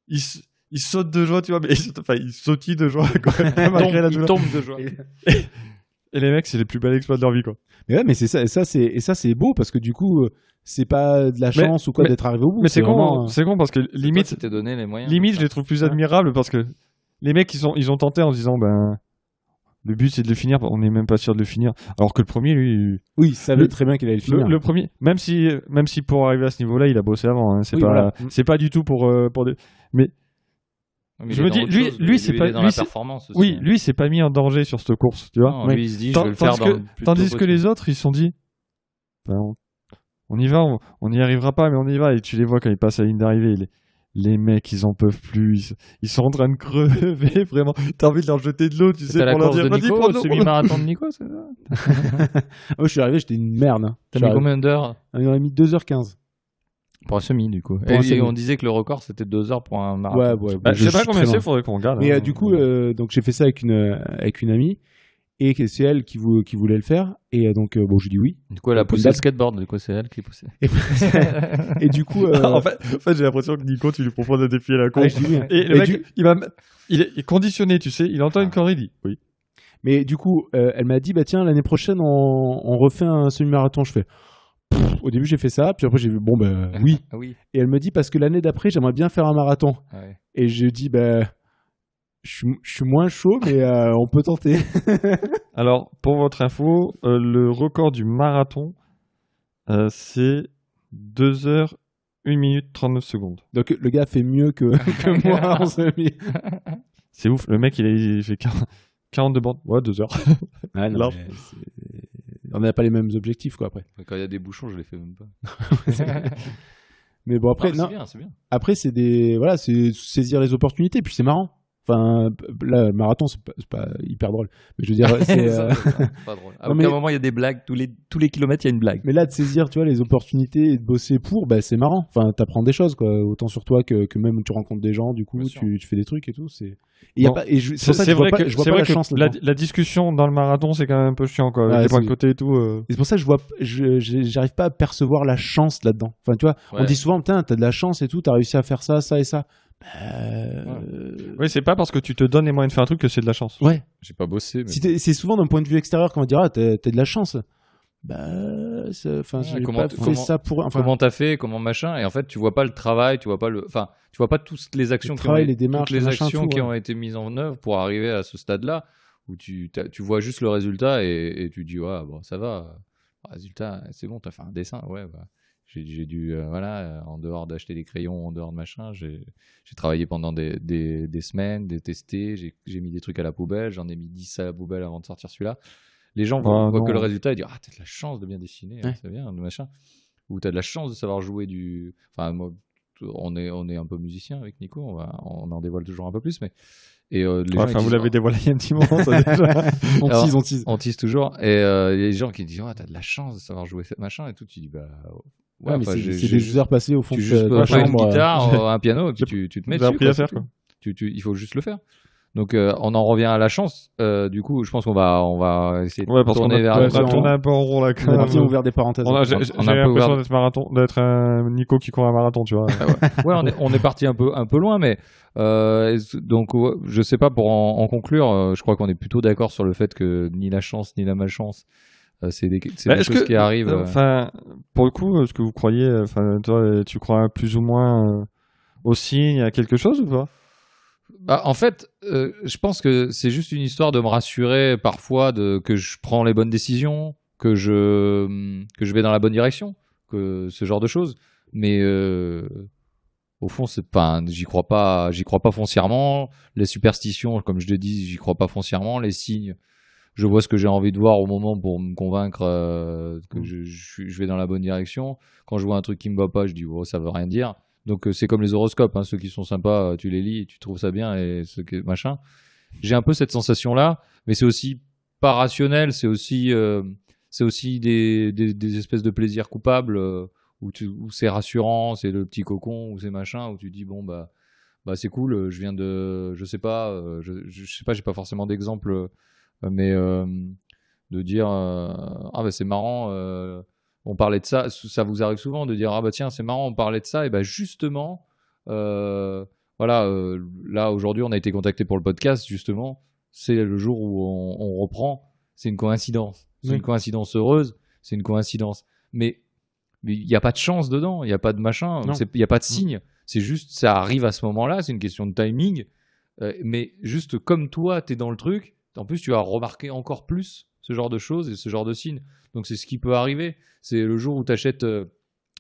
Ils sautent de joie, tu vois. Mais ils sautillent de joie, quoi. Malgré la Il douleur. tombe de joie. Et les mecs, c'est les plus belles exploits de leur vie, quoi. Mais ouais, mais c'est ça, c'est beau parce que du coup, c'est pas de la chance ou quoi mais- d'être arrivé au bout. Mais c'est vraiment, con, c'est con parce que limite, c'était donné les moyens. je les trouve plus admirables parce que les mecs, ils ont tenté en se disant, ben, le but c'est de le finir, on n'est même pas sûr de le finir. Alors que le premier, lui, Oui, il savait très bien qu'il allait le finir. le premier, même si pour arriver à ce niveau-là, il a bossé avant, hein, Oui, voilà. c'est pas du tout pour mais Mais je il me est dis, dans autre lui, chose. lui, c'est il est pas- dans lui, la c'est- performance aussi. oui, lui, c'est pas mis en danger sur cette course, tu vois. Non, lui, il se dit, je vais le faire dans le plus tôt Tandis que possible. les autres, ils se sont dit, ben, on y va, on n'y arrivera pas, mais on y va. Et tu les vois quand ils passent à la ligne d'arrivée, les mecs, ils en peuvent plus. Ils sont en train de crever, vraiment. T'as envie de leur jeter de l'eau, tu sais, C'était la pour leur course dire, de vas-y, Nico, prends le de l'eau. semi-marathon de Nico, c'est ça? Moi, je suis arrivé, j'étais une merde. Hein. T'as mis combien d'heures? On aurait mis 2h15. Pour un semi, du coup. Pour un semi. On disait que le record, c'était 2 heures pour un marathon. Ouais. Bah, je sais pas suis combien très c'est, loin. faudrait qu'on regarde. Mais hein. du coup, donc j'ai fait ça avec une amie et que c'est elle qui voulait le faire. Et donc, bon, j'ai dit oui. Du coup, elle a poussé Date. le skateboard. Du coup, c'est elle qui poussait. Et du coup, en fait, j'ai l'impression que Nico, tu lui proposes de défier la course. je dis oui. Et le Et mec, il est conditionné, tu sais, il entend une connerie, il dit oui. Mais du coup, elle m'a dit, bah tiens, l'année prochaine, on refait un semi-marathon. Je fais. Au début, j'ai fait ça, puis après, j'ai vu, bon, bah oui. Ah oui. Et elle me dit, parce que l'année d'après, j'aimerais bien faire un marathon. Ah ouais. Et je dis, bah, je suis moins chaud, mais on peut tenter. Alors, pour votre info, le record du marathon, c'est 2h, 1 minute 39 secondes. Donc, le gars fait mieux que moi en semi. C'est ouf, le mec, il fait 42 bandes. Ouais, 2 heures. Ouais, non, Là. mais on n'a pas les mêmes objectifs, quoi, après. Quand il y a des bouchons, je les fais même pas. Mais bon, après, Ah, non. c'est bien, c'est bien. Après, c'est saisir les opportunités, puis c'est marrant. Enfin, là, le marathon, c'est pas hyper drôle. Mais je veux dire, c'est. Ça, c'est pas drôle. À Non, aucun mais- moment, il y a des blagues. Tous les kilomètres, il y a une blague. Mais là, de saisir, tu vois, les opportunités et de bosser pour, bah, c'est marrant. Enfin, t'apprends des choses, quoi. Autant sur toi que même où tu rencontres des gens, du coup, Bien sûr. tu fais des trucs et tout. C'est. Et y a Bon, pas, et c'est pour ça que je vois pas, je vois pas la chance là-dedans. la discussion dans le marathon, c'est quand même un peu chiant, quoi. Avec Ouais, les points de c'est- côté et tout. Et c'est pour ça que j'arrive pas à percevoir la chance là-dedans. Enfin, tu vois, on Ouais. dit souvent, putain, t'as de la chance et tout, t'as réussi à faire ça, ça et ça. Oui, c'est pas parce que tu te donnes les moyens de faire un truc que c'est de la chance. Ouais. J'ai pas bossé. Mais... C'est souvent d'un point de vue extérieur qu'on va dire, ah, t'as de la chance. Bah, enfin, Ouais, j'ai comment pas fait ça pour. Enfin, Comment t'as fait, comment machin, et en fait tu vois pas le travail, tu vois pas toutes les actions Le travail, les toutes démarches, les le machin, actions tout, qui ouais. ont été mises en œuvre pour arriver à ce stade-là où tu vois juste le résultat et tu dis ouais bon ça va, résultat c'est bon, t'as fait un dessin, ouais bah j'ai dû en dehors d'acheter des crayons, en dehors de machin, j'ai travaillé pendant des semaines, des testés, j'ai mis des trucs à la poubelle, j'en ai mis 10 à la poubelle avant de sortir celui-là. Les gens voient que le résultat et disent ah t'as de la chance de bien dessiner, c'est bien machin, ou t'as de la chance de savoir jouer enfin moi on est un peu musicien avec Nico, on en dévoile toujours un peu plus, mais et les gens, vous l'avez dévoilé il y a un petit moment, ça déjà. On tease toujours. Et les gens qui disent t'as de la chance de savoir jouer cette machin et tout, tu dis bah mais c'est des heures passées au fond de ta chambre, une guitare, un piano, et puis tu te mets dessus. Appris à faire, quoi. Il faut juste le faire. Donc on en revient à la chance. Du coup, je pense qu'on va essayer de tourner vers. On va tourner un peu en rond là. On est parti ouvert des parenthèses. J'ai l'impression d'être un Nico qui court un marathon, tu vois. On est parti un peu loin, mais donc je sais pas, pour en conclure, je crois qu'on est plutôt d'accord sur le fait que ni la chance ni la malchance, c'est des choses qui arrivent. Enfin, pour le coup, ce que vous croyez, toi, tu crois plus ou moins au signe, à quelque chose ou pas? Bah, en fait, je pense que c'est juste une histoire de me rassurer parfois que je prends les bonnes décisions, que je vais dans la bonne direction, que ce genre de choses. Mais au fond, j'y crois pas foncièrement. Les superstitions, comme je le dis, j'y crois pas foncièrement. Les signes, je vois ce que j'ai envie de voir au moment pour me convaincre que je vais dans la bonne direction. Quand je vois un truc qui me va pas, je dis ça veut rien dire. Donc c'est comme les horoscopes, hein, ceux qui sont sympas, tu les lis, tu trouves ça bien, et ceux qui machin. J'ai un peu cette sensation-là, mais c'est aussi pas rationnel, c'est aussi des espèces de plaisirs coupables où c'est rassurant, c'est le petit cocon, où c'est machin, où tu dis bon bah c'est cool, je viens de, je sais pas, j'ai pas forcément d'exemple, mais de dire c'est marrant. On parlait de ça vous arrive souvent de dire tiens c'est marrant, on parlait de ça, et justement là aujourd'hui on a été contacté pour le podcast, justement c'est le jour où on reprend, c'est une coïncidence, c'est une coïncidence heureuse, c'est une coïncidence, mais il n'y a pas de chance dedans, il n'y a pas de machin, il n'y a pas de signe, c'est juste ça arrive à ce moment-là, c'est une question de timing, mais juste comme toi t'es dans le truc, en plus tu as remarqué encore plus ce genre de choses et ce genre de signes. Donc c'est ce qui peut arriver. C'est le jour où tu achètes,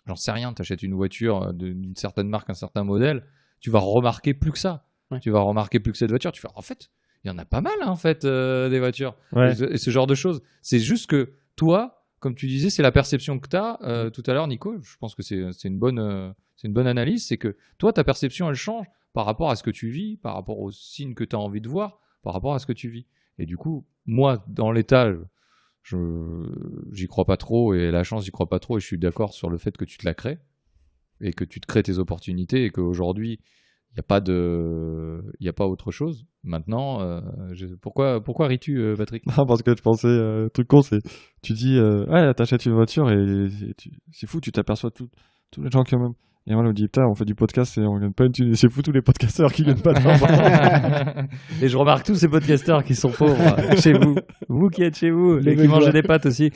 j'en sais rien, tu achètes une voiture d'une certaine marque, un certain modèle, tu vas remarquer plus que ça. Ouais. Tu vas remarquer plus que cette voiture. Tu fais en fait, il y en a pas mal en fait des voitures. Ouais. Et ce genre de choses. C'est juste que toi, comme tu disais, c'est la perception que tu as tout à l'heure, Nico. Je pense que c'est une bonne analyse. C'est que toi, ta perception, elle change par rapport à ce que tu vis, par rapport aux signes que tu as envie de voir, par rapport à ce que tu vis. Et du coup, moi, dans l'état, j'y crois pas trop, et la chance, j'y crois pas trop, et je suis d'accord sur le fait que tu te la crées, et que tu te crées tes opportunités, et qu'aujourd'hui, il n'y a pas autre chose. Maintenant, pourquoi ris-tu, Patrick? Non, parce que je pensais, truc con, c'est, tu dis, t'achètes une voiture, et c'est fou, tu t'aperçois tous les gens quand même. Et moi, on me dit, putain, on fait du podcast et on gagne pas une thune. C'est fou tous les podcasteurs qui gagnent pas d'argent. Et je remarque tous ces podcasteurs qui sont pauvres chez vous. Vous qui êtes chez vous, et qui mangez des pâtes aussi.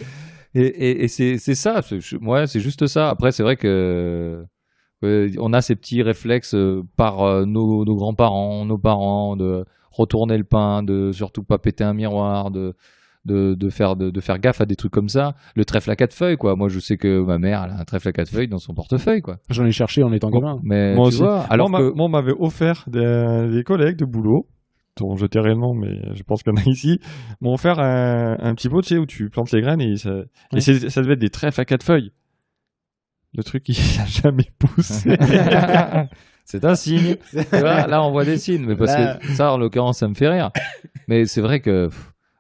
Et c'est ça, c'est juste ça. Après, c'est vrai que on a ces petits réflexes par nos grands-parents, nos parents, de retourner le pain, de surtout pas péter un miroir, de faire gaffe à des trucs comme ça. Le trèfle à 4 feuilles, quoi. Moi, je sais que ma mère, elle a un trèfle à 4 feuilles dans son portefeuille, quoi. J'en ai cherché en étant gamin. Mais moi tu aussi. vois, alors moi, on m'avait offert des collègues de boulot, dont je tairai le nom, mais je pense qu'il y en a ici, m'ont offert un petit pot, tu sais, où tu plantes les graines et ça devait être des trèfles à 4 feuilles. Le truc, il n'a jamais poussé. C'est un signe. Là, on voit des signes, mais parce que ça, en l'occurrence, ça me fait rire. Mais c'est vrai que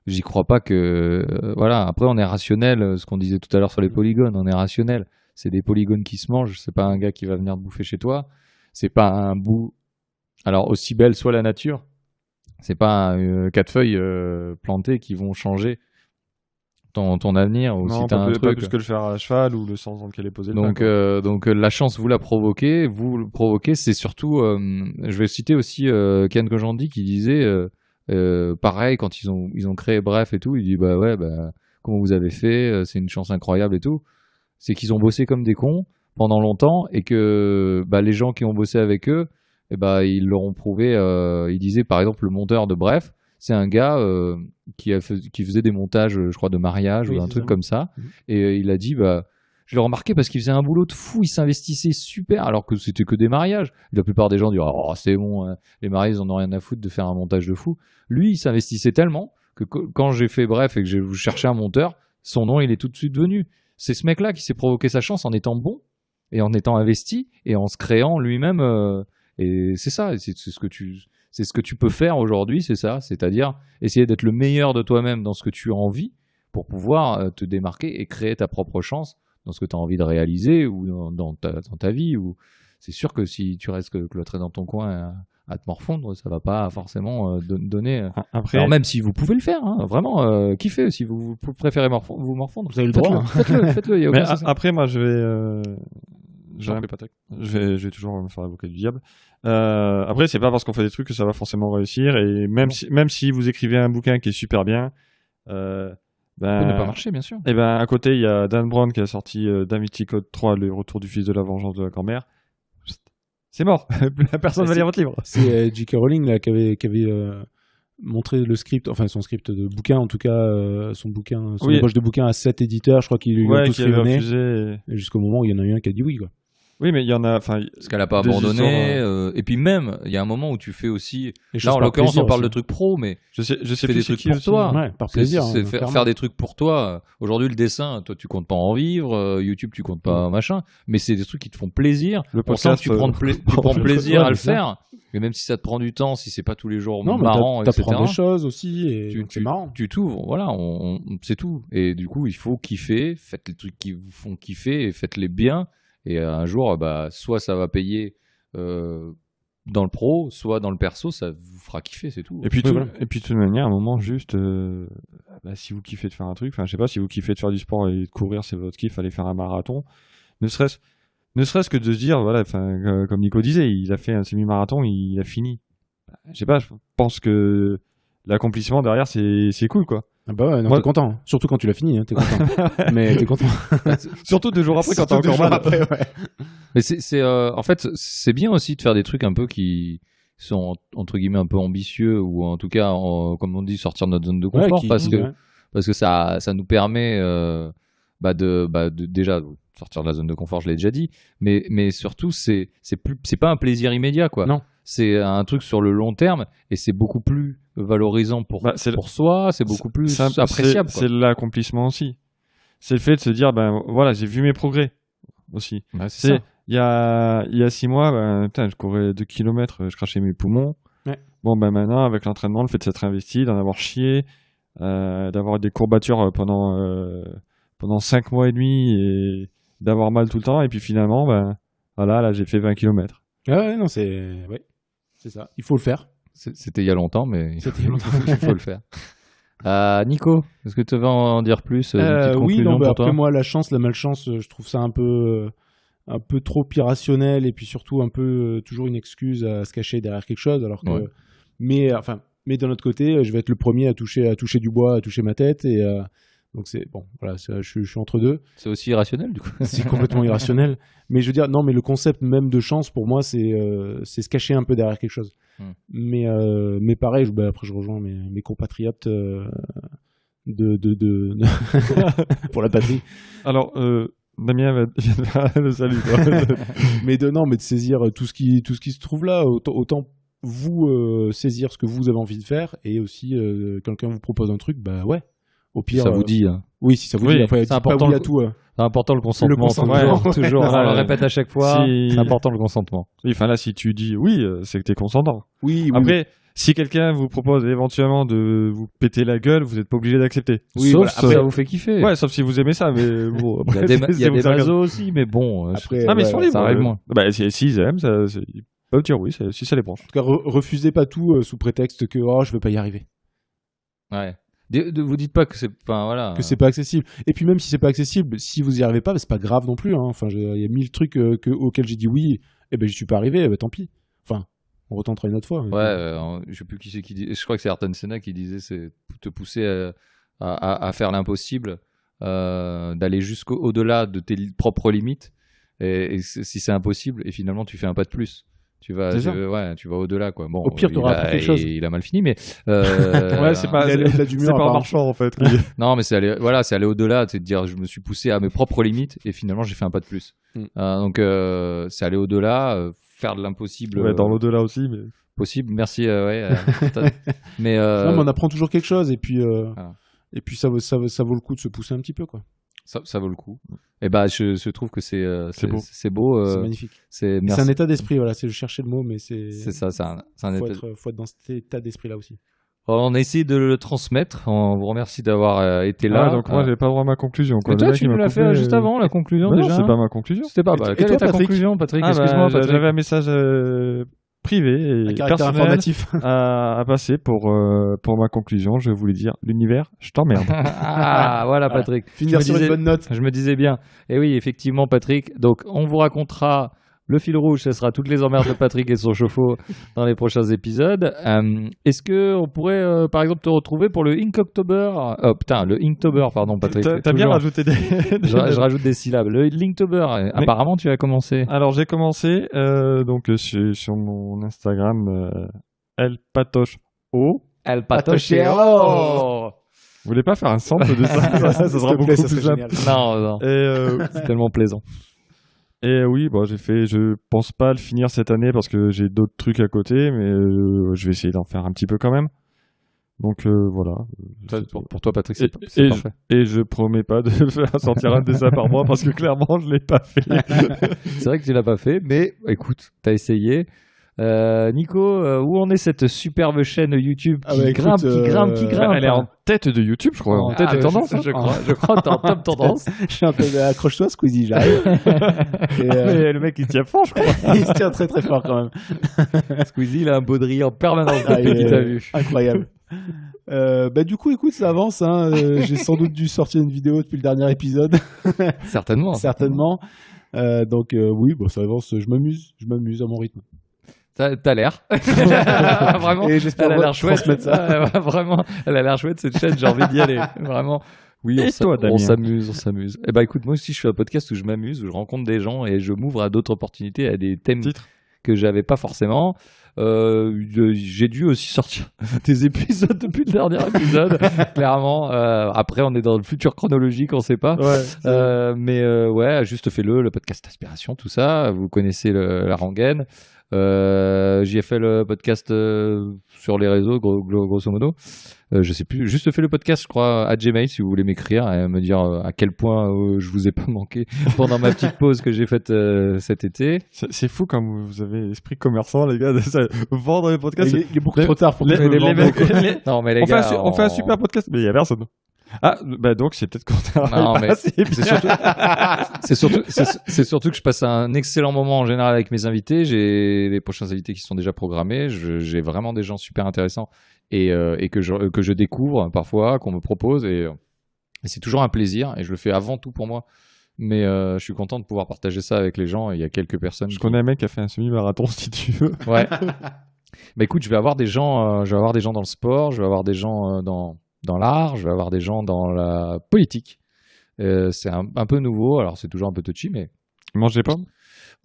j'y crois pas que voilà. Après, on est rationnel. Ce qu'on disait tout à l'heure sur les polygones, on est rationnel. C'est des polygones qui se mangent. C'est pas un gars qui va venir te bouffer chez toi. C'est pas un bout. Alors aussi belle soit la nature, c'est pas 4 feuilles plantées qui vont changer ton avenir, ou si t'as un truc. Pas plus que le fer à cheval ou le sens dans lequel est posé donc, le pain. Donc la chance, vous le provoquez, c'est surtout. Je vais citer aussi Ken Kojandi qui disait pareil, quand ils ont créé Bref et tout, il dit comment vous avez fait, c'est une chance incroyable et tout. C'est qu'ils ont bossé comme des cons pendant longtemps, et que les gens qui ont bossé avec eux, ils leur ont prouvé. Il disait par exemple, le monteur de Bref, C'est un gars qui faisait des montages, je crois, de mariage Oui, ou un c'est truc ça. comme ça. Et il a dit, bah, je l'ai remarqué parce qu'il faisait un boulot de fou, il s'investissait super, alors que c'était que des mariages. La plupart des gens disent, oh, c'est bon, hein, les mariés, ils en ont rien à foutre de faire un montage de fou. Lui, il s'investissait tellement que quand j'ai fait Bref et que j'ai cherché un monteur, son nom, il est tout de suite venu. C'est ce mec-là qui s'est provoqué sa chance en étant bon et en étant investi et en se créant lui-même. Et c'est ça, c'est ce que tu peux faire aujourd'hui, c'est ça. C'est-à-dire essayer d'être le meilleur de toi-même dans ce que tu as envie pour pouvoir te démarquer et créer ta propre chance dans ce que tu as envie de réaliser ou dans ta vie. Ou c'est sûr que si tu restes cloîtré dans ton coin à te morfondre, ça va pas forcément donner. Après, Alors même si vous pouvez le faire, hein, vraiment, kiffez. Si vous préférez vous morfondre, Vous avez le droit, faites-le, il y a mais aucun souci. après, moi, je J'en fais pas vais toujours me faire l'avocat du diable. Après, c'est pas parce qu'on fait des trucs que ça va forcément réussir. Et même si vous écrivez un bouquin qui est super bien, Ça peut ne pas marcher, bien sûr. et ben à côté, il y a Dan Brown qui a sorti Da Vinci Code 3, le retour du fils de la vengeance de la grand-mère. C'est mort. Personne va lire votre livre. C'est J.K. Rowling là, qui avait montré le script, enfin son script de bouquin, en tout cas, son Oui. ébauche de bouquin à 7 éditeurs, je crois qu'ils lui ont Ouais, tous qui avait rayonné, refusé. jusqu'au moment où il y en a eu un qui a dit oui, quoi. Oui, mais il y en a. Enfin, Parce qu'elle a pas des abandonné. histoires, Et puis même, il y a un moment où tu fais aussi. Les Là, choses en par l'occurrence, plaisir on parle de aussi. trucs pro, mais je sais fais plus des c'est trucs qui pour aussi. toi. Ouais, par plaisir. C'est hein, faire clairement. des trucs pour toi. Aujourd'hui, le dessin, toi, tu comptes pas en vivre. YouTube, tu comptes pas machin. Mais c'est des trucs qui te font plaisir. Le On sent que podcast, tu prends plaisir ouais, à le c'est ça. faire. Mais même si ça te prend du temps, si c'est pas tous les jours Non, mais marrant, etc. t'apprends des choses aussi, et Tu- donc c'est marrant. Tu t'ouvres, voilà, c'est tout. Et du coup, il faut kiffer, faites les trucs qui vous font kiffer et faites-les bien. Et un jour, bah, soit ça va payer dans le pro, soit dans le perso, ça vous fera kiffer, c'est tout. Et puis, Oui, voilà. et puis de toute manière, à un moment, juste, bah, si vous kiffez de faire un truc, enfin, je sais pas, si vous kiffez de faire du sport et de courir, c'est votre kiff, aller faire un marathon, ne serait-ce que de se dire, voilà, enfin, comme Nico disait, il a fait un semi-marathon, il a fini. Bah, je sais pas, je pense que l'accomplissement derrière, c'est cool, quoi. Ah bah ouais, non, Moi- t'es content. Surtout quand tu l'as fini, hein, t'es content. Mais t'es content. Surtout 2 jours après, quand t'as Surtout encore deux jours mal. après, ouais. Mais en fait, c'est bien aussi de faire des trucs un peu qui sont entre guillemets un peu ambitieux ou en tout cas, comme on dit, sortir de notre zone de confort Ouais, parce que ouais. ça nous permet de déjà sortir de la zone de confort, je l'ai déjà dit, mais surtout c'est pas un plaisir immédiat quoi. Non. C'est un truc sur le long terme et c'est beaucoup plus valorisant pour Bah, c'est- soi, c'est beaucoup plus C'est appréciable. quoi. C'est l'accomplissement aussi. C'est le fait de se dire, ben voilà, j'ai vu mes progrès aussi. Ouais, c'est C'est ça. il y a 6 mois, ben, putain, je courais 2 kilomètres, je crachais mes poumons. Ouais. Bon, ben maintenant, avec l'entraînement, le fait de s'être investi, d'en avoir chié, d'avoir des courbatures pendant 5 mois et demi et d'avoir mal tout le temps, et puis finalement, ben voilà, là j'ai fait 20 kilomètres. Ouais, non, c'est ça. Il faut le faire. C'était il y a longtemps, mais C'était il y a longtemps. il faut le faire. Nico, est-ce que tu veux en dire plus une petite Oui, conclusion non, bah pour après toi moi, la chance, la malchance, je trouve ça un peu trop irrationnel et puis surtout un peu toujours une excuse à se cacher derrière quelque chose. Alors que, Ouais. mais d'un autre côté, je vais être le premier à toucher du bois, à toucher ma tête et donc c'est bon, voilà, je suis entre deux. C'est aussi irrationnel du coup. C'est complètement irrationnel. Mais je veux dire, non, mais le concept même de chance pour moi, c'est se cacher un peu derrière quelque chose. Mais pareil, après je rejoins mes compatriotes pour la patrie. Alors, Damien va le salut. mais de saisir tout ce qui se trouve là, autant vous saisir ce que vous avez envie de faire et aussi quelqu'un vous propose un truc, bah ouais. Au pire, Ça vous dit. Hein. oui, si ça vous Oui, dit. Après, c'est dites pas important oui le- à tout. C'est important le consentement. Le consentement. Toujours, Ouais. toujours. Voilà, On le répète à chaque fois. si- C'est important le consentement. Oui, enfin là, si tu dis oui, c'est que t'es consentant. Oui, oui. Après, si quelqu'un vous propose éventuellement de vous péter la gueule, vous n'êtes pas obligé d'accepter. Oui, Sauf voilà, si après- ça vous fait kiffer. Ouais, sauf si vous aimez ça, mais bon. Il y a après, des, c'est- il y a c'est des vous regarde. mazos aussi, mais bon. Après, Non, mais ils sont ouais, libres. ça arrive moins. Bah, s'ils aiment, ils peuvent dire oui, si ça les branche. En tout cas, refusez pas tout sous prétexte que je vais pas y arriver, Ouais. Vous dites pas que c'est. Enfin, voilà. que c'est pas accessible. Et puis même si c'est pas accessible, si vous y arrivez pas, bah, c'est pas grave non plus. Hein. Enfin, il y a 1000 trucs auxquels j'ai dit oui, et ben j'y suis pas arrivé, bah, tant pis. Enfin, on retentera une autre fois. Ouais, je sais plus qui c'est qui dit. Je crois que c'est Ayrton Senna qui disait c'est te pousser à faire l'impossible, d'aller jusqu'au-delà de tes propres limites. Et si c'est impossible, et finalement tu fais un pas de plus. Tu vas au-delà, quoi. Bon, Au pire, t'auras appris quelque chose. Il a mal fini, mais Ouais, c'est pas Il est allé au-delà du mur, c'est pas un apparemment. marchand en fait. non, mais c'est aller au-delà, c'est de dire je me suis poussé à mes propres limites et finalement j'ai fait un pas de plus. Donc c'est aller au-delà, faire de l'impossible. Ouais, dans l'au-delà aussi, mais Possible. Merci. Mais Non, mais on apprend toujours quelque chose et puis Voilà. ça vaut le coup de se pousser un petit peu, quoi. ça vaut le coup. Et bah je trouve que c'est beau. c'est beau. C'est magnifique. C'est C'est un état d'esprit, voilà. Je cherchais le mot, mais c'est ça. C'est un faut état. être dans cet état d'esprit-là aussi. On a essayé de le transmettre. On vous remercie d'avoir été là. donc moi j'avais pas droit à ma conclusion. Quoi. Mais toi, Le mec, tu il nous m'a l'as coupé, fait juste avant la conclusion Bah non, déjà. c'est pas ma conclusion. C'était pas. Et Quelle toi, est ta Patrick conclusion, Patrick? Ah, Excuse-moi, bah, Patrick. j'avais un message privé Un et caractère personnel informatif. à passer pour ma conclusion. Je voulais dire l'univers, je t'emmerde. Ah, voilà, Patrick. Finir Je me sur une disais- bonne note. Je me disais bien. Et oui, effectivement, Patrick. Donc, on vous racontera le fil rouge. Ce sera toutes les emmerdes de Patrick et son chauffe-eau dans les prochains épisodes. Est-ce que on pourrait, par exemple, te retrouver pour le Inktober? Le Inktober, pardon, Patrick. T'as bien Toujours. rajouté des. Je rajoute des syllabes. Le Linktober. Apparemment, tu as commencé. Alors j'ai commencé donc sur mon Instagram El Patoche O. El Patochero. Vous voulez pas faire un sample de ça? Ça sera beaucoup plus simple. Non, Et c'est tellement plaisant. oui, bon, je pense pas le finir cette année parce que j'ai d'autres trucs à côté, mais je vais essayer d'en faire un petit peu quand même. Donc voilà. Pour toi, Patrick, c'est Et parfait. je promets pas de faire sortir un dessin par mois parce que clairement je l'ai pas fait. C'est vrai que tu l'as pas fait, mais écoute, t'as essayé. Nico, où en est cette superbe chaîne YouTube Ah qui bah, grimpe, écoute, qui grimpe, qui grimpe? Elle est en tête de YouTube, je crois. En tête de tendance. Je crois que t'es en top tendance. Je suis un peu accroche-toi, Squeezie, j'arrive. Et, Mais le mec il tient fort, je crois. il se tient très très fort quand même. Squeezie, il a un baudrier en permanence Ah, depuis il qu'il est t'a vu. Incroyable. Du coup, écoute, ça avance. Hein. J'ai sans doute dû sortir une vidéo depuis le dernier épisode, Certainement. certainement. Oui, ça avance. Je m'amuse à mon rythme. T'as l'air. Vraiment. Et j'espère Elle a l'air chouette. transmettre ça. Ouais, vraiment, elle a l'air chouette cette chaîne. J'ai envie d'y aller. Vraiment. Oui, Et toi, Damien? on s'amuse. Eh ben, écoute, moi aussi, je fais un podcast où je m'amuse, où je rencontre des gens et je m'ouvre à d'autres opportunités, à des thèmes Titre. que j'avais pas forcément. J'ai dû aussi sortir des épisodes depuis le dernier épisode, clairement. Après, on est dans le futur chronologique, on sait pas. Ouais, juste fais-le podcast Aspiration, tout ça. Vous connaissez la rengaine. J'y ai fait le podcast sur les réseaux, grosso modo. Je sais plus. Juste fait le podcast, je crois, à Gmail, si vous voulez m'écrire et me dire à quel point je vous ai pas manqué pendant ma petite pause que j'ai faite cet été. C'est fou comme vous avez l'esprit commerçant, les gars, de vendre les podcasts. Il est beaucoup trop tard pour que les- je me les vende. mecs- Non, mais les on, gars, on fait un super podcast, mais il y a personne. Ah, bah donc c'est peut-être qu'on Non, mais c'est c'est surtout que je passe un excellent moment en général avec mes invités. J'ai les prochains invités qui sont déjà programmés. J'ai vraiment des gens super intéressants et que je découvre parfois, qu'on me propose et c'est toujours un plaisir et je le fais avant tout pour moi. Mais je suis content de pouvoir partager ça avec les gens. Et il y a quelques personnes. Je connais un mec qui a fait un semi-marathon, si tu veux. Ouais. Bah écoute, je vais avoir des gens dans le sport, je vais avoir des gens dans l'art, je vais avoir des gens dans la politique. C'est un peu nouveau, alors c'est toujours un peu touchy, mais Il mange des pommes.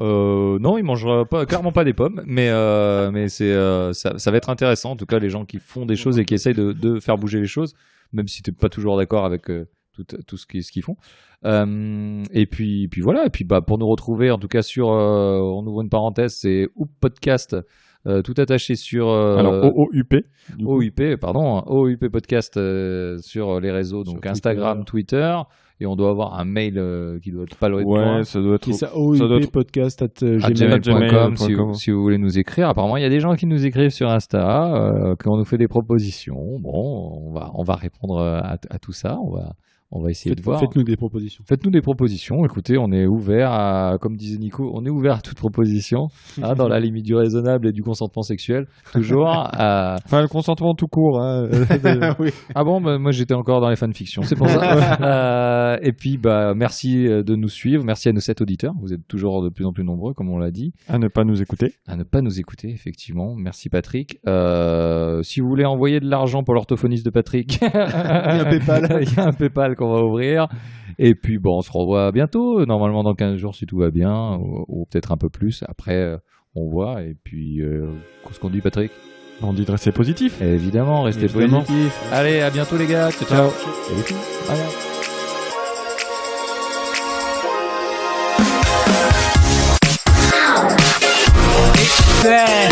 non, ils mangera clairement pas des pommes, mais ça va être intéressant. En tout cas, les gens qui font des choses et qui essayent de faire bouger les choses, même si t'es pas toujours d'accord avec tout ce qu'ils font. Et puis voilà. Et puis pour nous retrouver, en tout cas on ouvre une parenthèse, c'est Oup Podcast. Tout attaché sur Alors, OOUP. OUP, pardon, OUP Podcast sur les réseaux, donc Sur Instagram, Twitter, et on doit avoir un mail qui doit être pas loin de Ouais, moi. ça doit être. Qui ça, doit être- @gmail.com gmail.com. si vous voulez nous écrire. Apparemment, il y a des gens qui nous écrivent sur Insta, qui nous fait des propositions. Bon, on va répondre à tout ça. On va essayer de voir. Faites-nous des propositions. Faites-nous des propositions. Écoutez, on est ouvert à, comme disait Nico, on est ouvert à toute proposition, dans la limite du raisonnable et du consentement sexuel, toujours. Enfin, le consentement tout court. Hein. Oui. Ah bon, bah, moi j'étais encore dans les fanfictions, c'est pour ça. Et puis, merci de nous suivre, merci à nos 7 auditeurs. Vous êtes toujours de plus en plus nombreux, comme on l'a dit, À ne pas nous écouter. à ne pas nous écouter, effectivement. Merci Patrick. Si vous voulez envoyer de l'argent pour l'orthophoniste de Patrick, il y a un PayPal. Il y a un PayPal qu'on va ouvrir. Et puis bon, on se revoit bientôt, normalement dans 15 jours si tout va bien, ou peut-être un peu plus. Après, on voit. Et puis, qu'est-ce qu'on dit, Patrick? On dit de rester positif. Évidemment, restez Évidemment. positifs. Allez, à bientôt les gars. Ciao. Et les filles. Bye bye.